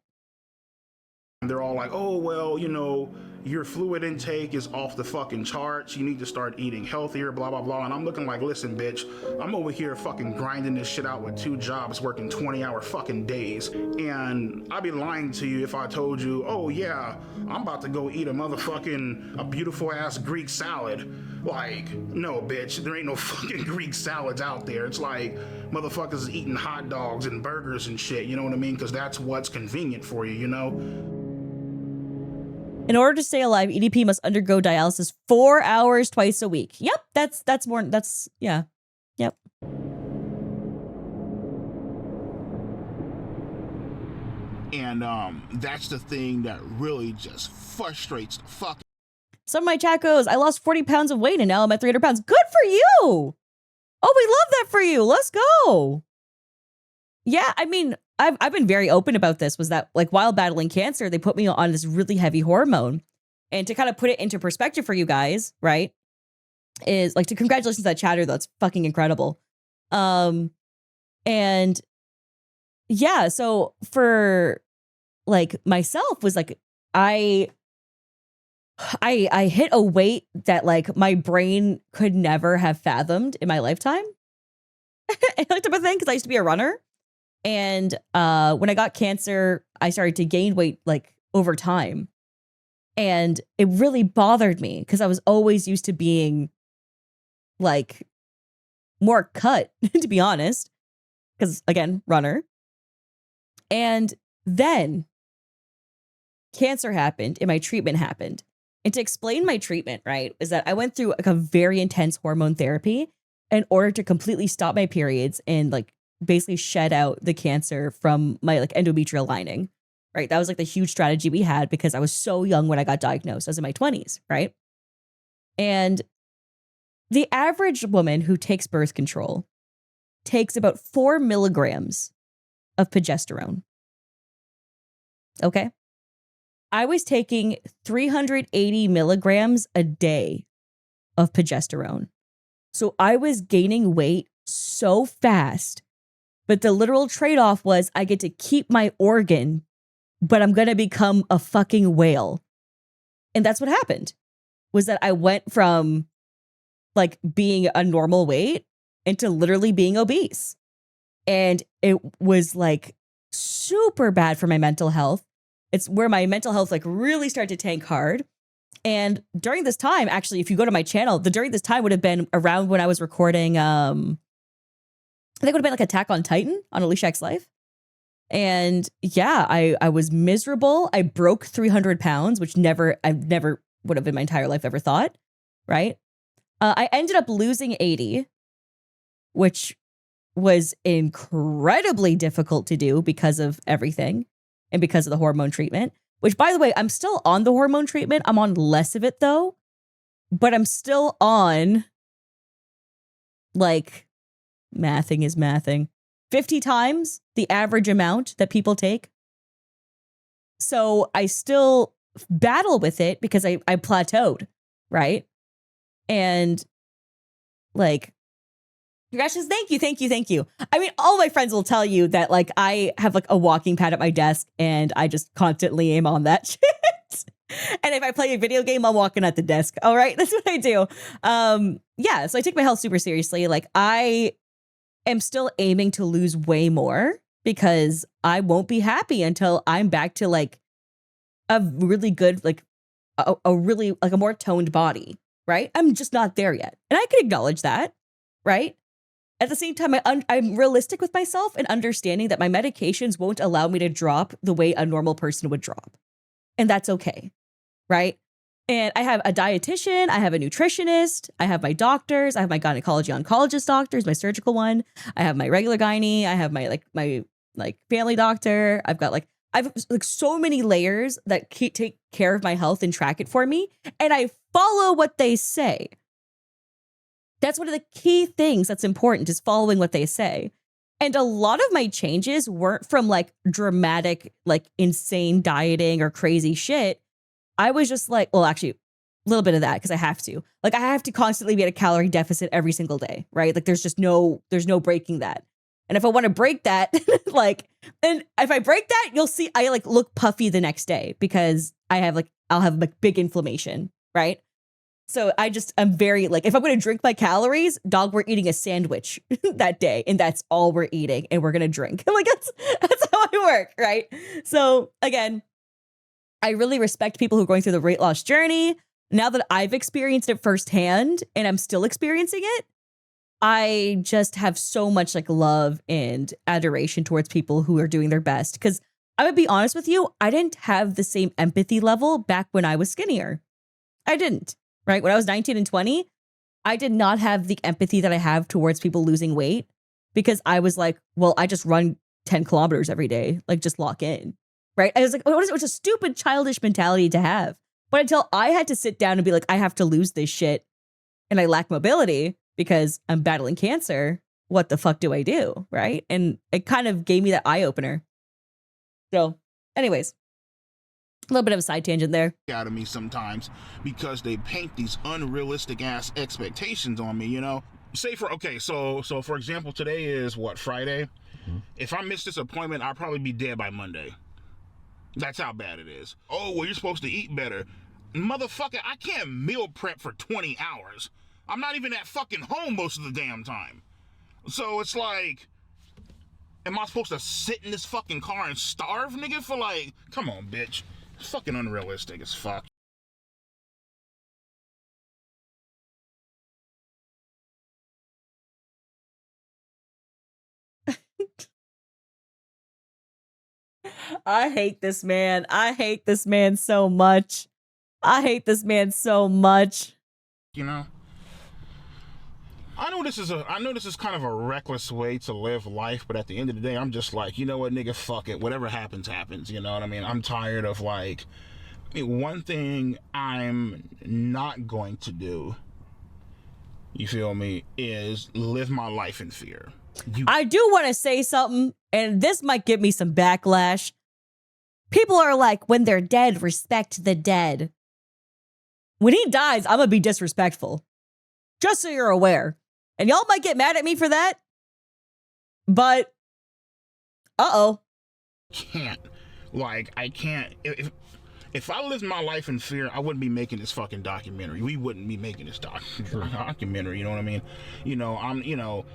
S2: They're all like, oh, well, you know, your fluid intake is off the fucking charts. You need to start eating healthier, blah, blah, blah. And I'm looking like, listen, bitch, I'm over here fucking grinding this shit out with 2 jobs, working 20-hour fucking days. And I'd be lying to you if I told you, oh, yeah, I'm about to go eat a beautiful ass Greek salad. Like, no, bitch, there ain't no fucking Greek salads out there. It's like motherfuckers is eating hot dogs and burgers and shit, you know what I mean? Because that's what's convenient for you, you know?
S1: In order to stay alive, EDP must undergo dialysis 4 hours twice a week. Yep, yeah. Yep.
S2: And that's the thing that really just frustrates the fuck.
S1: Some of my chat goes, I lost 40 pounds of weight and now I'm at 300 pounds. Good for you. Oh, we love that for you. Let's go. Yeah, I mean, I've been very open about this, was that like while battling cancer, they put me on this really heavy hormone. And to kind of put it into perspective for you guys, right, is like, to congratulations to that chatter, though. It's fucking incredible. And yeah, so for like myself was like, I hit a weight that like my brain could never have fathomed in my lifetime. I looked up a thing because I used to be a runner. And when I got cancer, I started to gain weight like over time. And it really bothered me because I was always used to being like more cut, to be honest. Because again, runner. And then cancer happened and my treatment happened. And to explain my treatment, right, is that I went through like a very intense hormone therapy in order to completely stop my periods and like basically shed out the cancer from my like endometrial lining, right? That was like the huge strategy we had because I was so young when I got diagnosed. I was in my 20s, right? And the average woman who takes birth control takes about 4 milligrams of progesterone. Okay? I was taking 380 milligrams a day of progesterone. So I was gaining weight so fast, but the literal trade-off was I get to keep my organ, but I'm going to become a fucking whale. And that's what happened, was that I went from like being a normal weight into literally being obese. And it was like super bad for my mental health. It's where my mental health like really started to tank hard. And during this time, actually, if you go to my channel, during this time would have been around when I was recording, I think it would have been like Attack on Titan on Aliciaxlife. And yeah, I was miserable. I broke 300 pounds, which I never would have in my entire life ever thought, right? I ended up losing 80, which was incredibly difficult to do because of everything and because of the hormone treatment, which, by the way, I'm still on the hormone treatment. I'm on less of it, though, but I'm still on, like, mathing is mathing, 50 times the average amount that people take. So I still battle with it because I plateaued, right? And like, congratulations, thank you. I mean, all my friends will tell you that like I have like a walking pad at my desk and I just constantly aim on that shit. And if I play a video game, I'm walking at the desk. All right, that's what I do. Yeah, so I take my health super seriously. Like I am still aiming to lose way more because I won't be happy until I'm back to like a really good, like a really like a more toned body, right? I'm just not there yet. And I can acknowledge that, right? At the same time, I'm realistic with myself and understanding that my medications won't allow me to drop the way a normal person would drop. And that's okay, right? And I have a dietitian, I have a nutritionist, I have my doctors, I have my gynecology oncologist doctors, my surgical one, I have my regular gynae, I have my family doctor, I have so many layers that take care of my health and track it for me, and I follow what they say. That's one of the key things that's important, is following what they say. And a lot of my changes weren't from like dramatic, like insane dieting or crazy shit. I was just like, well, actually, a little bit of that because I have to. Like, I have to constantly be at a calorie deficit every single day, right? Like, there's no breaking that. And if I want to break that, and if I break that, you'll see I like look puffy the next day because I'll have like big inflammation, right? So I'm very like, if I'm going to drink my calories, dog, we're eating a sandwich that day and that's all we're eating and we're going to drink. I'm like, that's how I work, right? So again, I really respect people who are going through the weight loss journey. Now that I've experienced it firsthand and I'm still experiencing it, I just have so much like love and adoration towards people who are doing their best. Because I would be honest with you, I didn't have the same empathy level back when I was skinnier. I didn't, right? When I was 19 and 20, I did not have the empathy that I have towards people losing weight because I was like, well, I just run 10 kilometers every day, like just lock in. Right? I was like, it was a stupid, childish mentality to have. But until I had to sit down and be like, I have to lose this shit and I lack mobility because I'm battling cancer, what the fuck do I do? Right. And it kind of gave me that eye opener. So anyways, a little bit of a side tangent there.
S2: Out of me sometimes because they paint these unrealistic ass expectations on me, you know? Say for for example, today is what, Friday? If I miss this appointment, I'll probably be dead by Monday. That's how bad it is. Oh, well, you're supposed to eat better. Motherfucker, I can't meal prep for 20 hours. I'm not even at fucking home most of the damn time. So it's like, am I supposed to sit in this fucking car and starve, nigga, for like, come on, bitch. It's fucking unrealistic as fuck.
S1: I hate this man. I hate this man so much. I hate this man so much.
S2: You know? I know this is kind of a reckless way to live life, but at the end of the day, I'm just like, you know what, nigga, fuck it. Whatever happens, happens. You know what I mean? I'm tired of like, one thing I'm not going to do, you feel me, is live my life in fear.
S1: I do want to say something, and this might give me some backlash. People are like, when they're dead, respect the dead. When he dies, I'm going to be disrespectful. Just so you're aware. And y'all might get mad at me for that. But, uh-oh.
S2: I can't. If I lived my life in fear, I wouldn't be making this fucking documentary. We wouldn't be making this documentary, you know what I mean? You know,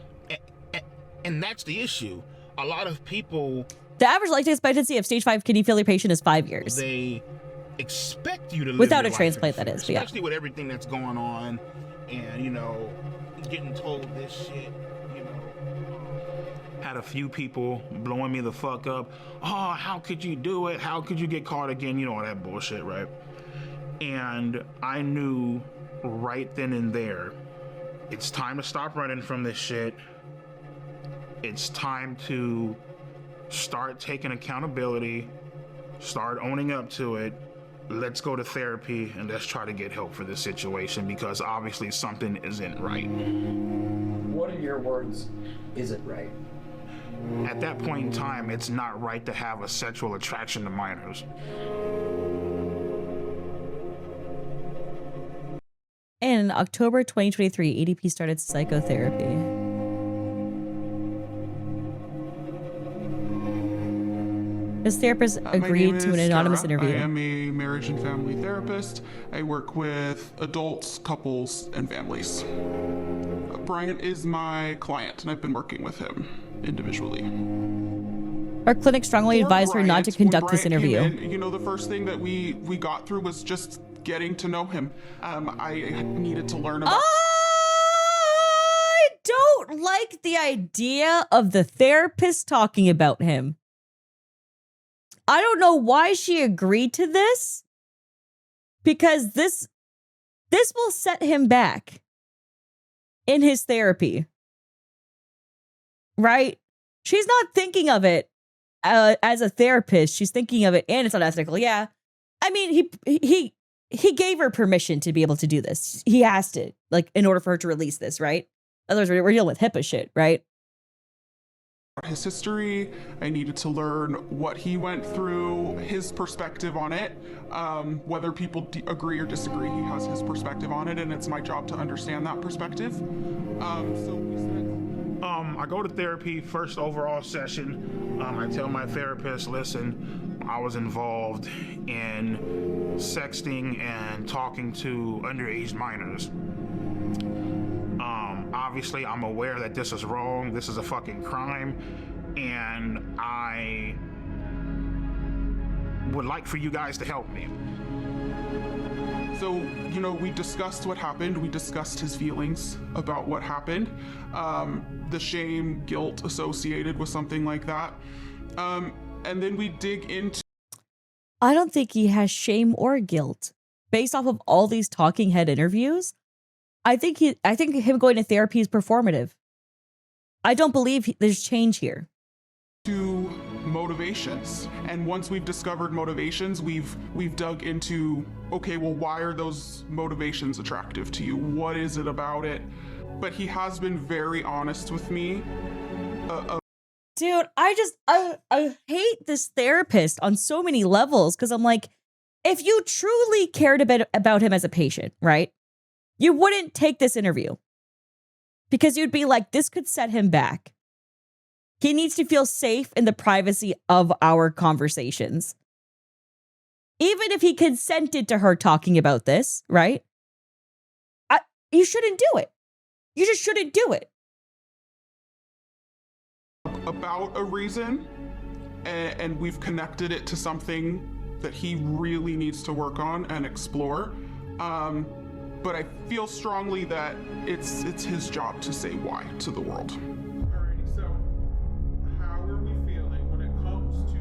S2: and that's the issue. A lot of people...
S1: The average life expectancy of stage 5 kidney failure patient is 5 years.
S2: They expect you to live
S1: without a
S2: your
S1: transplant,
S2: life
S1: that is.
S2: Especially with everything that's going on and, you know, getting told this shit, you know. Had a few people blowing me the fuck up. Oh, how could you do it? How could you get caught again? You know, all that bullshit, right? And I knew right then and there, it's time to stop running from this shit. It's time to start taking accountability, start owning up to it. Let's go to therapy and let's try to get help for this situation because obviously something isn't right.
S9: What in your words isn't right?
S2: At that point in time, it's not right to have a sexual attraction to minors.
S1: In October 2023, ADP started psychotherapy. His therapist agreed to an anonymous interview.
S14: I am a marriage and family therapist. I work with adults, couples, and families. Brian is my client, and I've been working with him individually.
S1: Our clinic strongly advised her not to conduct this interview.
S14: You know, the first thing that we got through was just getting to know him. I needed to learn about...
S1: I don't like the idea of the therapist talking about him. I don't know why she agreed to this, because this will set him back in his therapy, right? She's not thinking of it as a therapist. She's thinking of it, and it's unethical. Yeah, I mean, he gave her permission to be able to do this. He has to, like, in order for her to release this, right? Otherwise, we're dealing with HIPAA shit, right?
S14: His history. I needed to learn what he went through, his perspective on it, whether people agree or disagree. He has his perspective on it, and it's my job to understand that perspective.
S2: I go to therapy, first overall session. I tell my therapist, listen, I was involved in sexting and talking to underage minors. Obviously, I'm aware that this is wrong. This is a fucking crime. And I would like for you guys to help me.
S14: So, you know, we discussed what happened. We discussed his feelings about what happened. The shame, guilt associated with something like that. And then we dig into...
S1: I don't think he has shame or guilt. Based off of all these talking head interviews, I think him going to therapy is performative. I don't believe there's change here.
S14: To motivations, and once we've discovered motivations, we've dug into, okay, well, why are those motivations attractive to you? What is it about it? but he has been very honest with me.
S1: Dude, I hate this therapist on so many levels because I'm like, if you truly cared a bit about him as a patient, right? You wouldn't take this interview because you'd be like, this could set him back. He needs to feel safe in the privacy of our conversations. Even if he consented to her talking about this, right? You shouldn't do it. You just shouldn't do it.
S14: About a reason, and we've connected it to something that he really needs to work on and explore. But I feel strongly that it's his job to say why to the world. Alrighty, so how are we feeling when it comes to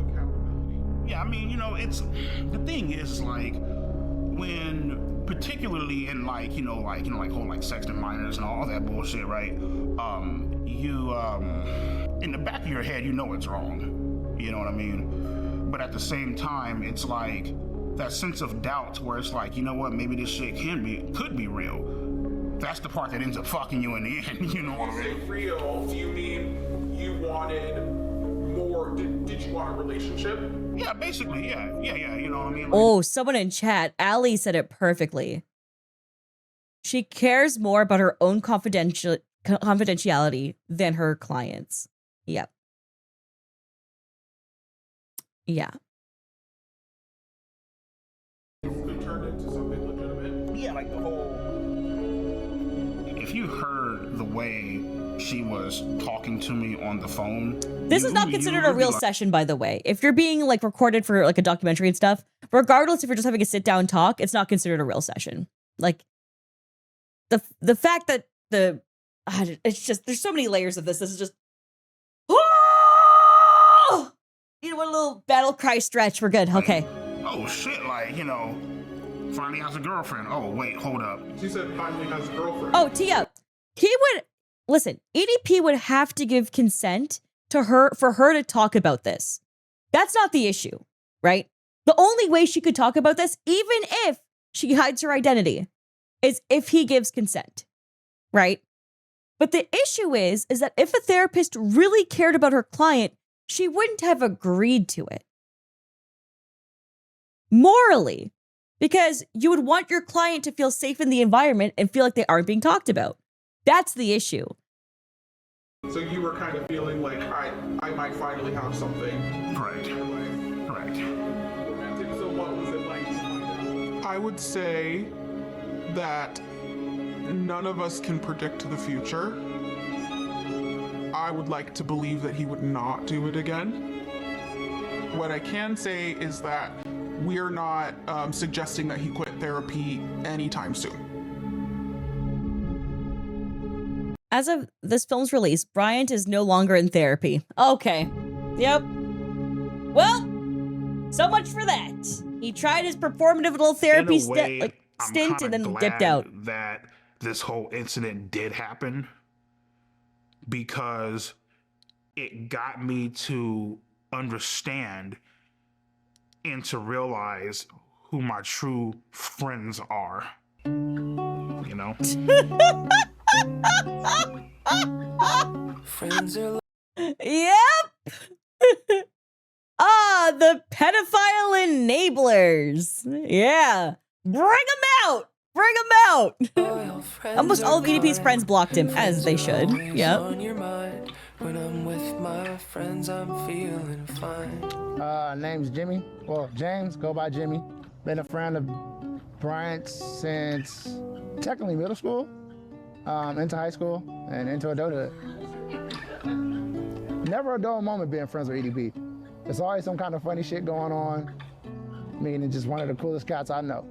S14: accountability?
S2: Yeah, I mean, you know, it's the thing is like when particularly in like whole like sex and minors and all that bullshit, right? You in the back of your head, you know it's wrong. You know what I mean? But at the same time, it's like that sense of doubt where it's like, you know what, maybe this shit could be real. That's the part that ends up fucking you in the end. You know what I mean?
S14: Real? Do you mean you wanted more? Did you want a relationship?
S2: Yeah, basically, yeah. You know what I mean? Like,
S1: Oh, someone in chat, Ali said it perfectly. She cares more about her own confidentiality than her clients. Yep. Yeah.
S14: Could turn into something legitimate.
S2: Yeah, like the whole. If you heard the way she was talking to me on the phone.
S1: This is not considered a real session, by the way. If you're being like recorded for like a documentary and stuff, regardless if you're just having a sit down talk, it's not considered a real session. Like the fact that it's just, there's so many layers of this. This is just, oh! You know, one little battle cry stretch. We're good. Okay.
S2: Oh shit, like, you know, finally has a girlfriend. Oh, wait, hold up.
S14: She said finally has a girlfriend.
S1: Oh, Tia, he would, listen, EDP would have to give consent to her for her to talk about this. That's not the issue, right? The only way she could talk about this, even if she hides her identity, is if he gives consent, right? But the issue is that if a therapist really cared about her client, she wouldn't have agreed to it. Morally, because you would want your client to feel safe in the environment and feel like they aren't being talked about. That's the issue.
S14: So you were kind of feeling like I might finally have something.
S2: Correct. Correct.
S14: Romantic. So what was it like to find out? I would say that none of us can predict the future. I would like to believe that he would not do it again. What I can say is that we're not suggesting that he quit therapy anytime soon.
S1: As of this film's release, Bryant is no longer in therapy. Okay. Yep. Well, so much for that. He tried his performative little therapy stint and then dipped out.
S2: That this whole incident did happen because it got me to understand and to realize who my true friends are. You know?
S10: Friends are
S1: Yep. The pedophile enablers. Yeah. Bring them out. Bring them out. Almost all of EDP's friends blocked him, as they should. Yep.
S10: When I'm with my friends, I'm feeling fine.
S17: Name's Jimmy. Well, James, go by Jimmy. Been a friend of Bryant's since technically middle school, into high school, and into adulthood. Never a dull moment being friends with EDP. There's always some kind of funny shit going on. I mean, it's just one of the coolest cats I know.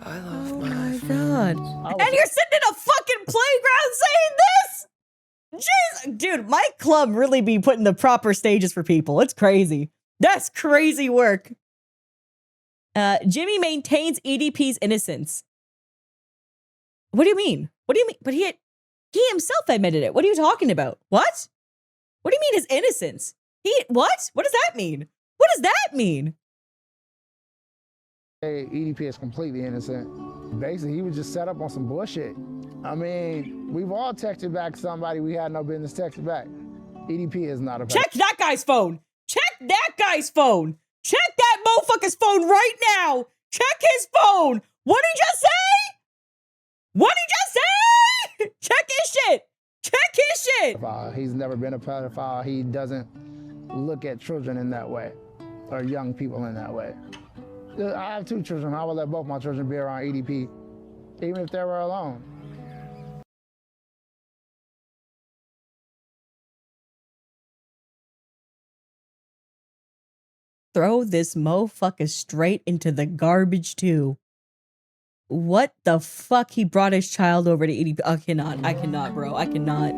S10: I love my
S1: God. And you're sitting in a fucking playground saying this? Jeez, dude, my club really be putting the proper stages for people. It's crazy. That's crazy work. Jimmy maintains EDP's innocence. What do you mean? What do you mean? But he himself admitted it. What are you talking about? What? What do you mean his innocence? What? What does that mean? What does that mean?
S17: EDP is completely innocent. Basically, he was just set up on some bullshit. I mean, we've all texted back somebody we had no business texting back. EDP is not a
S1: Check that guy's phone. Check that guy's phone. Check that motherfucker's phone right now. Check his phone. What did he just say? What did he just say? Check his shit. Check his shit.
S17: He's never been a pedophile. He doesn't look at children in that way or young people in that way. I have 2 children. I would let both my children be around EDP, even if they were alone.
S1: Throw this motherfucker straight into the garbage too. What the fuck? He brought his child over to EDP. I cannot, bro. I cannot.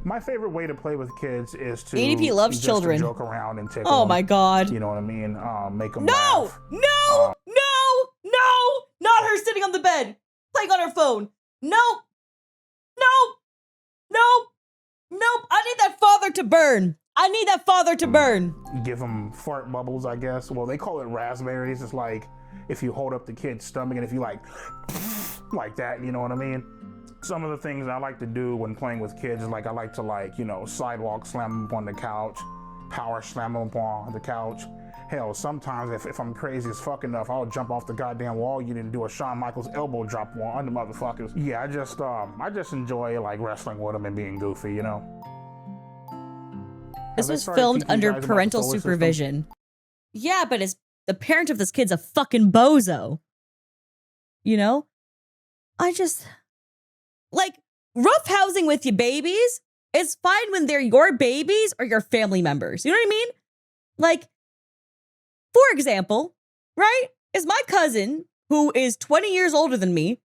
S2: My favorite way to play with kids is to
S1: EDP loves
S2: just
S1: children.
S2: To joke around and tickle
S1: Oh
S2: them,
S1: my god.
S2: You know what I mean? Make them
S1: No!
S2: laugh.
S1: No! Not her sitting on the bed, playing on her phone. Nope. I need that father to burn. I need that father to burn.
S2: Give them fart bubbles, I guess. Well, they call it raspberries. It's like if you hold up the kid's stomach and if you like that, you know what I mean? Some of the things I like to do when playing with kids is like I like to sidewalk slam them up on the couch, power slam them up on the couch. Hell, sometimes if I'm crazy as fuck enough, I'll jump off the goddamn wall unit and do a Shawn Michaels elbow drop on the motherfuckers. Yeah, I just enjoy like wrestling with them and being goofy, you know.
S1: This was filmed under parental supervision. Yeah, but the parent of this kid's a fucking bozo. You know? Roughhousing with your babies is fine when they're your babies or your family members. You know what I mean? Like, for example, right? Is my cousin, who is 20 years older than me,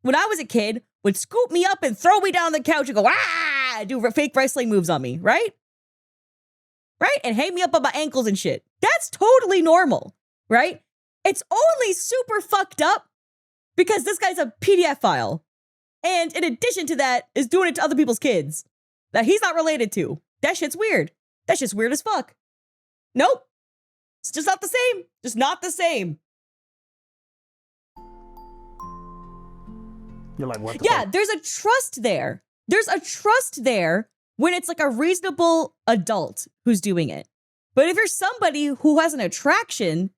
S1: when I was a kid, would scoop me up and throw me down on the couch and go, do fake wrestling moves on me, right? Right? And hang me up on my ankles and shit. That's totally normal, right? It's only super fucked up because this guy's a PDF file. And in addition to that, is doing it to other people's kids that he's not related to. That shit's weird. That's just weird as fuck. Nope. It's just not the same. Just not the same.
S2: You're like, what the
S1: Yeah,
S2: fuck?
S1: there's a trust there. There's a trust there when it's like a reasonable adult who's doing it. But if you're somebody who has an attraction,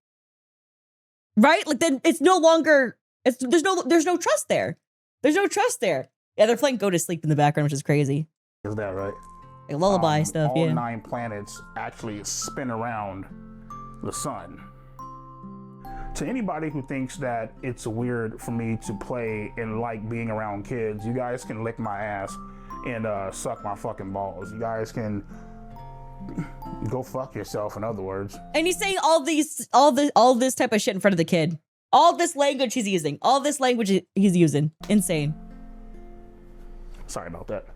S1: right? Like then it's no longer, there's no trust there. There's no trust there. Yeah, they're playing Go to Sleep in the background, which is crazy.
S2: Is that right?
S1: Like lullaby stuff,
S2: all
S1: yeah.
S2: 9 planets actually spin around the sun. To anybody who thinks that it's weird for me to play and like being around kids, you guys can lick my ass and suck my fucking balls. You guys can go fuck yourself, in other words.
S1: And he's saying all this type of shit in front of the kid. All this language he's using. All this language he's using. Insane.
S2: Sorry about that.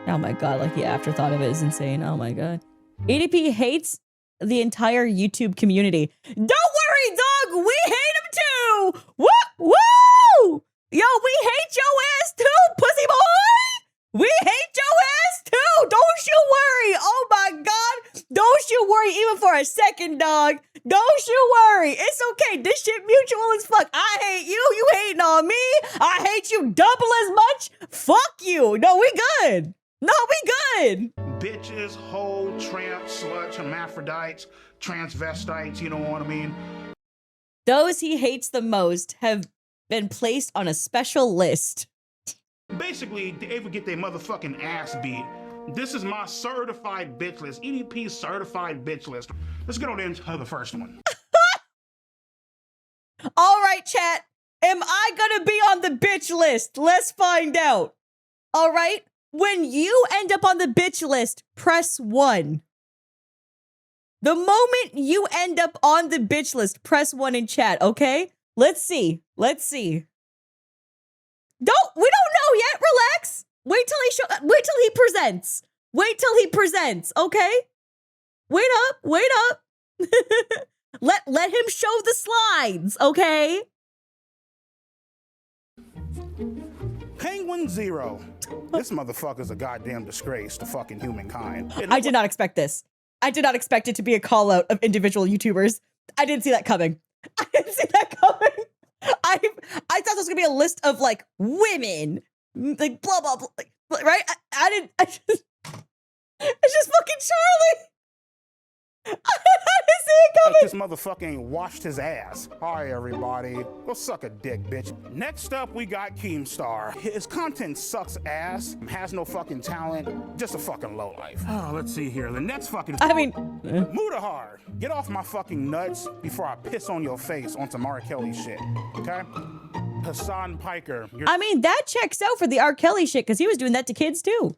S1: Oh my god, like the afterthought of it is insane. Oh my god. EDP hates the entire YouTube community. Don't worry, dog! We hate him too! Woo! Woo! Yo, we hate your ass too, pussy boy! We hate your ass too! Don't you worry! Oh my god! Don't you worry even for a second, dog! Don't you worry! It's okay, this shit mutual as fuck. I hate you, you hating on me! I hate you double as much! Fuck you! No, we good! No, we good!
S2: Bitches, hoe, tramps, sluts, hermaphrodites, transvestites, you know what I mean?
S1: Those he hates the most have been placed on a special list.
S2: Basically, they would get their motherfucking ass beat. This is my certified bitch list, EDP certified bitch list. Let's get on into the first one.
S1: All right, chat. Am I gonna be on the bitch list? Let's find out. All right. When you end up on the bitch list, press 1. The moment you end up on the bitch list, press 1 in chat, okay? Let's see. Let's see. We don't know yet. Relax. Wait till he presents. Wait till he presents, okay? Wait up. Let him show the slides, okay?
S2: Penguin Zero. This motherfucker's a goddamn disgrace to fucking humankind.
S1: I did not expect this. I did not expect it to be a call out of individual YouTubers. I didn't see that coming. I didn't see that coming. I thought there was gonna be a list of like women, like blah blah blah, like, right? I didn't. It's just fucking Charlie. I didn't see it coming.
S2: This motherfucker ain't washed his ass. Hi, everybody. Go suck a dick, bitch. Next up, we got Keemstar. His content sucks ass, has no fucking talent, just a fucking lowlife. Oh, let's see here. The next fucking...
S1: I mean...
S2: Mudahar, get off my fucking nuts before I piss on your face on some R. Kelly shit, okay? Hassan Piker.
S1: I mean, that checks out for the R. Kelly shit, because he was doing that to kids, too.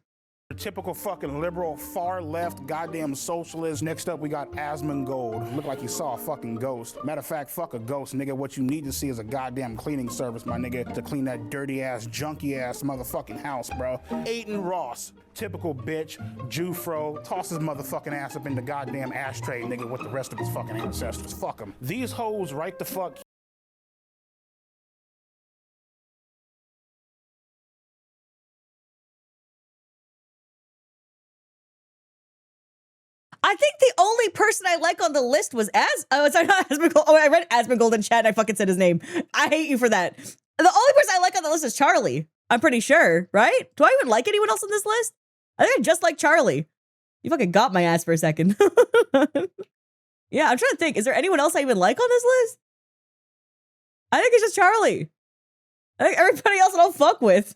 S2: Typical fucking liberal, far left, goddamn socialist. Next up, we got Asmongold. Look like he saw a fucking ghost. Matter of fact, fuck a ghost, nigga. What you need to see is a goddamn cleaning service, my nigga, to clean that dirty ass, junky ass motherfucking house, bro. Aiden Ross. Typical bitch, Jufro, toss his motherfucking ass up in the goddamn ashtray, nigga, with the rest of his fucking ancestors. Fuck him. These hoes right the fuck.
S1: I think the only person I like on the list was not Asmongold. Oh, I read Asmongold in chat and I fucking said his name. I hate you for that. The only person I like on the list is Charlie. I'm pretty sure, right? Do I even like anyone else on this list? I think I just like Charlie. You fucking got my ass for a second. Yeah, I'm trying to think. Is there anyone else I even like on this list? I think it's just Charlie. I think everybody else I don't fuck with.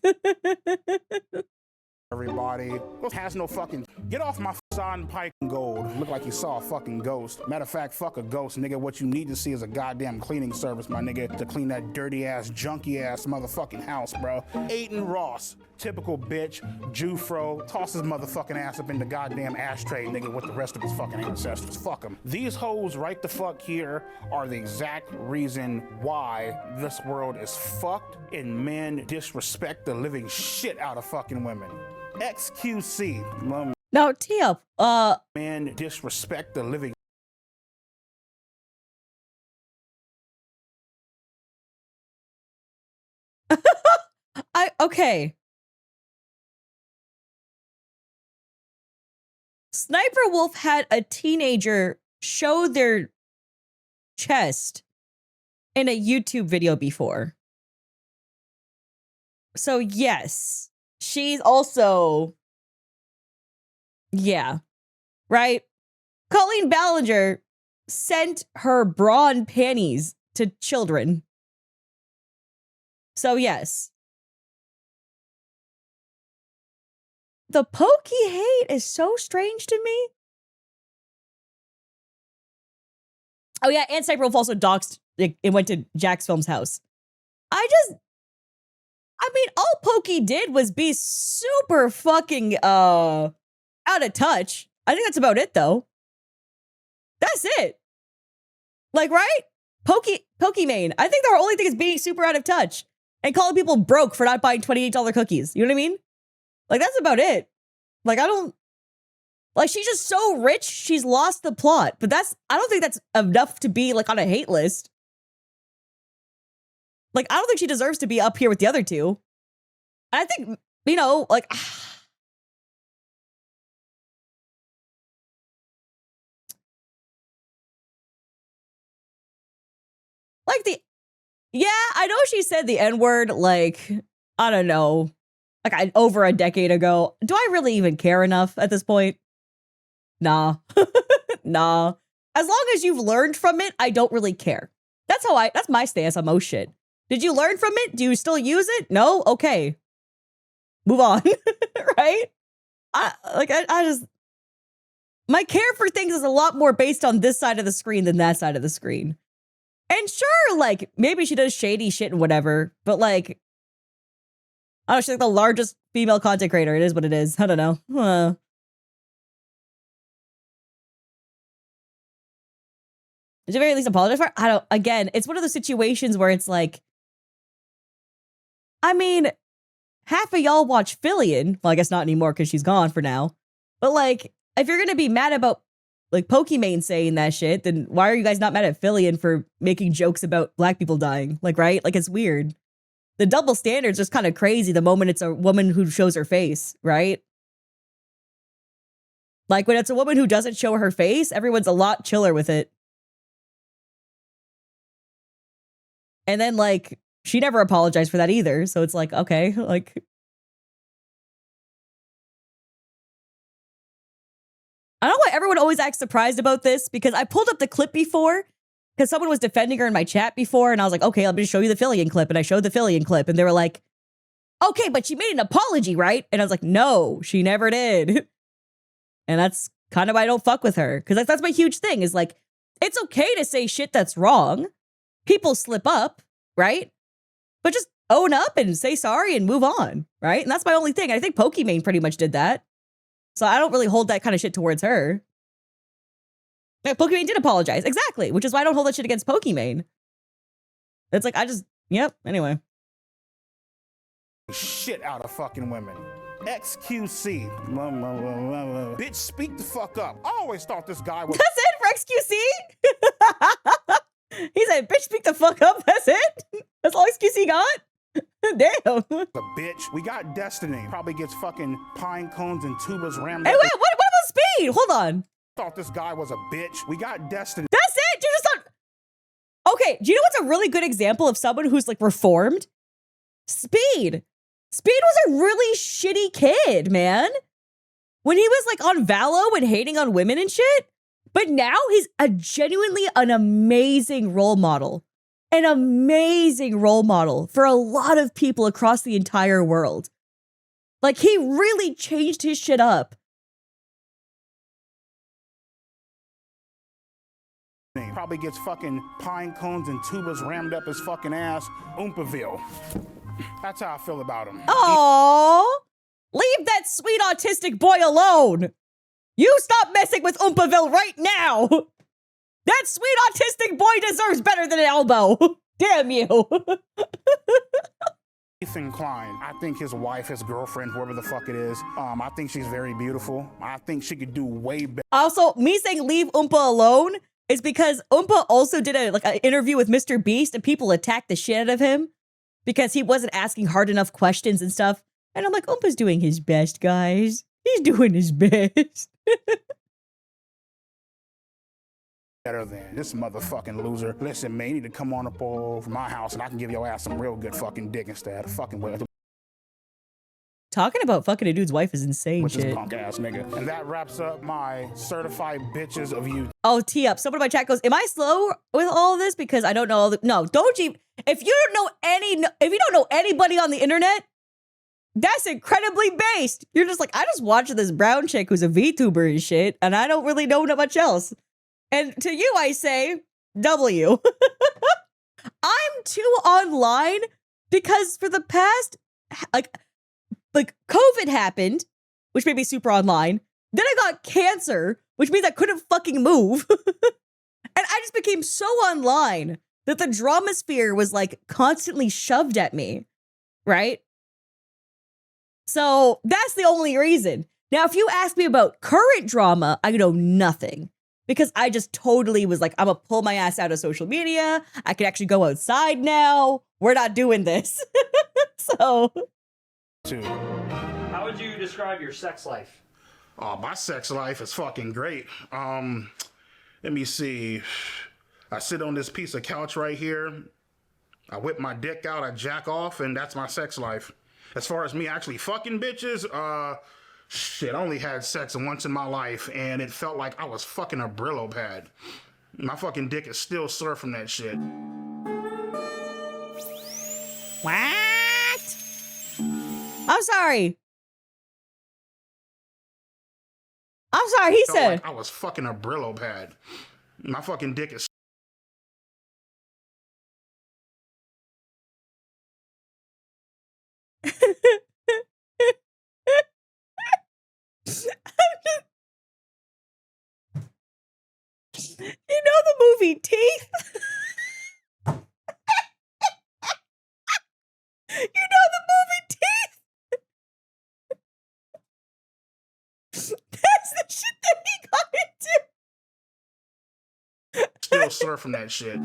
S2: Everybody has no fucking... Get off my Hassan Pike Gold. Look like you saw a fucking ghost. Matter of fact, fuck a ghost, nigga. What you need to see is a goddamn cleaning service, my nigga, to clean that dirty ass, junky ass motherfucking house, bro. Aiden Ross. Typical bitch, Jufro, toss his motherfucking ass up in the goddamn ashtray, nigga, with the rest of his fucking ancestors. Fuck him. These hoes right the fuck here are the exact reason why this world is fucked and men disrespect the living shit out of fucking women. XQC.
S1: Now, Tia,
S2: men disrespect the living.
S1: Okay. Sniper Wolf had a teenager show their chest in a YouTube video before. So yes, she's also, yeah, right? Colleen Ballinger sent her bra and panties to children. So yes. The pokey hate is so strange to me. Oh yeah, and Sniper Wolf also doxed, like, it went to Jack's Film's house. I mean, all Pokey did was be super fucking out of touch. I think that's about it though. That's it. Like, right? Pokimane. I think their only thing is being super out of touch and calling people broke for not buying $28 cookies. You know what I mean? Like, that's about it. Like, I don't... Like, she's just so rich, she's lost the plot. But I don't think that's enough to be, like, on a hate list. Like, I don't think she deserves to be up here with the other two. And I think, you know, like... Like, yeah, I know she said the N-word, like, I don't know, like over a decade ago. Do I really even care enough at this point? Nah. Nah. As long as you've learned from it, I don't really care. That's my stance on most shit. Did you learn from it? Do you still use it? No? Okay. Move on. Right? I just... My care for things is a lot more based on this side of the screen than that side of the screen. And sure, like, maybe she does shady shit and whatever, but like, I don't know, she's like the largest female content creator. It is what it is. I don't know. Did you very least apologize for it? Again, it's one of those situations where it's like, I mean, half of y'all watch Fillion. Well, I guess not anymore because she's gone for now. But like, if you're going to be mad about like Pokimane saying that shit, then why are you guys not mad at Fillion for making jokes about black people dying? Like, right? Like, it's weird. The double standard's just kind of crazy the moment it's a woman who shows her face, right? Like when it's a woman who doesn't show her face, everyone's a lot chiller with it. And then like, she never apologized for that either. So it's like, okay, like. I don't know why everyone always acts surprised about this, because I pulled up the clip before because someone was defending her in my chat before. And I was like, okay, let me show you the Fillion clip. And I showed the Fillion clip and they were like, okay, but she made an apology, right? And I was like, no, she never did. And that's kind of why I don't fuck with her. Because that's my huge thing is like, it's okay to say shit that's wrong. People slip up, right? But just own up and say sorry and move on, right? And that's my only thing. I think Pokimane pretty much did that. So I don't really hold that kind of shit towards her. Yeah, Pokimane did apologize. Exactly. Which is why I don't hold that shit against Pokimane. It's like, yep, anyway.
S2: Shit out of fucking women. XQC. Bitch, speak the fuck up. I always thought this guy was...
S1: That's it for XQC? He said, bitch, speak the fuck up. That's it? That's all XQC got? Damn.
S2: A bitch. We got Destiny. Probably gets fucking pine cones and tubas rammed
S1: Hey,
S2: up.
S1: wait, what about Speed? Hold on.
S2: Thought this guy was a bitch. We got Destiny.
S1: That's it? You just thought... Okay, do you know what's a really good example of someone who's like reformed? Speed. Speed was a really shitty kid, man. When he was like on Valo and hating on women and shit. But now he's genuinely an amazing role model. An amazing role model for a lot of people across the entire world. Like, he really changed his shit up.
S2: Probably gets fucking pine cones and tubas rammed up his fucking ass. Oompaville. That's how I feel about him.
S1: Aww. Leave that sweet autistic boy alone. You stop messing with Oompaville right now. That sweet autistic boy deserves better than an elbow. Damn you.
S2: Ethan Klein. I think his wife, his girlfriend, whoever the fuck it is, I think she's very beautiful. I think she could do way better.
S1: Also, me saying leave Oompa alone is because Oompa also did an interview with Mr. Beast and people attacked the shit out of him because he wasn't asking hard enough questions and stuff. And I'm like, Oompa's doing his best, guys. He's doing his best.
S2: Better than this motherfucking loser. Listen, man, you need to come on up over my house and I can give your ass some real good fucking dick instead of fucking with
S1: Talking about fucking a dude's wife is insane
S2: this
S1: shit.
S2: punk ass nigga. And that wraps up my certified bitches of you.
S1: Oh, tee up. Someone in my chat goes, am I slow with all of this? Because I don't know all the... No, don't you... If you don't know anybody on the internet, that's incredibly based. You're just like, I just watched this brown chick who's a VTuber and shit, and I don't really know much else. And to you, I say, W. I'm too online because for the past, like COVID happened, which made me super online. Then I got cancer, which means I couldn't fucking move. And I just became so online that the drama sphere was like constantly shoved at me, right? So that's the only reason. Now, if you ask me about current drama, I know nothing. Because I just totally was like, I'm gonna pull my ass out of social media. I can actually go outside now. We're not doing this. So.
S21: How would you describe your sex life?
S2: Oh, my sex life is fucking great. Let me see. I sit on this piece of couch right here. I whip my dick out, I jack off, and that's my sex life. As far as me actually fucking bitches, shit, I only had sex once in my life, and it felt like I was fucking a Brillo pad. My fucking dick is still sore from that shit.
S1: What? I'm sorry. I'm sorry, he
S2: Felt
S1: said.
S2: like I was fucking a Brillo pad. My fucking dick is...
S1: You know the movie Teeth? You know the movie Teeth? That's the shit that he got into.
S2: Still sore from that shit.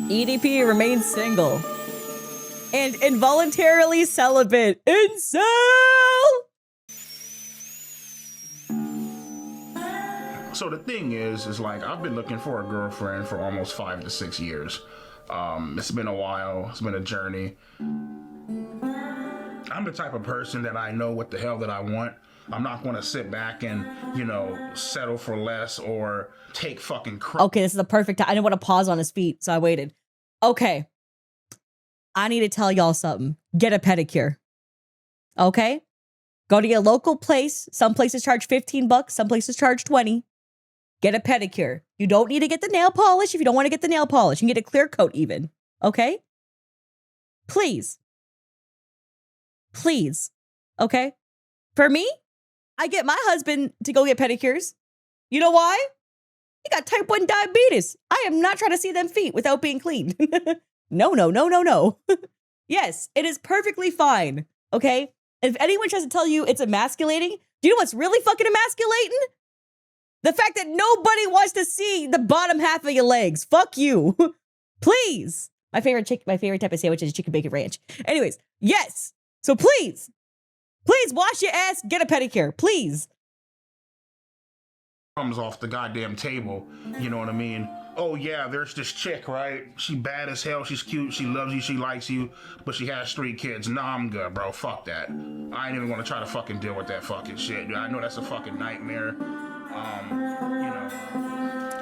S1: EDP remains single. and involuntarily celibate. Incel!
S2: So the thing is like, I've been looking for a girlfriend for almost 5 to 6 years. It's been a while. It's been a journey. I'm the type of person that I know what the hell that I want. I'm not going to sit back and, you know, settle for less or take fucking crap.
S1: Okay, this is the perfect time. I didn't want to pause on his feet, so I waited. Okay. I need to tell y'all something. Get a pedicure. Okay? Go to your local place. Some places charge $15, some places charge 20. Get a pedicure. You don't need to get the nail polish if you don't want to get the nail polish. You can get a clear coat even. Okay? Please. Please. Okay? For me, I get my husband to go get pedicures. You know why? He got type 1 diabetes. I am not trying to see them feet without being cleaned. No. Yes, it is perfectly fine. Okay? If anyone tries to tell you it's emasculating, do you know what's really fucking emasculating? The fact that nobody wants to see the bottom half of your legs. Fuck you. Please. My favorite type of sandwich is chicken bacon ranch. Anyways, yes. So please wash your ass, get a pedicure. Please.
S2: Comes off the goddamn table. You know what I mean? Oh yeah, there's this chick, right? She bad as hell. She's cute. She loves you. She likes you. But she has 3 kids. Nah, I'm good, bro. Fuck that. I ain't even gonna try to fucking deal with that fucking shit. I know that's a fucking nightmare.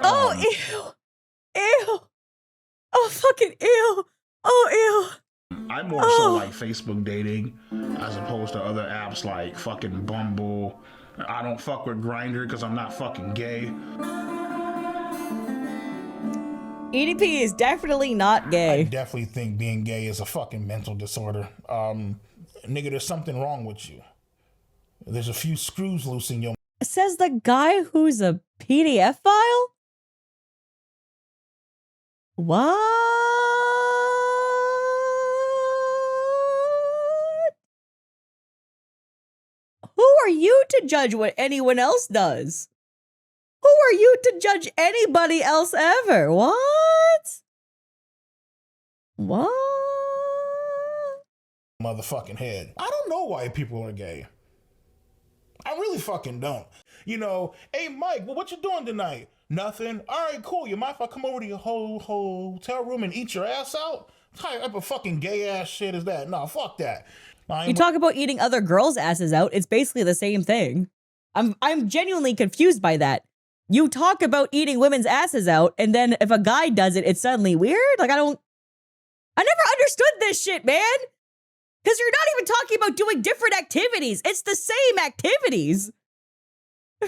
S1: Oh, ew. Oh, fucking ew. Oh, ew.
S2: I'm more so like Facebook dating as opposed to other apps like fucking Bumble. I don't fuck with Grindr because I'm not fucking gay.
S1: EDP is definitely not gay.
S11: I definitely think being gay is a fucking mental disorder. Nigga, there's something wrong with you. There's a few screws loose in your...
S1: Says the guy who's a PDF file? What? Who are you to judge what anyone else does? Who are you to judge anybody else ever? What?
S11: Motherfucking head. I don't know why people are gay. I really fucking don't. You know, hey Mike, well, what you doing tonight? Nothing. All right, cool. You mind if I come over to your hotel room and eat your ass out? What type of fucking gay ass shit is that? No, fuck that.
S1: You talk about eating other girls' asses out, it's basically the same thing. I'm genuinely confused by that. You talk about eating women's asses out, and then if a guy does it, it's suddenly weird? Like, I never understood this shit, man. Because you're not even talking about doing different activities. It's the same activities.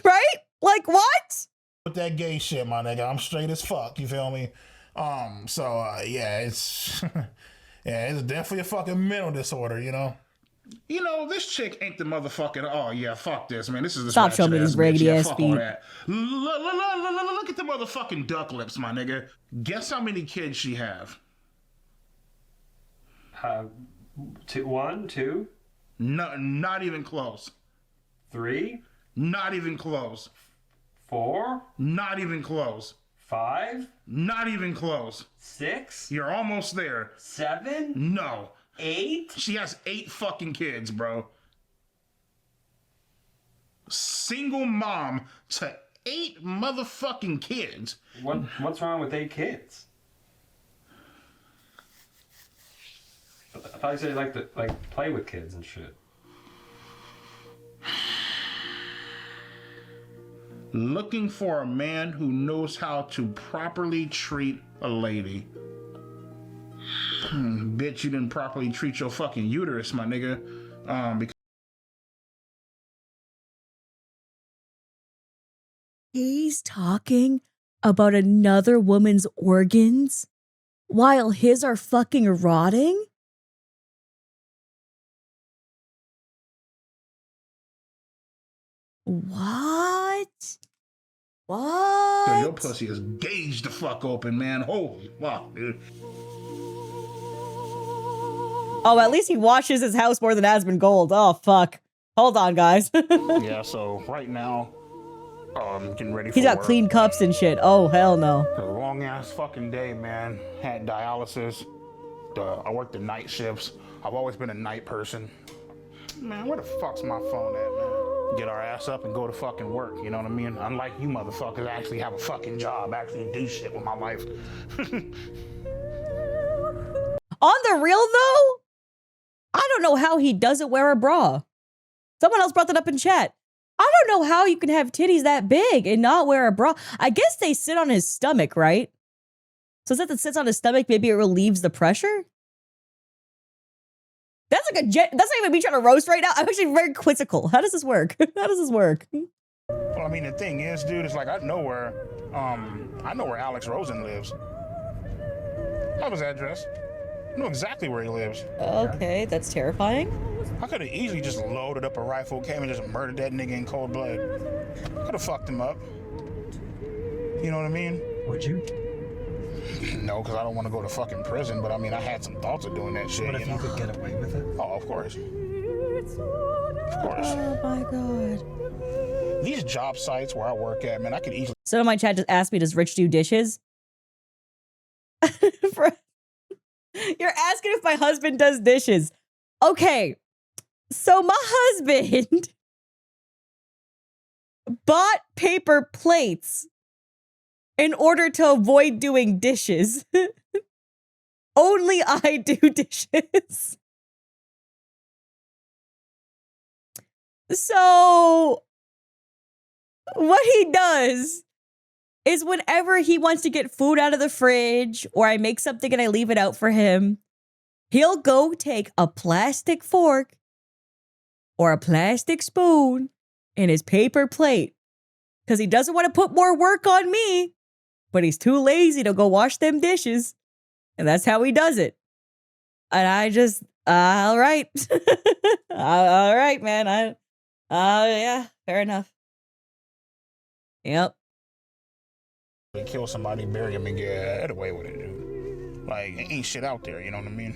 S1: Right? Like, what?
S11: With that gay shit, my nigga. I'm straight as fuck, you feel me? Yeah, it's... yeah, it's definitely a fucking mental disorder, you know?
S2: You know, this chick ain't the motherfucking, oh yeah, fuck this, man. This is this
S1: Stop showing me these raggedy ass
S2: fuck all
S1: feet.
S2: that. Look at the motherfucking duck lips, my nigga. Guess how many kids she have?
S3: 1, 2?
S2: No, not even close.
S3: 3?
S2: Not even close.
S3: 4?
S2: Not even close.
S3: 5?
S2: Not even close.
S3: 6?
S2: You're almost there.
S3: 7?
S2: No.
S3: 8?
S2: She has 8 fucking kids, bro. Single mom to 8 motherfucking kids.
S3: What's wrong with 8 kids? I thought you said you like to play with kids and shit.
S2: Looking for a man who knows how to properly treat a lady. Bitch, you didn't properly treat your fucking uterus, my nigga. Because
S1: He's talking about another woman's organs while his are fucking rotting? What? What?
S2: Yo, your pussy is gauged the fuck open, man. Holy fuck, dude.
S1: Oh, at least he washes his house more than Asmongold. Oh, fuck. Hold on, guys.
S2: Yeah, so right now, getting ready for
S1: He's got
S2: work.
S1: clean cups and shit. Oh, hell no.
S2: A long ass fucking day, man. Had dialysis. work the night shifts. I've always been a night person. Man, where the fuck's my phone at, man? Get our ass up and go to fucking work, you know what I mean? Unlike you motherfuckers, I actually have a fucking job, actually do shit with my life.
S1: On the real though, I don't know how he doesn't wear a bra. Someone else brought that up in chat. I don't know how you can have titties that big and not wear a bra. I guess they sit on his stomach, right? So since it sits on his stomach, maybe it relieves the pressure? That's like that's not even me trying to roast right now. I'm actually very quizzical. How does this work? How does this work?
S2: Well, I mean, the thing is, dude, it's like I know where Alex Rosen lives. I have his address. I know exactly where he lives.
S1: Okay, that's terrifying.
S2: I could have easily just loaded up a rifle, came and just murdered that nigga in cold blood. Could have fucked him up. You know what I mean?
S21: Would you?
S2: No, because I don't want to go to fucking prison, but I mean, I had some thoughts of doing that shit.
S21: What if you could get away with it?
S2: Oh, of course. Of course.
S1: Oh my God.
S2: These job sites where I work at, man, I could easily...
S1: Someone in my chat just asked me, does Rich do dishes? You're asking if my husband does dishes. Okay. So my husband bought paper plates in order to avoid doing dishes. Only I do dishes. So what he does is whenever he wants to get food out of the fridge or I make something and I leave it out for him, he'll go take a plastic fork or a plastic spoon in his paper plate because he doesn't want to put more work on me, but he's too lazy to go wash them dishes. And that's how he does it. And I just, all right. All right, man. Yeah, fair enough. Yep.
S2: Kill somebody, bury him, and get away with it, dude. Like, ain't shit out there, you know what I mean?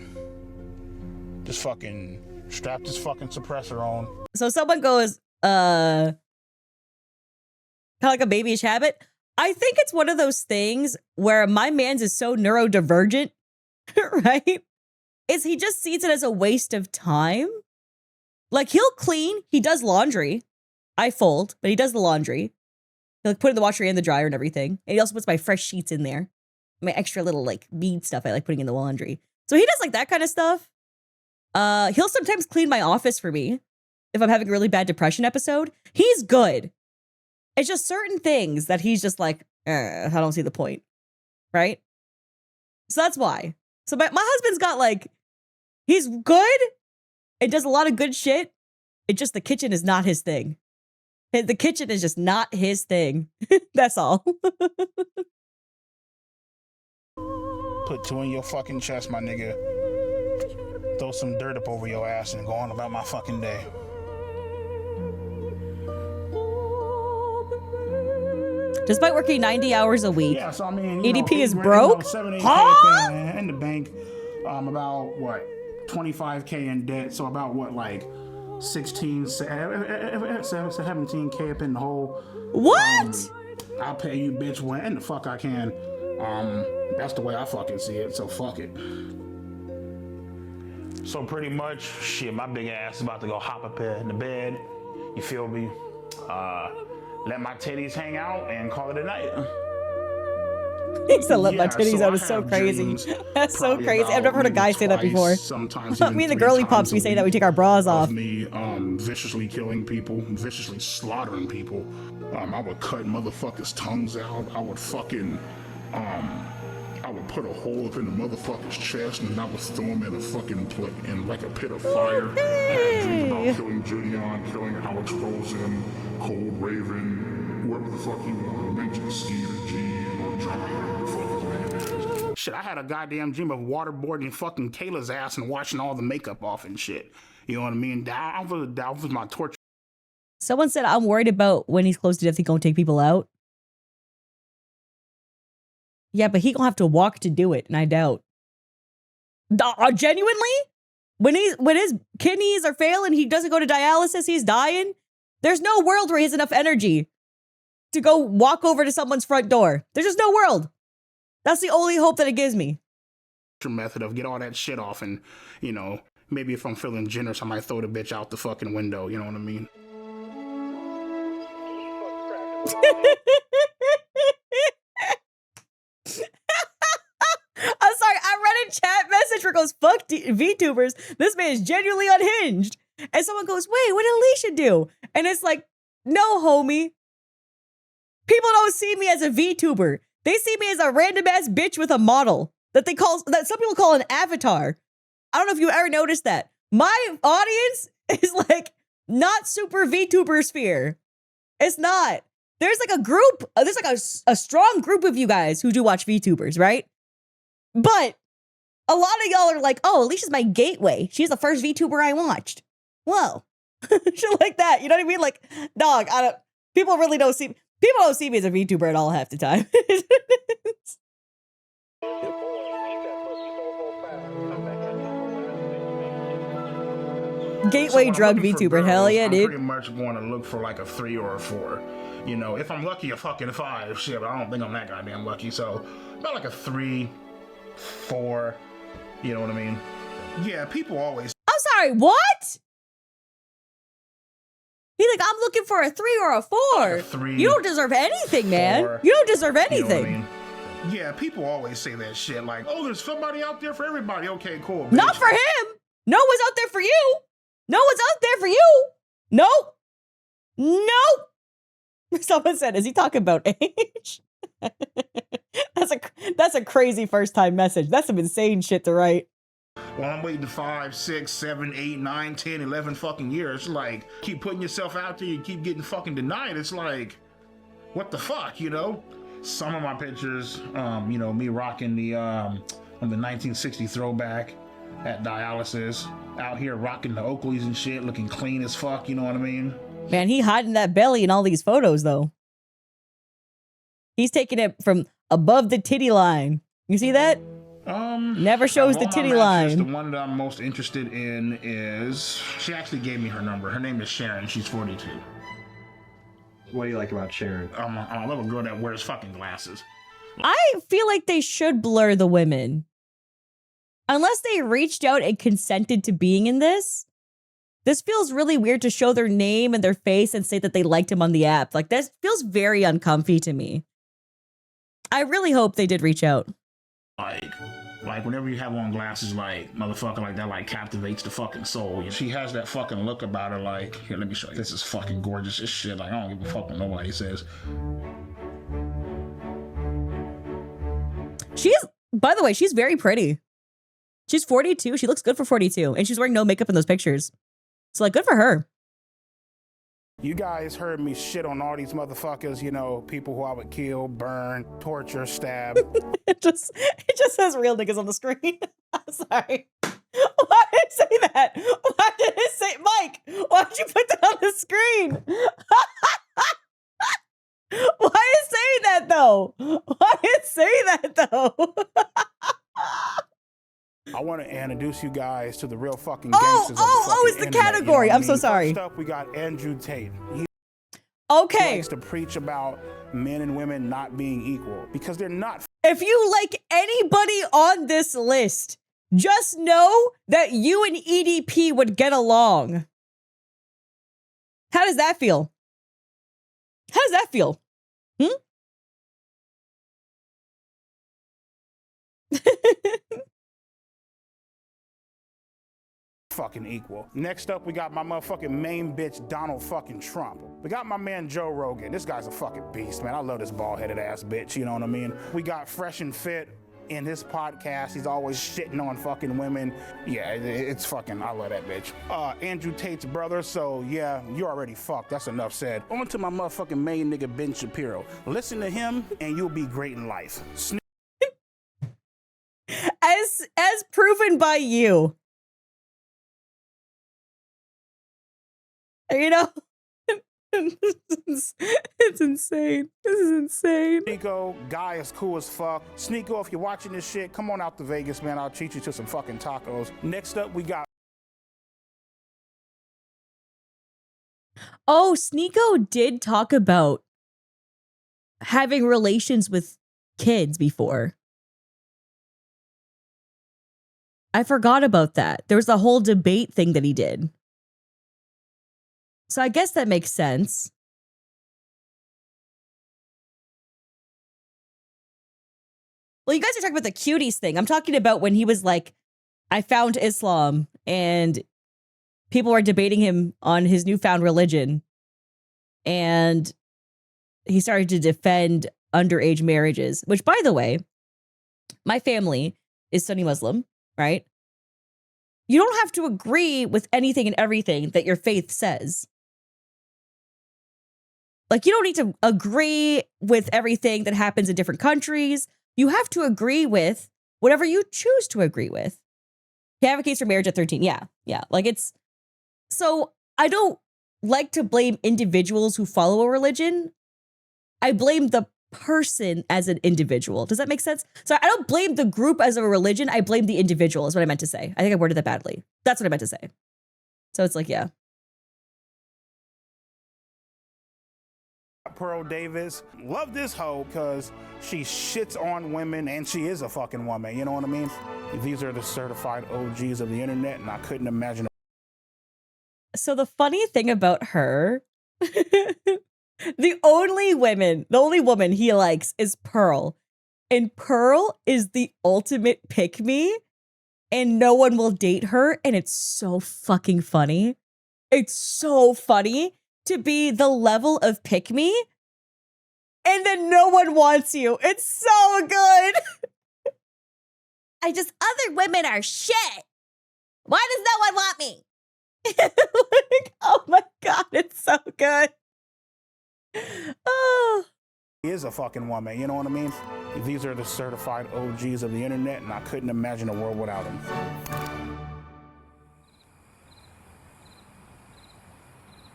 S2: Just fucking strap this fucking suppressor on.
S1: So someone goes, kind of like a babyish habit. I think it's one of those things where my man's is so neurodivergent, right? Is he just sees it as a waste of time. Like he'll clean, he does laundry. I fold, but he does the laundry. He'll like, put it in the washer and the dryer and everything. And he also puts my fresh sheets in there. My extra little like bead stuff I like putting in the laundry. So he does like that kind of stuff. He'll sometimes clean my office for me if I'm having a really bad depression episode. He's good. It's just certain things that he's just like, I don't see the point. Right? So that's why. So my husband's got like, he's good. It does a lot of good shit. It just, the kitchen is not his thing. The kitchen is just not his thing. That's all.
S2: Put two in your fucking chest, my nigga. Throw some dirt up over your ass and go on about my fucking day.
S1: Despite working 90 hours a week,
S2: yeah, so I mean,
S1: EDP is broke?
S2: 7-8K
S1: Huh?
S2: in the bank. About what? 25K in debt. So about what, like 17K up in the hole.
S1: What?
S2: I'll pay you, bitch, when the fuck I can. That's the way I fucking see it, so fuck it. So pretty much, shit, my big ass is about to go hop up in the bed. You feel me? Let my titties hang out and call it a night.
S1: He said, let my titties out is so crazy. That's so crazy. I've never heard a guy say that before.
S2: Sometimes
S1: Me and the girly pops, we say that we take our bras off.
S2: Me viciously killing people, viciously slaughtering people. I would cut motherfuckers' tongues out. I would fucking, I would put a hole up in the motherfucker's chest and I would throw him in a fucking in like a pit of fire. I had dreams about killing Julian, killing Alex Rosen, Cold Raven, whoever the fuck you want to mention, Steve and G, or John, whoever the fuck his name is. Shit, I had a goddamn dream of waterboarding fucking Kayla's ass and washing all the makeup off and shit. You know what I mean? That was my torture.
S1: Someone said, I'm worried about when he's close to death, he gonna take people out. Yeah, but he gonna have to walk to do it, and I doubt. Genuinely? When his kidneys are failing, he doesn't go to dialysis, he's dying. There's no world where he has enough energy to go walk over to someone's front door. There's just no world. That's the only hope that it gives me.
S2: method of get all that shit off, and you know, maybe if I'm feeling generous, I might throw the bitch out the fucking window. You know what I mean?
S1: I'm sorry, I read a chat message where it goes, fuck VTubers. This man is genuinely unhinged. And someone goes, wait, what did Alicia do? And it's like, no, homie. People don't see me as a VTuber. They see me as a random ass bitch with a model that some people call an avatar. I don't know if you ever noticed that. My audience is like not super VTuber sphere. It's not. There's like a group, there's like a strong group of you guys who do watch VTubers, right? But a lot of y'all are like, oh, Alicia's my gateway. She's the first VTuber I watched. Whoa. Shit like that. You know what I mean? Like, dog, people don't see me as a VTuber at all half the time. Gateway drug VTuber. Hell yeah, dude.
S2: I'm pretty much going to look for like a 3 or a 4. You know, if I'm lucky, a fucking 5. Shit, but I don't think I'm that goddamn lucky. So, about like a 3, 4. You know what I mean? Yeah, people always.
S1: I'm sorry, what? He's like, I'm looking for a 3 or a 4.
S2: Like a 3,
S1: you don't deserve anything, man.
S2: 4,
S1: you don't deserve anything.
S2: You know what I mean? Yeah, people always say that shit like, oh, there's somebody out there for everybody. Okay, cool. Bitch.
S1: Not for him. No one's out there for you. No one's out there for you. Nope. Nope. Someone said, is he talking about age? That's a crazy first time message. That's some insane shit to write.
S2: Well, I'm waiting 5, 6, 7, 8, 9, 10, 11 fucking years. Like, keep putting yourself out there, you keep getting fucking denied. It's like, what the fuck, you know? Some of my pictures, you know, me rocking the 1960 throwback at dialysis, out here rocking the Oakleys and shit, looking clean as fuck, you know what I mean?
S1: Man, he hiding that belly in all these photos, though. He's taking it from above the titty line. You see that? Never shows the titty line.
S2: The one that I'm most interested in is, she actually gave me her number. Her name is Sharon. She's 42.
S4: What do you like about Sharon?
S2: I'm a little girl that wears fucking glasses.
S1: I feel like they should blur the women. Unless they reached out and consented to being in this. This feels really weird to show their name and their face and say that they liked him on the app. Like, this feels very uncomfy to me. I really hope they did reach out.
S2: Like whenever you have on glasses, like, motherfucker, like that, like, captivates the fucking soul. She has that fucking look about her, like, here, let me show you. This is fucking gorgeous as shit. Like, I don't give a fuck what nobody says.
S1: By the way, she's very pretty. She's 42. She looks good for 42. And she's wearing no makeup in those pictures. So, like, good for her.
S2: You guys heard me shit on all these motherfuckers, you know, people who I would kill, burn, torture, stab.
S1: It just says real niggas on the screen. I'm sorry. Why did it say that? Why did it say, Mike, why did you put that on the screen? Why is saying that though? Why is saying that though?
S2: I want to introduce you guys to the real fucking gangsters.
S1: It's the category. You know I'm so sorry.
S2: First up, we got Andrew Tate. He likes to preach about men and women not being equal because they're not.
S1: If you like anybody on this list, just know that you and EDP would get along. How does that feel? How does that feel?
S2: Fucking equal. Next up, we got my motherfucking main bitch, Donald fucking Trump. We got my man, Joe Rogan. This guy's a fucking beast, man. I love this bald-headed ass bitch, you know what I mean? We got Fresh and Fit in his podcast. He's always shitting on fucking women. Yeah, it's fucking, I love that bitch. Andrew Tate's brother, so yeah, you already fucked. That's enough said. On to my motherfucking main nigga, Ben Shapiro. Listen to him, and you'll be great in life.
S1: As proven by you. You know, it's insane. This is insane.
S2: Sneeko, guy is cool as fuck. Sneeko, if you're watching this shit, come on out to Vegas, man. I'll treat you to some fucking tacos. Next up, we got.
S1: Oh, Sneeko did talk about having relations with kids before. I forgot about that. There was a whole debate thing that he did. So I guess that makes sense. Well, you guys are talking about the cuties thing. I'm talking about when he was like, I found Islam, and people were debating him on his newfound religion. And he started to defend underage marriages, which, by the way, my family is Sunni Muslim, right? You don't have to agree with anything and everything that your faith says. Like, you don't need to agree with everything that happens in different countries. You have to agree with whatever you choose to agree with. He advocates for marriage at 13. Yeah. Like, it's... So, I don't like to blame individuals who follow a religion. I blame the person as an individual. Does that make sense? So I don't blame the group as a religion. I blame the individual is what I meant to say. I think I worded that badly. That's what I meant to say. So it's like, yeah.
S11: Pearl Davis, love this hoe because she shits on women and she is a fucking woman. You know what I mean? These are the certified OGs of the internet, and I couldn't imagine.
S1: So the funny thing about her, the only woman he likes is Pearl. And Pearl is the ultimate pick-me, and no one will date her, and it's so fucking funny. It's so funny to be the level of pick-me, and then no one wants you. It's so good. Other women are shit. Why does no one want me? Like, oh my God, it's so good. Oh.
S11: She is a fucking woman, you know what I mean? These are the certified OGs of the internet, and I couldn't imagine a world without them.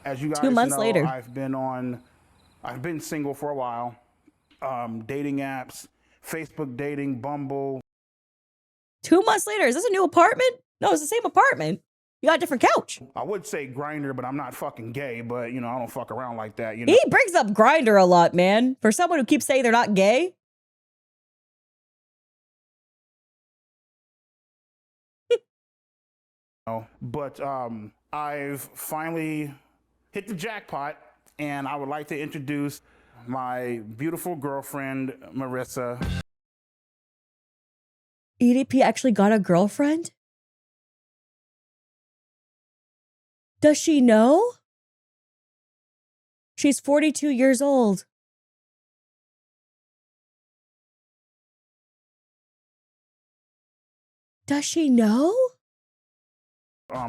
S11: As you guys
S1: 2 months
S11: know,
S1: later.
S11: I've been single for a while. Dating apps, Facebook dating, Bumble.
S1: 2 months later, is this a new apartment? No, it's the same apartment. You got a different couch.
S11: I would say Grindr, but I'm not fucking gay, but I don't fuck around like that,
S1: He brings up Grindr a lot, man. For someone who keeps saying they're not gay.
S11: But I've finally hit the jackpot, and I would like to introduce my beautiful girlfriend, Marissa.
S1: EDP actually got a girlfriend? Does she know? She's 42 years old. Does she know?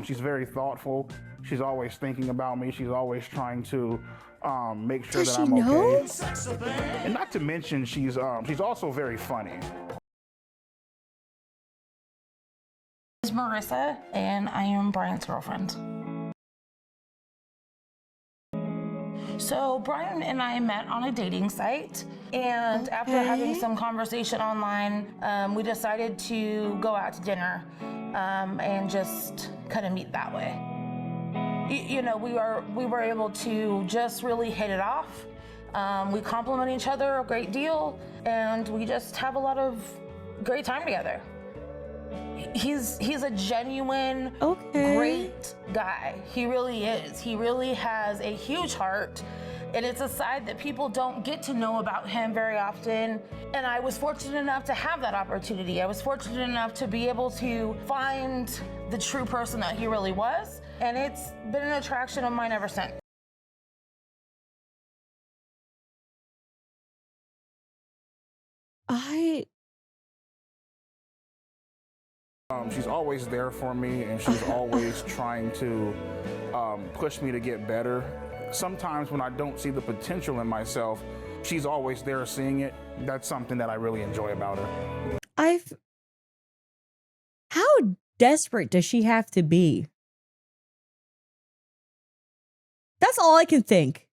S11: She's very thoughtful. She's always thinking about me. She's always trying to make sure that I'm okay. And not to mention, she's also very funny.
S19: This is Marissa, and I am Brian's girlfriend. So Brian and I met on a dating site, and after having some conversation online, we decided to go out to dinner and just kind of meet that way. We were able to just really hit it off. We compliment each other a great deal, and we just have a lot of great time together. He's a genuine, great guy. He really is. He really has a huge heart, and it's a side that people don't get to know about him very often. And I was fortunate enough to have that opportunity. I was fortunate enough to be able to find the true person that he really was, and it's been an attraction of mine ever since.
S11: She's always there for me, and she's always trying to push me to get better. Sometimes when I don't see the potential in myself, she's always there seeing it. That's something that I really enjoy about her.
S1: How desperate does she have to be? That's all I can think.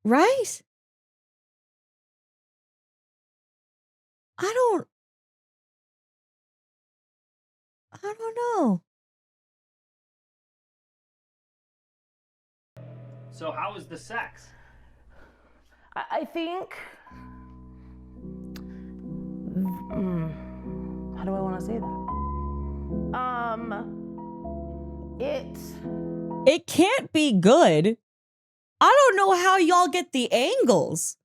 S1: Right? I don't know.
S21: So how was the sex?
S19: I think, how do I want to say that?
S1: It can't be good. I don't know how y'all get the angles.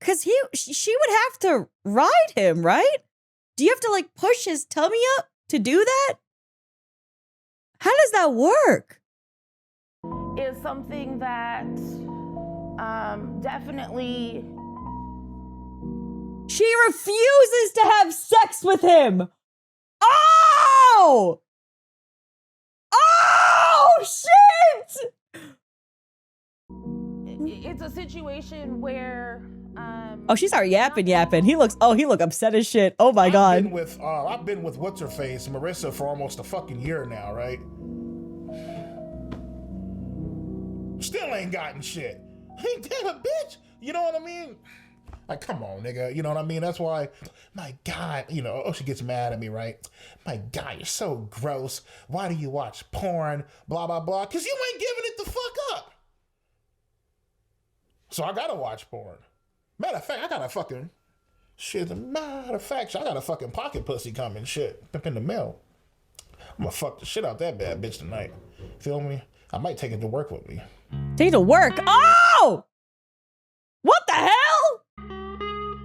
S1: Cause she would have to ride him, right? Do you have to like push his tummy up to do that? How does that work?
S19: Is something that definitely.
S1: She refuses to have sex with him. Oh! Oh, shit!
S19: It's a situation where.
S1: Oh, she started yapping. He look upset as shit. Oh my God.
S11: I've been with what's her face, Marissa, for almost a fucking year now, right? Still ain't gotten shit. Ain't that a bitch? You know what I mean? Like, come on, nigga. You know what I mean? That's why, my God, you know, she gets mad at me, right? My God, you're so gross. Why do you watch porn? Blah, blah, blah. Because you ain't giving it the fuck up. So I gotta watch porn. Matter of fact, I got a fucking pocket pussy coming, shit, up in the mail. I'm gonna fuck the shit out that bad bitch tonight. Feel me? I might take it to work with me.
S1: Take it to work? Oh! What the hell?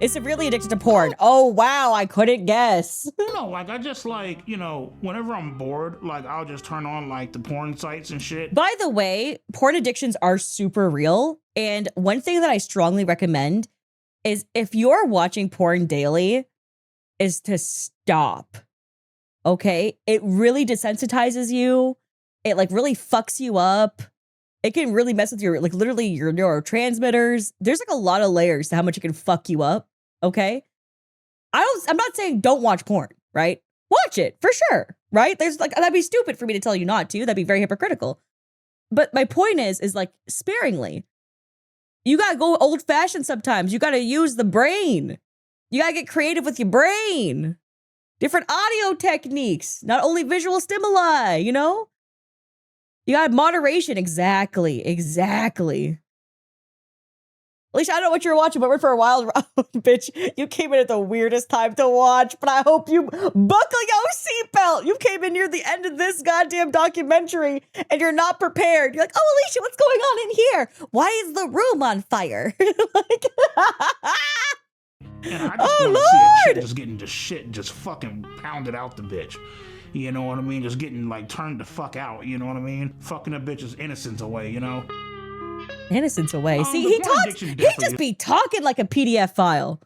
S1: Is severely addicted to porn. Oh, wow, I couldn't guess.
S2: No, like, I just, like, you know, whenever I'm bored, like, I'll just turn on, like, the porn sites and shit.
S1: By the way, porn addictions are super real. And one thing that I strongly recommend is if you're watching porn daily, is to stop. Okay? It really desensitizes you. It, like, really fucks you up. It can really mess with your, like, literally your neurotransmitters. There's, like, a lot of layers to how much it can fuck you up. Okay? I'm not saying don't watch porn, right? Watch it, for sure, right? There's, like, that'd be stupid for me to tell you not to. That'd be very hypocritical. But my point is like, sparingly. You gotta go old-fashioned sometimes. You gotta use the brain. You gotta get creative with your brain. Different audio techniques, not only visual stimuli, you know? You got moderation. Exactly. Alicia, I don't know what you're watching, but we're for a while. Bitch, you came in at the weirdest time to watch, but I hope you buckle your seatbelt. You came in near the end of this goddamn documentary and you're not prepared. You're like, oh, Alicia, what's going on in here? Why is the room on fire? Like,
S2: and I just want to see a chick just getting just shit, just fucking pounded out the bitch. You know what I mean? Just getting, like, turned the fuck out. You know what I mean? Fucking a bitch's innocence away, you know?
S1: Innocence away. See, he just be talking like a PDF file.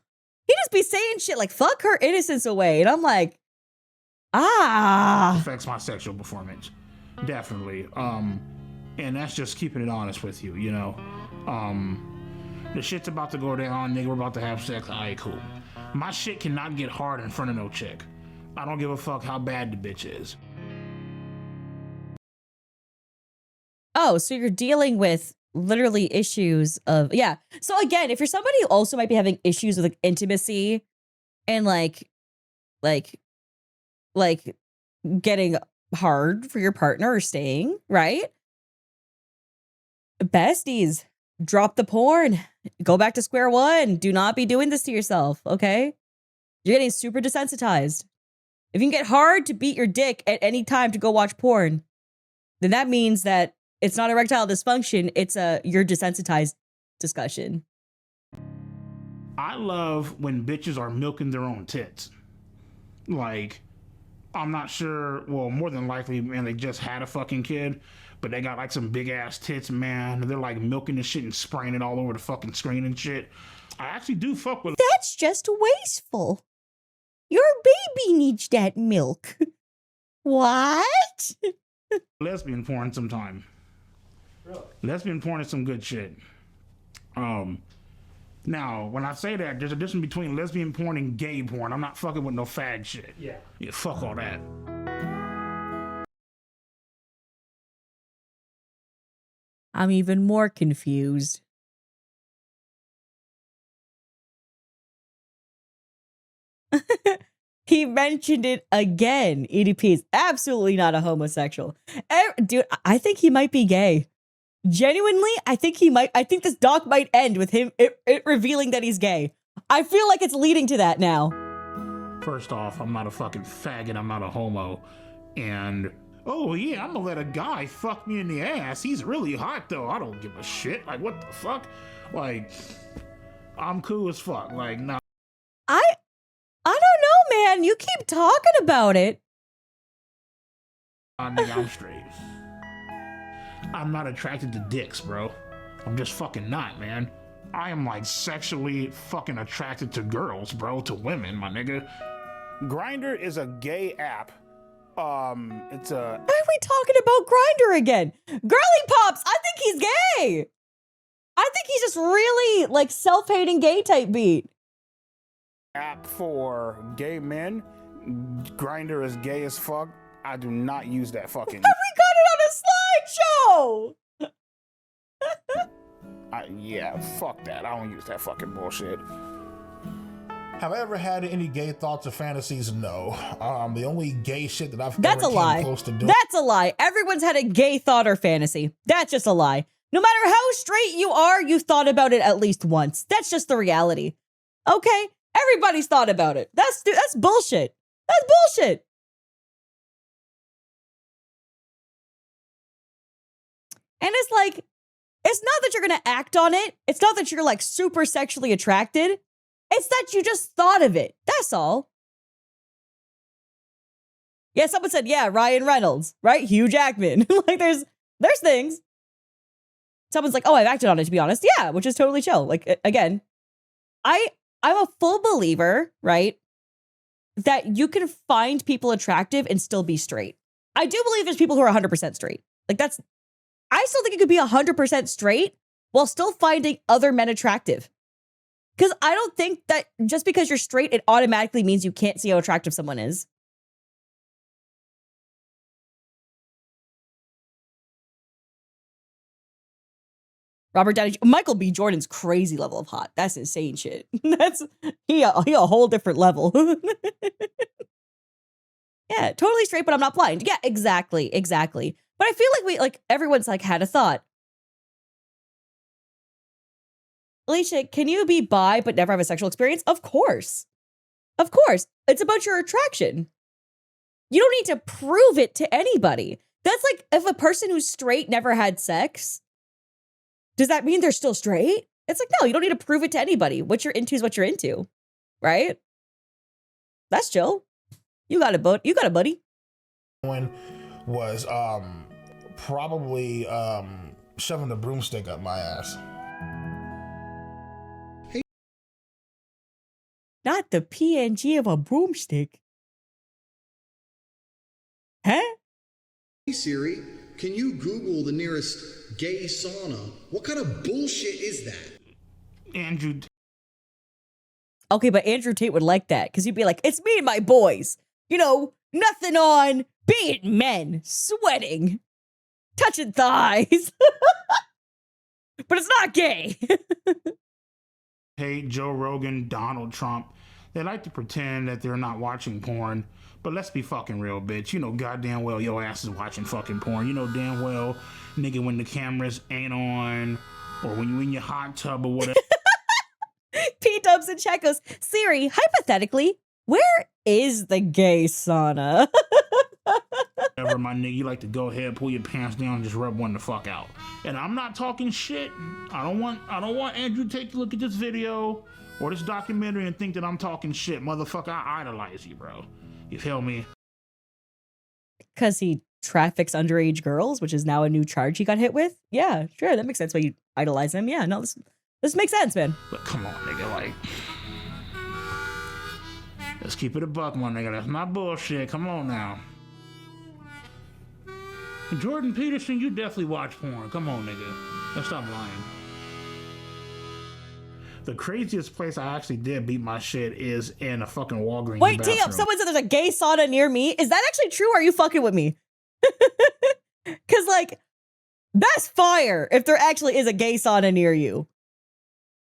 S1: He just be saying shit like, fuck her innocence away. And I'm like,
S2: affects my sexual performance. Definitely. And that's just keeping it honest with you, you know? The shit's about to go down, nigga, we're about to have sex. Alright, cool. My shit cannot get hard in front of no chick. I don't give a fuck how bad the bitch is.
S1: Oh, so you're dealing with literally issues of, yeah. So again, if you're somebody who also might be having issues with like intimacy and like getting hard for your partner or staying, right? Besties, drop the porn. Go back to square one. Do not be doing this to yourself, okay? You're getting super desensitized. If you can get hard to beat your dick at any time to go watch porn, then that means that it's not erectile dysfunction. It's you're desensitized discussion.
S2: I love when bitches are milking their own tits. Like, I'm not sure, well, more than likely, man, they just had a fucking kid, but they got like some big ass tits, man. They're like milking the shit and spraying it all over the fucking screen and shit. I actually do fuck with.
S1: That's just wasteful. Your baby needs that milk. What?
S2: Lesbian porn sometime. Really? Lesbian porn is some good shit. Now, when I say that, there's a difference between lesbian porn and gay porn. I'm not fucking with no fag shit. Yeah, fuck all that.
S1: I'm even more confused. He mentioned it again. EDP is absolutely not a homosexual. Dude, I think he might be gay. Genuinely, I think this doc might end with him it revealing that he's gay. I feel like it's leading to that now.
S11: First off, I'm not a fucking faggot, I'm not a homo. And, oh yeah, I'm gonna let a guy fuck me in the ass. He's really hot though, I don't give a shit. Like, what the fuck? Like, I'm cool as fuck. Like, nah.
S1: I don't know, man. You keep talking about it.
S11: Nigga, I'm straight. I'm not attracted to dicks, bro. I'm just fucking not, man. I am like sexually fucking attracted to girls, bro, to women, my nigga. Grindr is a gay app. It's a...
S1: Why are we talking about Grindr again? Girly Pops, I think he's gay. I think he's just really like self-hating gay type beat.
S11: App for gay men. Grindr is gay as fuck. I do not use that fucking...
S1: We got it on a slideshow!
S11: Yeah, fuck that. I don't use that fucking bullshit.
S2: Have I ever had any gay thoughts or fantasies? No. The only gay shit that I've
S1: That's
S2: ever
S1: a lie.
S2: came close to doing.
S1: That's a lie. Everyone's had a gay thought or fantasy. That's just a lie. No matter how straight you are, you've thought about it at least once. That's just the reality. Okay? Everybody's thought about it. That's bullshit. That's bullshit. And it's like, it's not that you're going to act on it. It's not that you're like super sexually attracted. It's that you just thought of it. That's all. Yeah, someone said, yeah, Ryan Reynolds, right? Hugh Jackman. Like there's things. Someone's like, oh, I've acted on it, to be honest. Yeah, which is totally chill. Like, again, I'm a full believer, right? That you can find people attractive and still be straight. I do believe there's people who are 100% straight. Like I still think you could be 100% straight while still finding other men attractive. Because I don't think that just because you're straight, it automatically means you can't see how attractive someone is. Robert Downey, Michael B. Jordan's crazy level of hot. That's insane shit. He a whole different level. Yeah, totally straight, but I'm not blind. Yeah, exactly. But I feel like everyone's like had a thought. Alicia, can you be bi but never have a sexual experience? Of course. Of course. It's about your attraction. You don't need to prove it to anybody. That's like if a person who's straight never had sex, does that mean they're still straight? It's like, no, you don't need to prove it to anybody. What you're into is what you're into, right? That's chill. You got it, buddy.
S2: One was probably shoving the broomstick up my ass.
S1: Not the PNG of a broomstick. Huh?
S7: Hey Siri, can you Google the nearest gay sauna? What kind of bullshit is that?
S11: Andrew.
S1: Okay, but Andrew Tate would like that because he'd be like, it's me and my boys. You know, nothing on, being men, sweating, touching thighs. But it's not gay.
S11: Hey, Joe Rogan, Donald Trump. They like to pretend that they're not watching porn. But let's be fucking real, bitch. You know goddamn well your ass is watching fucking porn. You know damn well, nigga, when the cameras ain't on or when you in your hot tub or whatever.
S1: P-dubs and Checos. Siri, hypothetically, where is the gay sauna?
S11: Whatever, my nigga, you like to go ahead, pull your pants down, and just rub one the fuck out. And I'm not talking shit. I don't want Andrew Tate to look at this video or this documentary and think that I'm talking shit. Motherfucker, I idolize you, bro. You feel me?
S1: Because he traffics underage girls, which is now a new charge he got hit with? Yeah, sure, that makes sense why you idolize him. Yeah, no, this makes sense, man.
S11: But come on, nigga, like... Let's keep it a buck, my nigga. That's not bullshit. Come on now. Jordan Peterson, you definitely watch porn. Come on, nigga. Let's stop lying. The craziest place I actually did beat my shit is in a fucking Walgreens
S1: Wait,
S11: bathroom.
S1: T-up, someone said there's a gay sauna near me. Is that actually true or are you fucking with me? Because, like, that's fire if there actually is a gay sauna near you.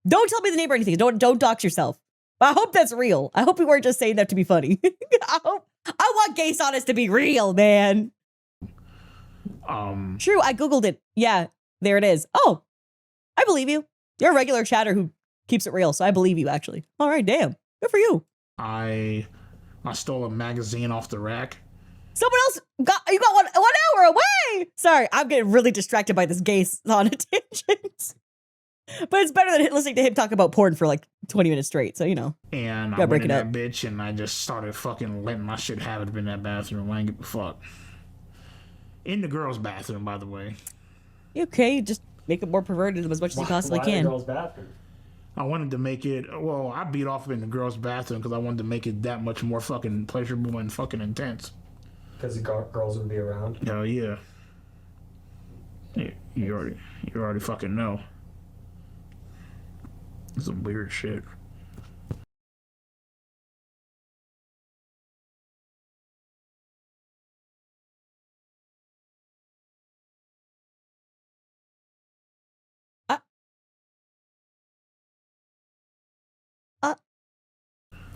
S1: Don't tell me the name or anything. Don't dox yourself. I hope that's real. I hope we weren't just saying that to be funny. I want gay saunas to be real, man. True, I Googled it. Yeah, there it is. Oh, I believe you. You're a regular chatter who keeps it real, so I believe you, actually. All right, damn. Good for you.
S11: I I stole a magazine off the rack.
S1: Someone else you got 1 hour away. Sorry, I'm getting really distracted by this gay sauna tangent. But it's better than listening to him talk about porn for like 20 minutes straight. So, you know.
S11: And I went in that bitch and I just started fucking letting my shit have it in that bathroom. I ain't give a fuck. In the girls' bathroom, by the way.
S1: Okay, just make it more perverted as much as you possibly can.
S9: The girls' bathroom?
S11: I wanted to make it, well, I beat off in the girls' bathroom because I wanted to make it that much more fucking pleasurable and fucking intense.
S9: Because the girls would be around?
S11: Hell yeah. You already fucking know. Some weird shit.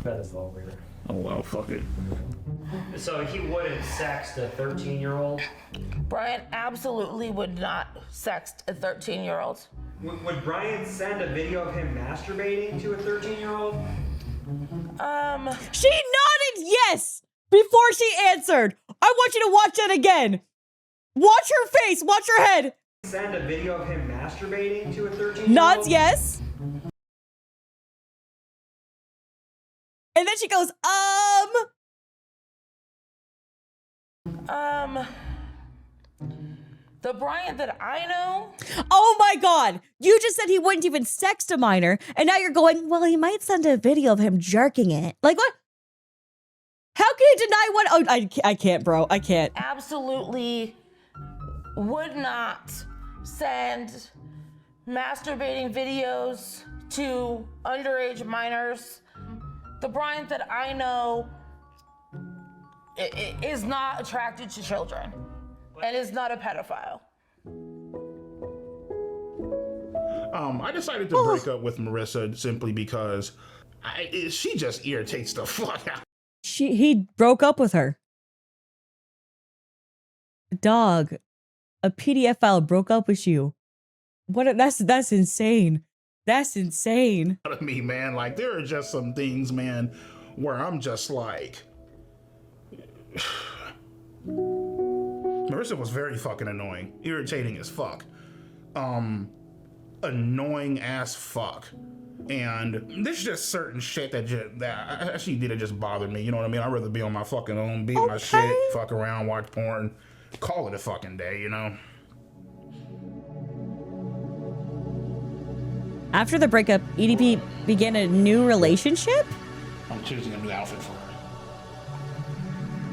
S9: That is a little weird.
S11: Oh well, fuck it.
S9: So he wouldn't sext a 13-year-old?
S19: Brian absolutely would not sext a 13-year-old.
S21: Would Brian send a video of him masturbating to a 13-year-old?
S1: She nodded yes before she answered. I want you to watch that again. Watch her face. Watch her head.
S21: Send a video of him masturbating to a 13-year-old?
S1: Nods yes. And then she goes,
S19: The Brian that I know.
S1: Oh my God. You just said he wouldn't even sext a minor. And now you're going, well, he might send a video of him jerking it. Like what? How can you deny what? Oh, I can't, bro. I can't.
S19: Absolutely would not send masturbating videos to underage minors. The Brian that I know is not attracted to children and is not a pedophile.
S11: I decided to break up with Marissa simply because she just irritates the fuck out.
S1: He broke up with her. Dog, a PDF file broke up with you. That's insane. That's insane.
S11: I mean, man, like there are just some things, man, where I'm just like, Marissa was very fucking annoying, irritating as fuck, annoying as fuck, and there's just certain shit that she did just bother me. You know what I mean? I'd rather be on my fucking own, beat my shit, fuck around, watch porn, call it a fucking day, you know.
S1: After the breakup, EDP began a new relationship?
S11: I'm choosing a new outfit for her.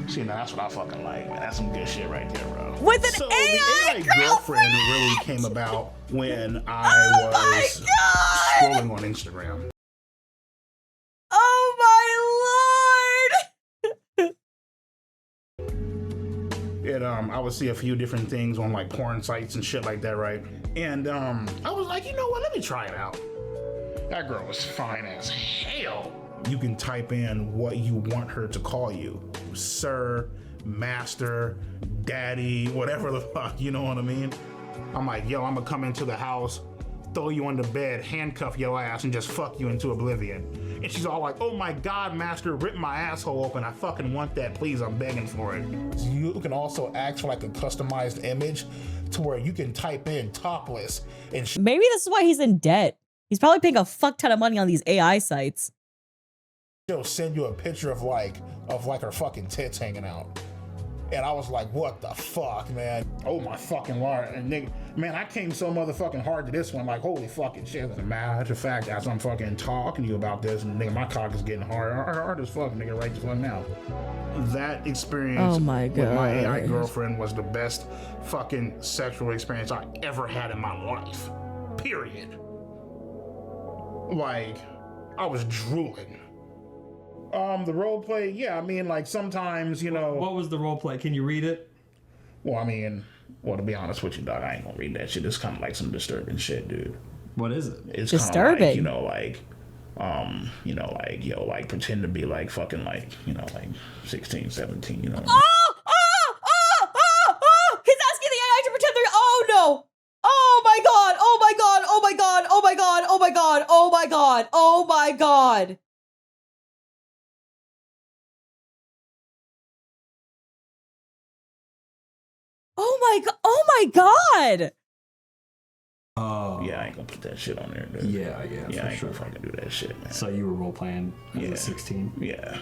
S11: See, now that's what I fucking like, man. That's some good shit right there, bro.
S1: With an
S11: so
S1: AI
S11: the AI girlfriend really came about when I was scrolling on Instagram.
S1: Oh my lord!
S11: And I would see a few different things on like porn sites and shit like that, right? And I was like, you know what? Let me try it out. That girl was fine as hell. You can type in what you want her to call you. Sir, master, daddy, whatever the fuck, you know what I mean? I'm like, yo, I'm gonna come into the house, throw you on the bed, handcuff your ass, and just fuck you into oblivion. And she's all like, oh my God, master, rip my asshole open. I fucking want that, please, I'm begging for it. So you can also ask for like a customized image to where you can type in topless. And
S1: maybe this is why he's in debt. He's probably paying a fuck ton of money on these AI sites.
S11: she'll send you a picture of like her fucking tits hanging out. And I was like, what the fuck, man? Oh my fucking lord. And nigga, man, I came so motherfucking hard to this one, like, holy fucking shit. As a matter of fact, as I'm fucking talking to you about this, and nigga, my cock is getting hard as fuck, nigga, right the fuck now. That experience with my AI girlfriend was the best fucking sexual experience I ever had in my life. Period. Like, I was drooling. The role play, yeah, I mean, like, sometimes, you know...
S4: What was the role play? Can you read it?
S11: Well, I mean, to be honest with you, dog, I ain't gonna read that shit. It's kind of like some disturbing shit, dude.
S4: What is it?
S11: It's
S1: disturbing.
S11: Kind of like, like, pretend to be, like, fucking, like, like, 16, 17, you know.
S1: Oh! He's asking the AI to pretend they're... Oh, no! Oh, my God! Oh, my God! Oh, my God! Oh, my God! Oh, my God! Oh, my God! Oh, my God! Oh my god! Oh my god!
S11: Oh. Yeah, I ain't gonna put that shit on there, dude.
S4: Yeah,
S11: I ain't gonna fucking do that shit, man.
S4: So you were role playing as a 16?
S11: Yeah.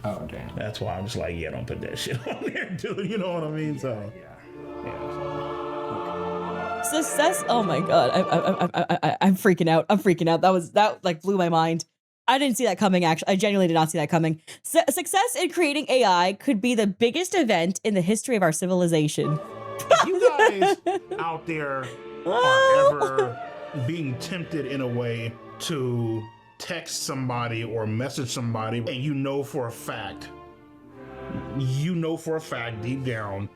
S4: Oh, damn.
S11: That's why I'm just like, yeah, don't put that shit on there, dude. You know what I mean? So.
S1: Success. Oh my god! I'm freaking out. I'm freaking out. That like blew my mind. I didn't see that coming. Actually, I genuinely did not see that coming. Success in creating AI could be the biggest event in the history of our civilization.
S11: If you guys out there are ever being tempted in a way to text somebody or message somebody, and you know for a fact deep down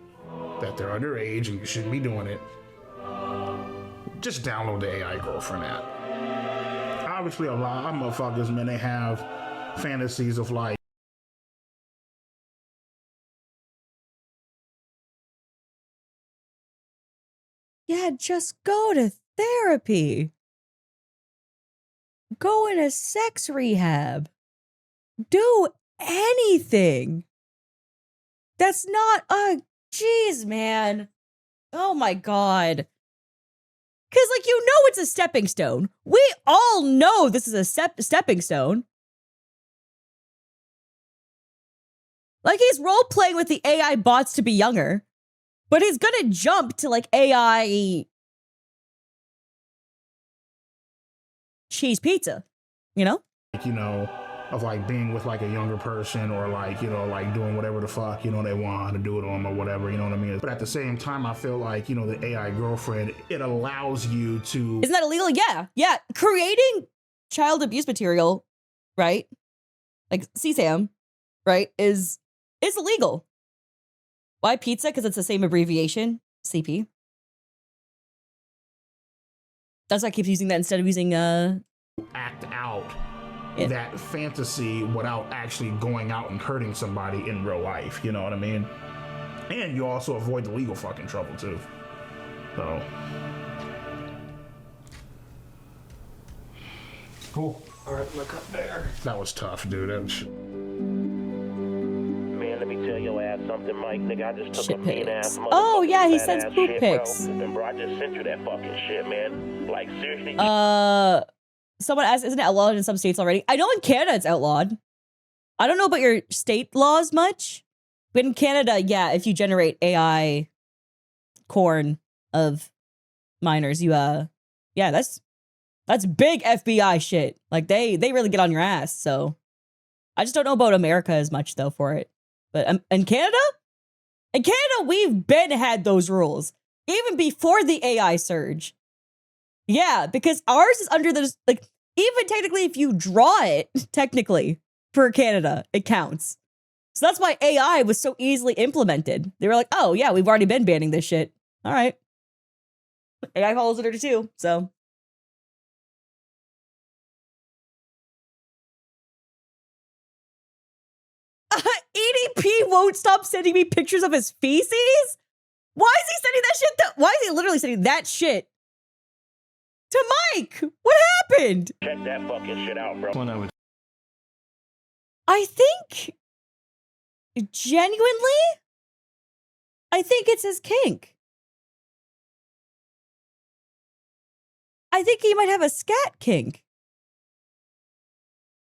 S11: that they're underage and you shouldn't be doing it, just download the AI girlfriend app. Obviously, a lot of motherfuckers, man, they have fantasies of like,
S1: Yeah, just go to therapy. Go in a sex rehab. Do anything. That's not jeez, man. Oh my god. Because, like, you know it's a stepping stone. We all know this is a stepping stone. Like, he's role-playing with the AI bots to be younger. But he's gonna jump to, like, AI cheese pizza, you know?
S11: you know, of like being with like a younger person or like, you know, like doing whatever the fuck, you know, they want to do it on or whatever, you know what I mean? But at the same time, I feel like, you know, the AI girlfriend, it allows you to...
S1: Isn't that illegal? Yeah. Yeah. Creating child abuse material, right? Like CSAM, right? Is illegal. Why pizza? Because it's the same abbreviation, CP. That's why I keep using that instead of using
S11: act out that fantasy without actually going out and hurting somebody in real life, you know what I mean? And you also avoid the legal fucking trouble too. So
S4: cool. All right, look up there.
S11: That was tough, dude. That was...
S18: Man, let me tell your ass something, Mike. Nigga, I just took
S1: shit
S18: a mean ass motherfucker.
S1: Oh yeah, he
S18: fat
S1: sends
S18: ass
S1: poop
S18: shit,
S1: pics.
S18: Bro, I just sent you that fucking shit, man. Like seriously.
S1: Someone asked, isn't it outlawed in some states already? I know in Canada it's outlawed. I don't know about your state laws much, but in Canada, yeah, if you generate AI corn of minors, you yeah, that's big FBI shit. Like they really get on your ass. So I just don't know about America as much though for it. But in Canada, we've been had those rules even before the AI surge. Yeah, because ours is under the, like, even technically if you draw it, technically, for Canada, it counts. So that's why AI was so easily implemented. They were like, oh yeah, we've already been banning this shit. All right. AI follows it too, so. EDP won't stop sending me pictures of his feces? Why is he sending that shit? Why is he literally sending that shit to Mike? What happened?
S18: Check that fucking shit out, bro.
S1: I think, genuinely, I think it's his kink. I think he might have a scat kink.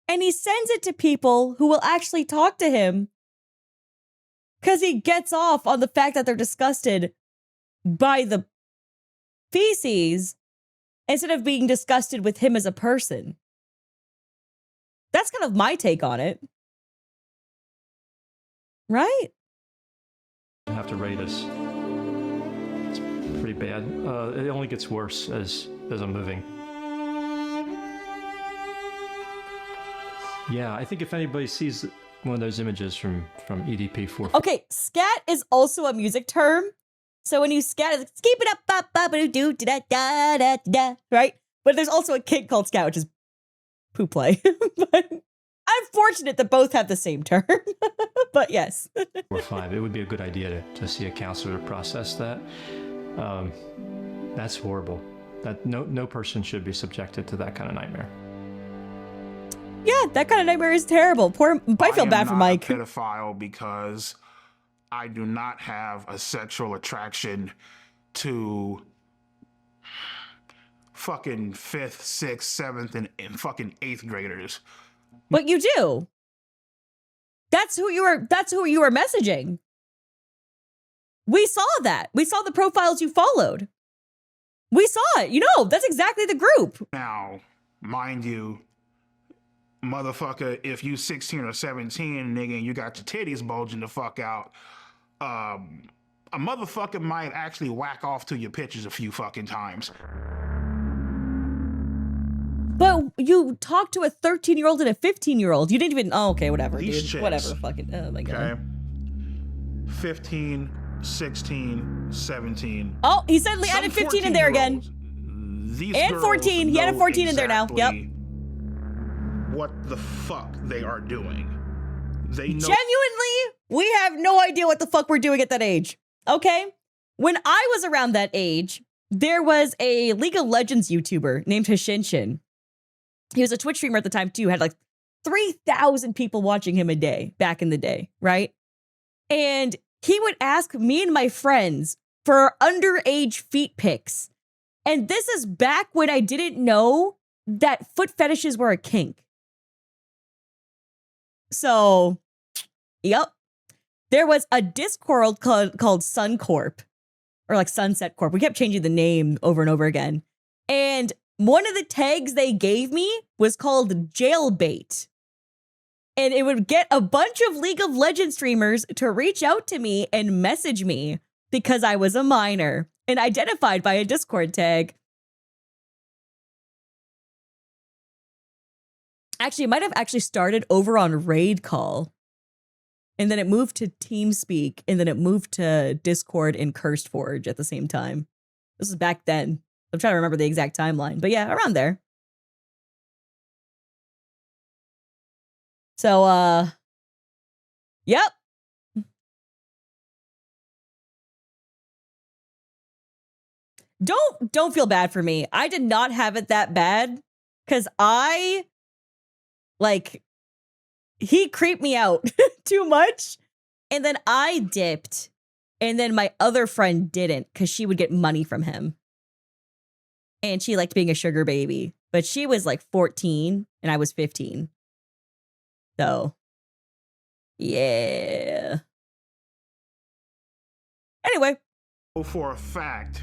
S1: And he sends it to people who will actually talk to him because he gets off on the fact that they're disgusted by the feces instead of being disgusted with him as a person. That's kind of my take on it. Right?
S22: I have to rate us. It's pretty bad. It only gets worse as I'm moving. Yeah, I think if anybody sees one of those images from EDP 4.
S1: Okay, scat is also a music term. So when you scat, it's keep it up, ba ba ba do da da da da, right? But there's also a kink called scat, which is poo play. But I'm fortunate that both have the same term. But yes.
S22: Or 5. It would be a good idea to see a counselor to process that. That's horrible. That no person should be subjected to that kind of nightmare.
S1: Yeah, that kind of nightmare is terrible. I feel bad for Mike.
S2: I am not a pedophile because I do not have a sexual attraction to fucking 5th, 6th, 7th, and fucking 8th graders.
S1: But you do. That's who you were messaging. We saw that. We saw the profiles you followed. We saw it. You know, that's exactly the group.
S2: Now, mind you, motherfucker, if you 16 or 17, nigga, and you got your titties bulging the fuck out, a motherfucker might actually whack off to your pictures a few fucking times.
S1: But you talked to a 13-year-old and a 15-year-old. You didn't even, oh, okay, whatever,
S2: These
S1: dude.
S2: chicks,
S1: whatever, fucking, oh my God.
S2: Okay. 15, 16, 17.
S1: Oh, he said he added 15 in there again.
S2: These
S1: and 14. He added 14 in there now. Yep.
S2: What the fuck they are doing. They know.
S1: Genuinely, we have no idea what the fuck we're doing at that age. Okay? When I was around that age, there was a League of Legends YouTuber named Hashinshin. He was a Twitch streamer at the time too, had like 3,000 people watching him a day back in the day, right? And he would ask me and my friends for underage feet pics. And this is back when I didn't know that foot fetishes were a kink. So, yep. There was a Discord called Suncorp, or like Sunset Corp. We kept changing the name over and over again. And one of the tags they gave me was called Jailbait. And it would get a bunch of League of Legends streamers to reach out to me and message me because I was a minor and identified by a Discord tag. Actually, it might have actually started over on Raid Call. And then it moved to TeamSpeak. And then it moved to Discord and CursedForge at the same time. This was back then. I'm trying to remember the exact timeline. But yeah, around there. So, yep. Don't feel bad for me. I did not have it that bad because he creeped me out too much. And then I dipped. And then my other friend didn't because she would get money from him. And she liked being a sugar baby. But she was like 14 and I was 15. So, yeah. Anyway.
S2: For a fact,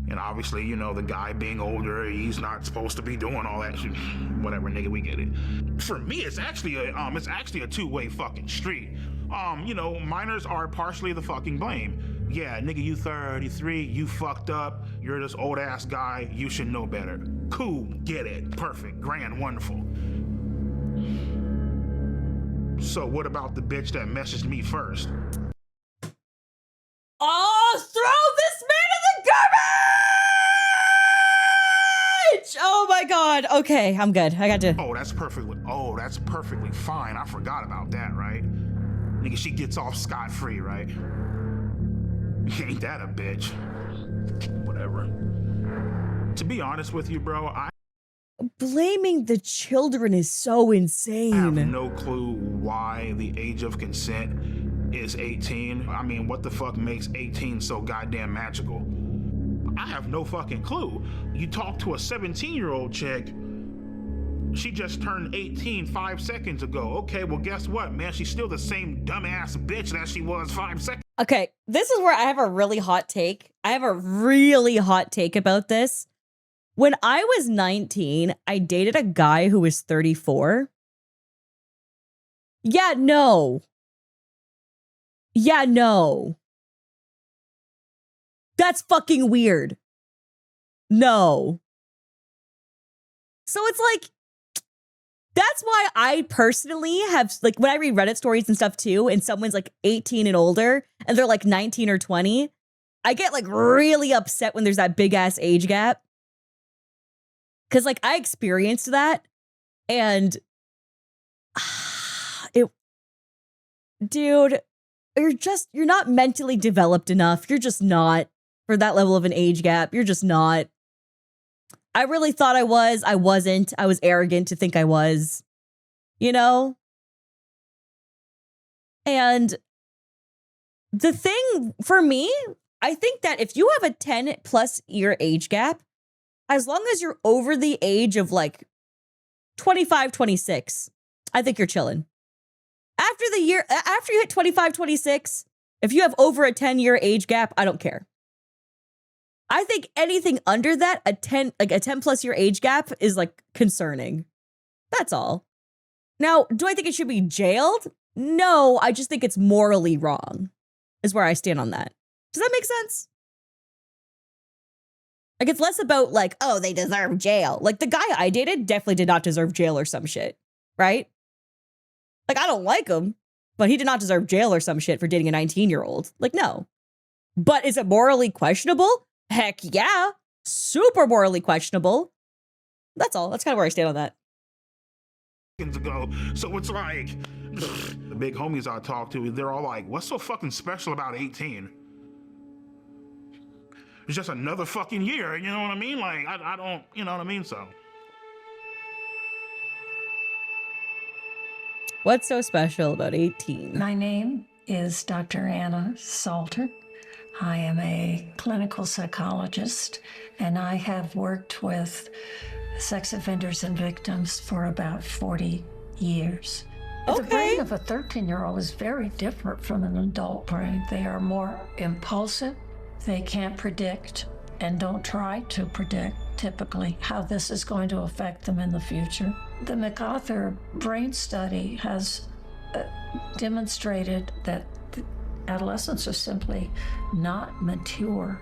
S2: and obviously, you know, the guy being older, he's not supposed to be doing all that shit. Whatever, nigga, we get it. For me, it's actually a two-way fucking street. You know, minors are partially the fucking blame. Yeah, nigga, you 33, you fucked up, you're this old ass guy, you should know better. Cool, get it, perfect, grand, wonderful. So what about the bitch that messaged me first?
S1: Oh, throw this man in the garbage! Oh my God. Okay, I'm good. I got to.
S2: Oh, that's perfectly fine. I forgot about that, right? Nigga, she gets off scot-free, right? Ain't that a bitch? Whatever. To be honest with you, bro,
S1: blaming the children is so insane.
S2: I have no clue why the age of consent is 18. I mean, what the fuck makes 18 so goddamn magical? I have no fucking clue. You talk to a 17-year-old chick, she just turned 18 5 seconds ago. Okay, well, guess what, man? She's still the same dumbass bitch that she was 5 seconds.
S1: Okay, this is where I have a really hot take. I have a really hot take about this. When I was 19, I dated a guy who was 34. Yeah, no. That's fucking weird. No. So it's like, that's why I personally have, like, when I read Reddit stories and stuff too, and someone's like 18 and older, and they're like 19 or 20, I get like really upset when there's that big ass age gap. Cause like I experienced that, and dude, you're not mentally developed enough. You're just not for that level of an age gap. You're just not. I really thought I was. I wasn't. I was arrogant to think I was, you know? And The thing for me, I think that if you have a 10 plus year age gap, as long as you're over the age of like 25, 26, I think you're chilling. After you hit 25, 26, if you have over a 10-year age gap, I don't care. I think anything under that, a 10 plus year age gap is like concerning. That's all. Now, do I think it should be jailed? No, I just think it's morally wrong, is where I stand on that. Does that make sense? Like, it's less about like, oh, they deserve jail. Like, the guy I dated definitely did not deserve jail or some shit, right? Like, I don't like him, but he did not deserve jail or some shit for dating a 19-year-old. Like, no. But is it morally questionable? Heck yeah. Super morally questionable. That's all. That's kind of where I stand on that.
S2: Ago. So it's like the big homies I talk to, they're all like, what's so fucking special about 18? It's just another fucking year, you know what I mean? Like, I don't, you know what I mean? So
S1: what's so special about 18?
S13: My name is Dr. Anna Salter. I am a clinical psychologist, and I have worked with sex offenders and victims for about 40 years.
S1: Okay.
S13: The brain of a 13-year-old is very different from an adult brain. They are more impulsive. They can't predict and don't try to predict typically how this is going to affect them in the future. The MacArthur brain study has demonstrated that adolescents are simply not mature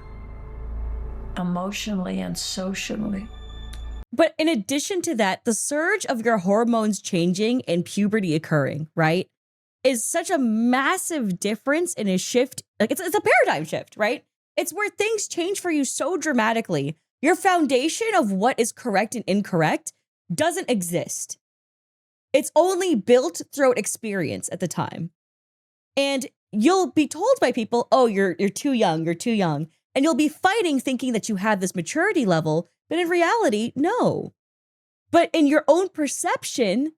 S13: emotionally and socially.
S1: But in addition to that, the surge of your hormones changing and puberty occurring, right, is such a massive difference in a shift. Like, it's a paradigm shift, right? It's where things change for you so dramatically. Your foundation of what is correct and incorrect doesn't exist. It's only built throughout experience at the time. And you'll be told by people, oh, you're too young, you're too young. And you'll be fighting thinking that you have this maturity level, but in reality, no. But in your own perception,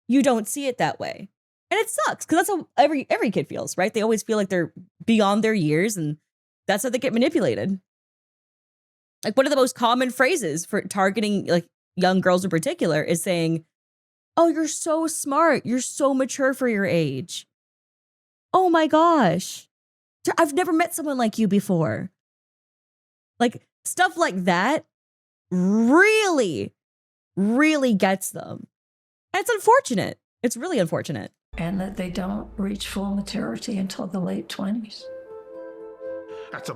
S1: you don't see it that way. And it sucks, because that's how every kid feels, right? They always feel like they're beyond their years, and that's how they get manipulated. Like, one of the most common phrases for targeting like young girls in particular is saying, oh, you're so smart, you're so mature for your age. Oh my gosh, I've never met someone like you before. Like, stuff like that really, really gets them. And it's unfortunate. It's really unfortunate.
S13: And that they don't reach full maturity until the late 20s.
S2: That's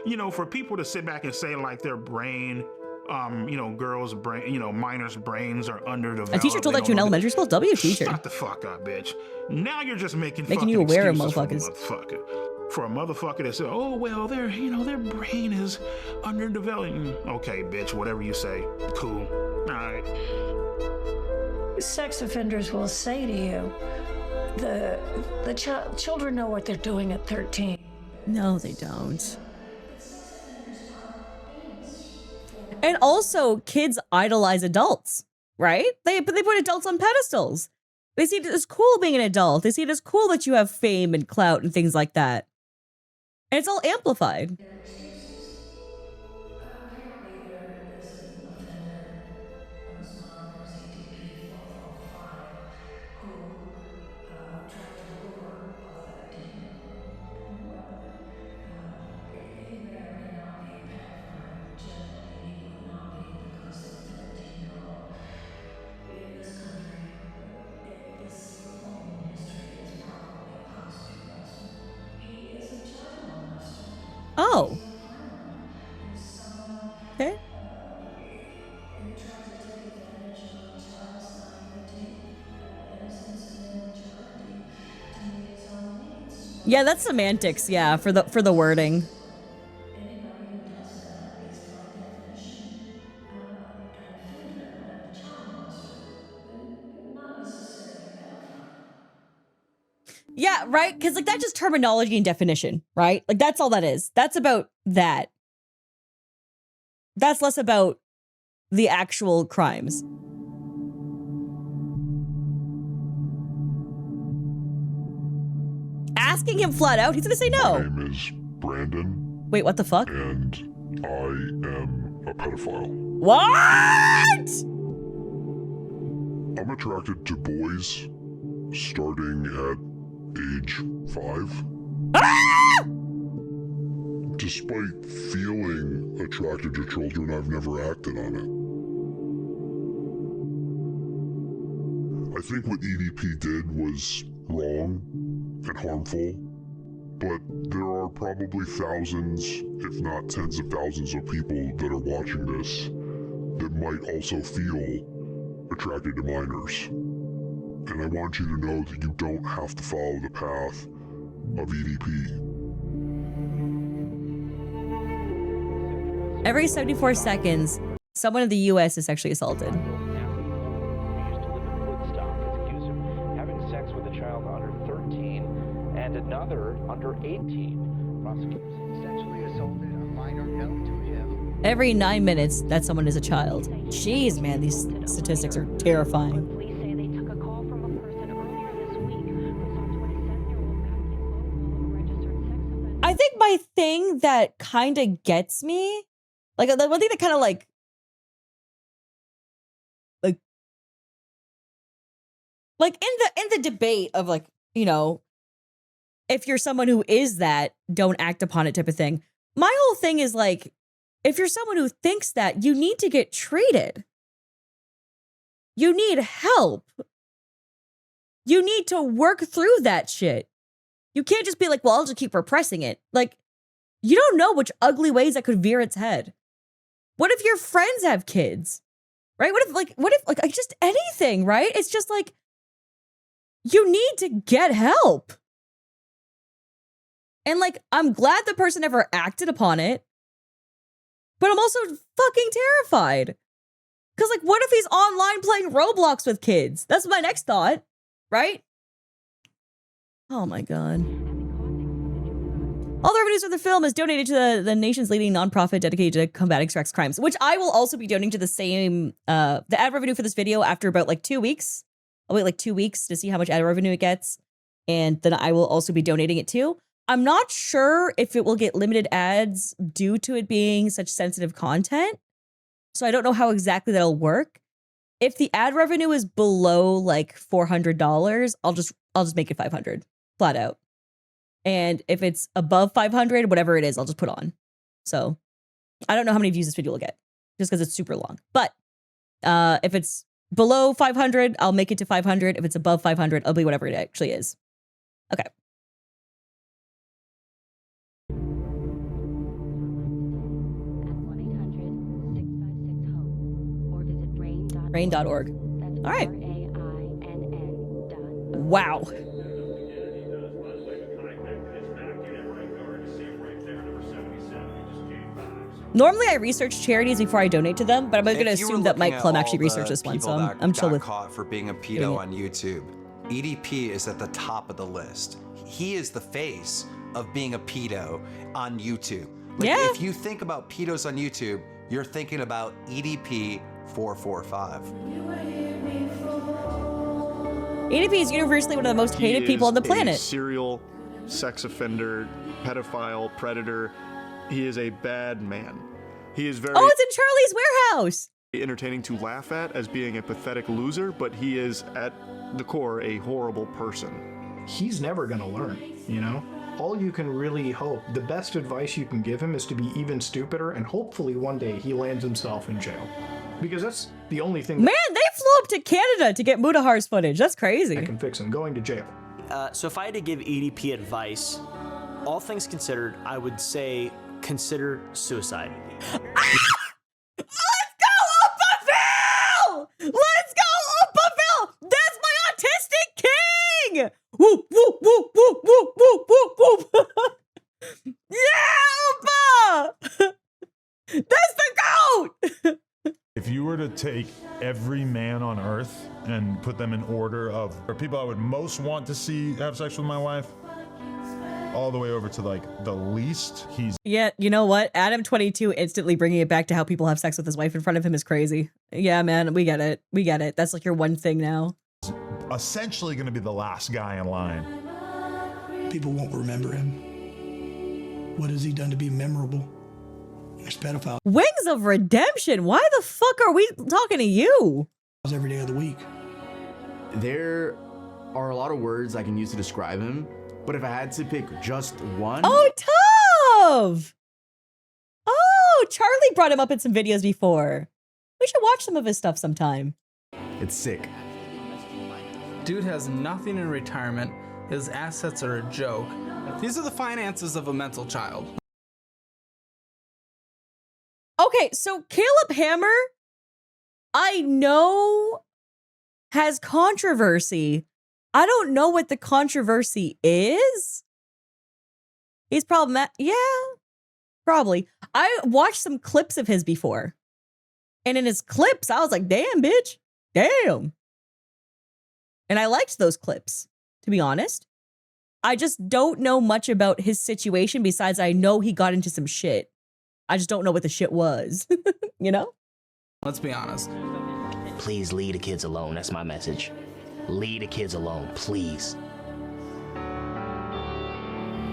S2: you know, for people to sit back and say like their brain, you know, girls' brain, you know, minors' brains are underdeveloped.
S1: A teacher told that to you in elementary school? W teacher.
S2: Shut the fuck up, bitch. Now you're just making
S1: you aware of
S2: motherfuckers. For a motherfucker that said, oh, well, their brain is underdeveloped. Okay, bitch, whatever you say. Cool. All right.
S13: Sex offenders will say to you, the children know what they're doing at 13.
S1: No, they don't. And also, kids idolize adults, right? They put adults on pedestals. They see it as cool being an adult. They see it as cool that you have fame and clout and things like that. And it's all amplified.
S13: Apparently there is an offender whose mom is Edp 445 who tried to lure a 13-year-old. Well, he may or may not be a pedophile. Generally, he would not be, because a 13-year-old in this country, this long history is probably a post-pubescent. He is a child molester.
S1: Oh. Okay.
S13: And tried to take advantage of a child's naivety, innocence, and immaturity to meet his own needs.
S1: Yeah, that's semantics, yeah, for the wording.
S13: Anybody who does that is by definition an offender and a child molester, not necessarily a pedophile.
S1: Yeah, right? Because like that's just terminology and definition, right? Like that's all that is. That's about that. That's less about the actual crimes. asking him flat out. He's gonna say no.
S12: My name is Brandon.
S1: Wait, what the fuck?
S12: And I am a pedophile.
S1: What?
S12: I'm attracted to boys starting at age 5.
S1: Ah!
S12: Despite feeling attracted to children, I've never acted on it. I think what EDP did was wrong and harmful, but there are probably thousands, if not tens of thousands of people that are watching this that might also feel attracted to minors. And I want you to know that you don't have to follow the path of EDP.
S1: Every 74 seconds, someone in the US is sexually assaulted.
S3: Having sex with a child under 13 and another under 18. Prosecutors sexually assaulted a minor known to him.
S1: Every 9 minutes that someone is a child. Jeez, man, these statistics are terrifying. I think my thing that kind of gets me, like the one thing that kind of like in the debate of like, you know, if you're someone who is that, don't act upon it type of thing. My whole thing is like, if you're someone who thinks that, you need to get treated. You need help. You need to work through that shit. You can't just be like, well, I'll just keep repressing it. Like, you don't know which ugly ways that could veer its head. What if your friends have kids? Right? What if just anything, right? It's just like, you need to get help. And like, I'm glad the person never acted upon it, but I'm also fucking terrified. Because like, what if he's online playing Roblox with kids? That's my next thought, right? Oh my God. All the revenues of the film is donated to the nation's leading nonprofit dedicated to combating sex crimes, which I will also be donating to the same, the ad revenue for this video after about like 2 weeks. I'll wait like 2 weeks to see how much ad revenue it gets. And then I will also be donating it too. I'm not sure if it will get limited ads due to it being such sensitive content. So I don't know how exactly that'll work. If the ad revenue is below like $400, I'll just make it 500 flat out. And if it's above 500, whatever it is, I'll just put on. So I don't know how many views this video will get just because it's super long. But if it's below 500, I'll make it to 500. If it's above 500, I'll be whatever it actually is. Okay. Rain.org. All right. Wow. Normally I research charities before I donate to them, but I'm going to assume that Mike Plum actually researched this one, so I'm chill with
S16: caught for being a pedo on YouTube. EDP is at the top of the list. He is the face of being a pedo on YouTube. Like,
S1: yeah.
S16: If you think about pedos on YouTube, you're thinking about EDP 445.
S1: EDP is universally one of the most hated people on the planet.
S8: A serial sex offender, pedophile, predator. He is a bad man. He is very...
S1: Oh, it's in Charlie's Warehouse!
S8: Entertaining to laugh at as being a pathetic loser, but he is, at the core, a horrible person.
S23: He's never gonna learn, you know? All you can really hope, the best advice you can give him is to be even stupider, and hopefully one day he lands himself in jail. Because that's the only thing...
S1: Man, they flew up to Canada to get Mudahar's footage. That's crazy.
S23: I can fix him going to jail.
S24: So if I had to give EDP advice, all things considered, I would say consider suicide.
S1: Let's go, Upaville! Let's go, Upaville! That's my autistic king! Whoop, whoop, whoop, whoop, whoop, whoop, whoop, whoop. Yeah, Uppa! That's the goat!
S25: If you were to take every man on earth and put them in order of people I would most want to see have sex with my wife, all the way over to like the least, he's...
S1: Yeah, you know what? Adam22 instantly bringing it back to how people have sex with his wife in front of him is crazy. Yeah, man, we get it. We get it. That's like your one thing now.
S25: Essentially going to be the last guy in line.
S5: people won't remember him. What has he done to be memorable? There's pedophiles
S1: Wings of Redemption. Why the fuck are we talking to you?
S5: every day of the week.
S6: There are a lot of words I can use to describe him, but if I had to pick just one.
S1: Oh, Tove! Oh, Charlie brought him up in some videos before. We should watch some of his stuff sometime.
S6: It's sick.
S14: Dude has nothing in retirement. His assets are a joke. These are the finances of a mental child.
S1: Okay, so Caleb Hammer, I know, has controversy. I don't know what the controversy is. He's problematic. Yeah, probably. I watched some clips of his before. And in his clips, I was like, damn, bitch. Damn. And I liked those clips, to be honest. I just don't know much about his situation besides I know he got into some shit. I just don't know what the shit was, you know?
S14: Let's be honest.
S15: Please leave the kids alone. That's my message. Leave the kids alone, please.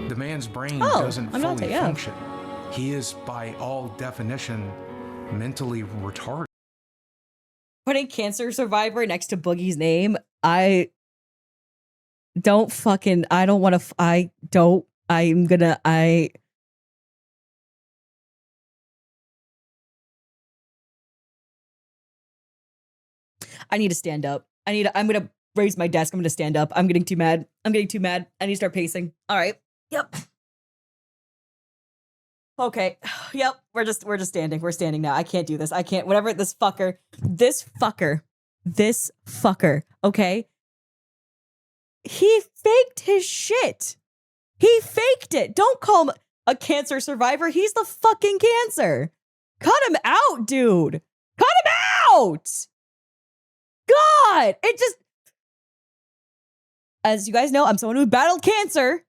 S20: The man's brain doesn't fully
S1: yeah.
S20: function. He is, by all definition, mentally retarded.
S1: Putting cancer survivor next to Boogie's name, I don't want to, I need to stand up. I'm going to raise my desk. I'm going to stand up. I'm getting too mad. I need to start pacing. All right. Yep. Okay. Yep. We're just standing. We're standing now. I can't do this. I can't. Whatever this fucker. Okay. He faked his shit. He faked it. Don't call him a cancer survivor. He's the fucking cancer. Cut him out, dude. Cut him out. God. It just, as you guys know, I'm someone who battled cancer.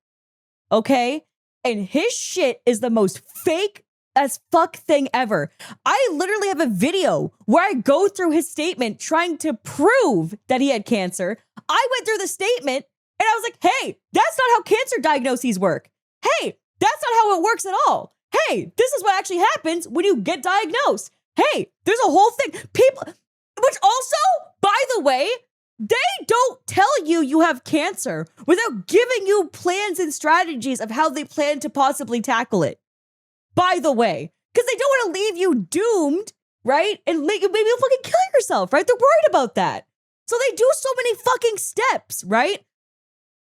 S1: Okay. And his shit is the most fake as fuck thing ever. I literally have a video where I go through his statement trying to prove that he had cancer. I went through the statement and I was like, hey, that's not how cancer diagnoses work. Hey, that's not how it works at all. Hey, this is what actually happens when you get diagnosed. Hey, there's a whole thing. People, which also, by the way, they don't tell you have cancer without giving you plans and strategies of how they plan to possibly tackle it. By the way, because they don't want to leave you doomed, right? And maybe you'll fucking kill yourself, right? They're worried about that. So they do so many fucking steps, right?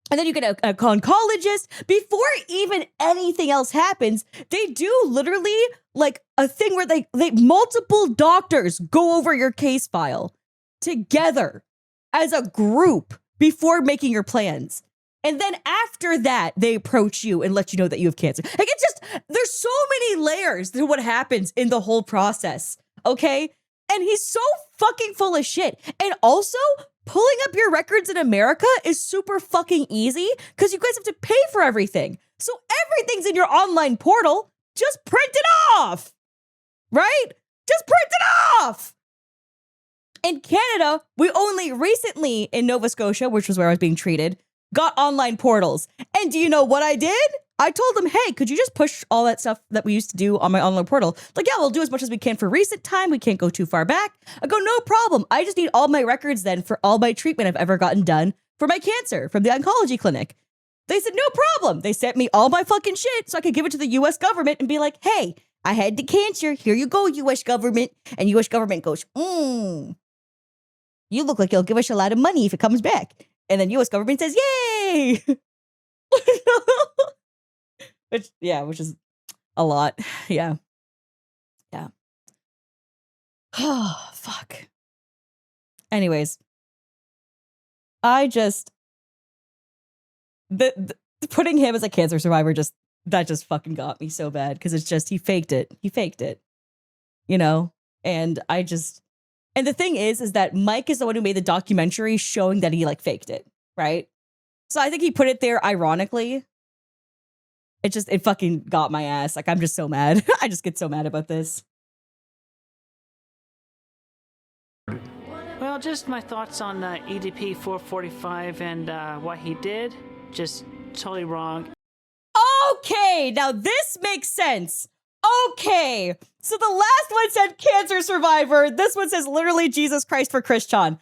S1: And then you get a oncologist. Before even anything else happens, they do literally like a thing where they multiple doctors go over your case file together as a group before making your plans. And then after that, they approach you and let you know that you have cancer. Like, it's just, there's so many layers to what happens in the whole process, okay? And he's so fucking full of shit. And also, pulling up your records in America is super fucking easy because you guys have to pay for everything. So everything's in your online portal. Just print it off, right? Just print it off. In Canada, we only recently, in Nova Scotia, which was where I was being treated, got online portals. And do you know what I did? I told them, hey, could you just push all that stuff that we used to do on my online portal? Like, yeah, we'll do as much as we can for recent time. We can't go too far back. I go, no problem. I just need all my records then for all my treatment I've ever gotten done for my cancer from the oncology clinic. They said, no problem. They sent me all my fucking shit so I could give it to the US government and be like, hey, I had the cancer. Here you go, US government. And US government goes, you look like you'll give us a lot of money if it comes back. And then US government says, yay! Which is a lot. Yeah. Yeah. Oh, fuck. Anyways. I just, putting him as a cancer survivor that just fucking got me so bad. Cause it's just, he faked it. You know? And and the thing is that Mike is the one who made the documentary showing that he like faked it, right? So I think he put it there ironically. It fucking got my ass. Like, I'm just so mad. I just get so mad about this.
S26: Well, just my thoughts on EDP 445 and what he did. Just
S7: totally wrong.
S1: Okay, now this makes sense. Okay, so the last one said cancer survivor. This one says literally Jesus Christ for Christian.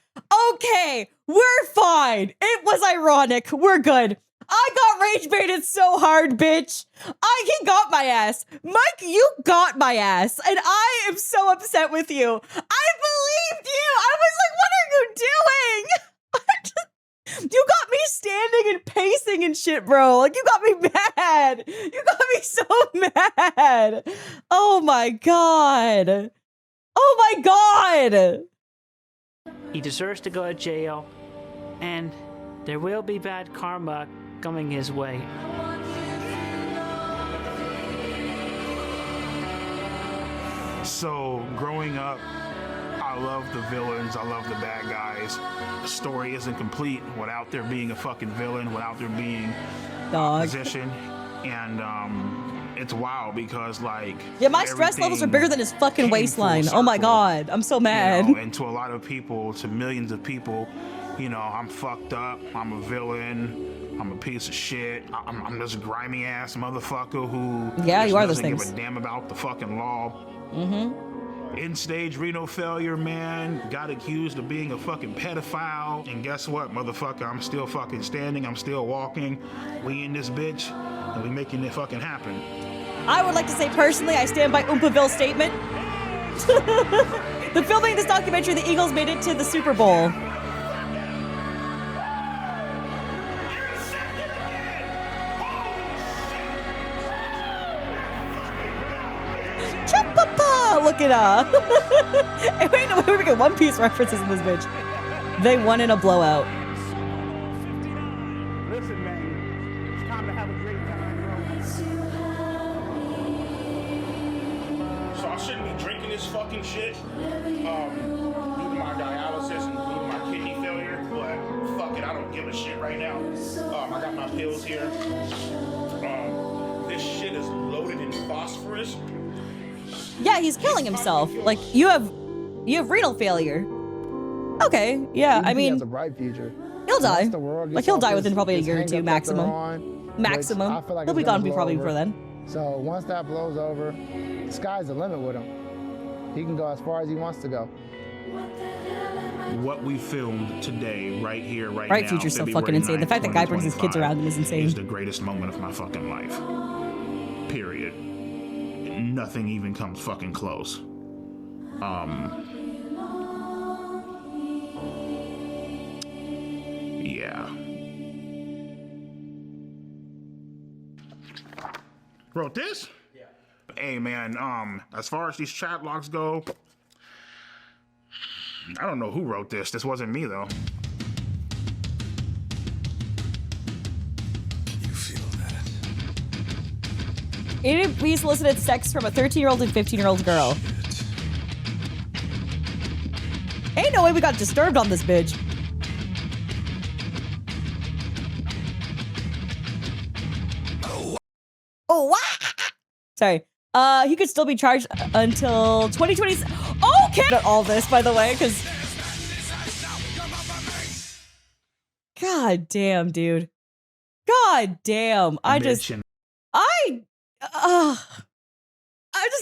S1: Okay, we're fine. It was ironic. We're good. I got rage baited so hard, bitch. He got my ass. Mike, you got my ass. And I am so upset with you. I believed you. I was like, what are you doing? You got me standing and pacing and shit, bro. Like, you got me mad. You got me so mad. Oh my God. Oh my God.
S7: He deserves to go to jail, and there will be bad karma coming his way.
S2: So, growing up, I love the villains, I love the bad guys. The story isn't complete without there being a fucking villain, without there being opposition. And it's wild because, like,
S1: yeah, my stress levels are bigger than his fucking waistline. Oh my God, I'm so mad.
S2: You know, and to a lot of people, to millions of people, you know, I'm fucked up, I'm a villain, I'm a piece of shit, I'm this grimy ass motherfucker who
S1: you are those
S2: doesn't
S1: things.
S2: give a damn about the fucking law.
S1: Mm-hmm.
S2: End-stage renal failure, man. Got accused of being a fucking pedophile. And guess what, motherfucker? I'm still fucking standing. I'm still walking. We in this bitch, and we making it fucking happen.
S1: I would like to say personally, I stand by Oompaville's statement. The filming of this documentary, the Eagles made it to the Super Bowl. Look at hey, wait, no, we're making One Piece references in this bitch. They won in a blowout.
S11: Listen, man, it's time to have a great time, bro. So I shouldn't be drinking this fucking shit due to my dialysis and due to my kidney failure, but fuck it, I don't give a shit right now. I got my pills here. This shit is loaded in phosphorus.
S1: Yeah, he's killing himself. Like, you have renal failure. Okay, yeah, I mean,
S9: he has a bright future.
S1: he'll die.
S9: Once the world
S1: Like,
S9: gets
S1: he'll
S9: off
S1: die
S9: this-
S1: within probably a
S9: this
S1: year or
S9: hang-up
S1: two,
S9: that they're
S1: maximum.
S9: on, which
S1: Maximum.
S9: I feel like
S1: He'll
S9: it's
S1: be
S9: gonna
S1: gone
S9: blow
S1: probably
S9: over.
S1: before then.
S9: So once that blows over, the sky's the limit with him. He can go as far as he wants to go.
S2: What we filmed today, right here, right
S1: Right
S2: now,
S1: Future's so
S2: February
S1: fucking insane. The
S2: 9th,
S1: fact that Guy brings his kids
S2: 2025,
S1: around him is insane.
S2: is the greatest moment of my fucking life. Period. Nothing even comes fucking close. Yeah. Wrote this? Yeah. Hey man, as far as these chat logs go, I don't know who wrote this. This wasn't me though.
S1: We solicited sex from a 13-year-old and 15-year-old girl. Ain't no way we got disturbed on this bitch. Oh, what? Sorry. He could still be charged until 2020. Okay. Not all this, by the way, because. God damn, dude. God damn. I just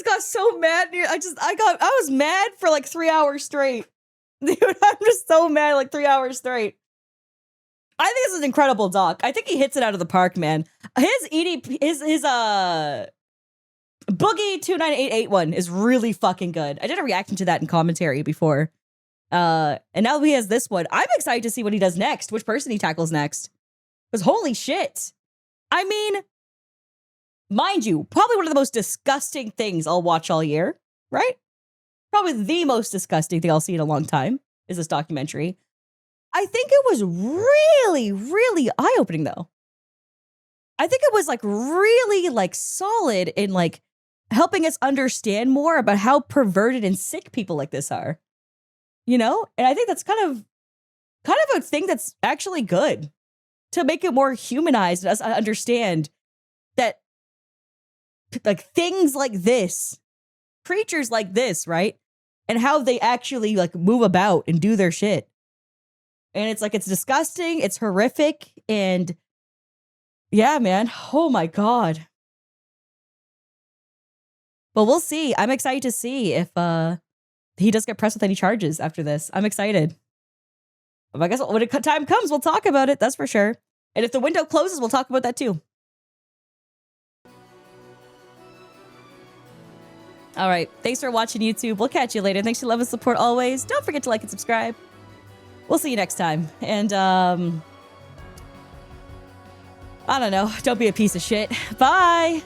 S1: got so mad. I was mad for like 3 hours straight. Dude, I'm just so mad like 3 hours straight. I think this is an incredible doc. I think he hits it out of the park, man. His EDP, his Boogie 29881 is really fucking good. I did a reaction to that in commentary before. And now he has this one. I'm excited to see what he does next, which person he tackles next. Because holy shit. I mean, mind you, probably one of the most disgusting things I'll watch all year, right? Probably the most disgusting thing I'll see in a long time is this documentary. I think it was really, really eye-opening, though. I think it was like really like solid in like helping us understand more about how perverted and sick people like this are. You know? And I think that's kind of a thing that's actually good to make it more humanized and us understand that like things like this, creatures like this, right? And how they actually like move about and do their shit. And it's like, it's disgusting, it's horrific, and Yeah, man. Oh my God. Well, we'll see. I'm excited to see if he does get pressed with any charges after this. I'm excited. I guess when time comes, we'll talk about it. That's for sure. And if the window closes, we'll talk about that too. All right. Thanks for watching, YouTube. We'll catch you later. Thanks for love and support always. Don't forget to like and subscribe. We'll see you next time. And I don't know. Don't be a piece of shit. Bye.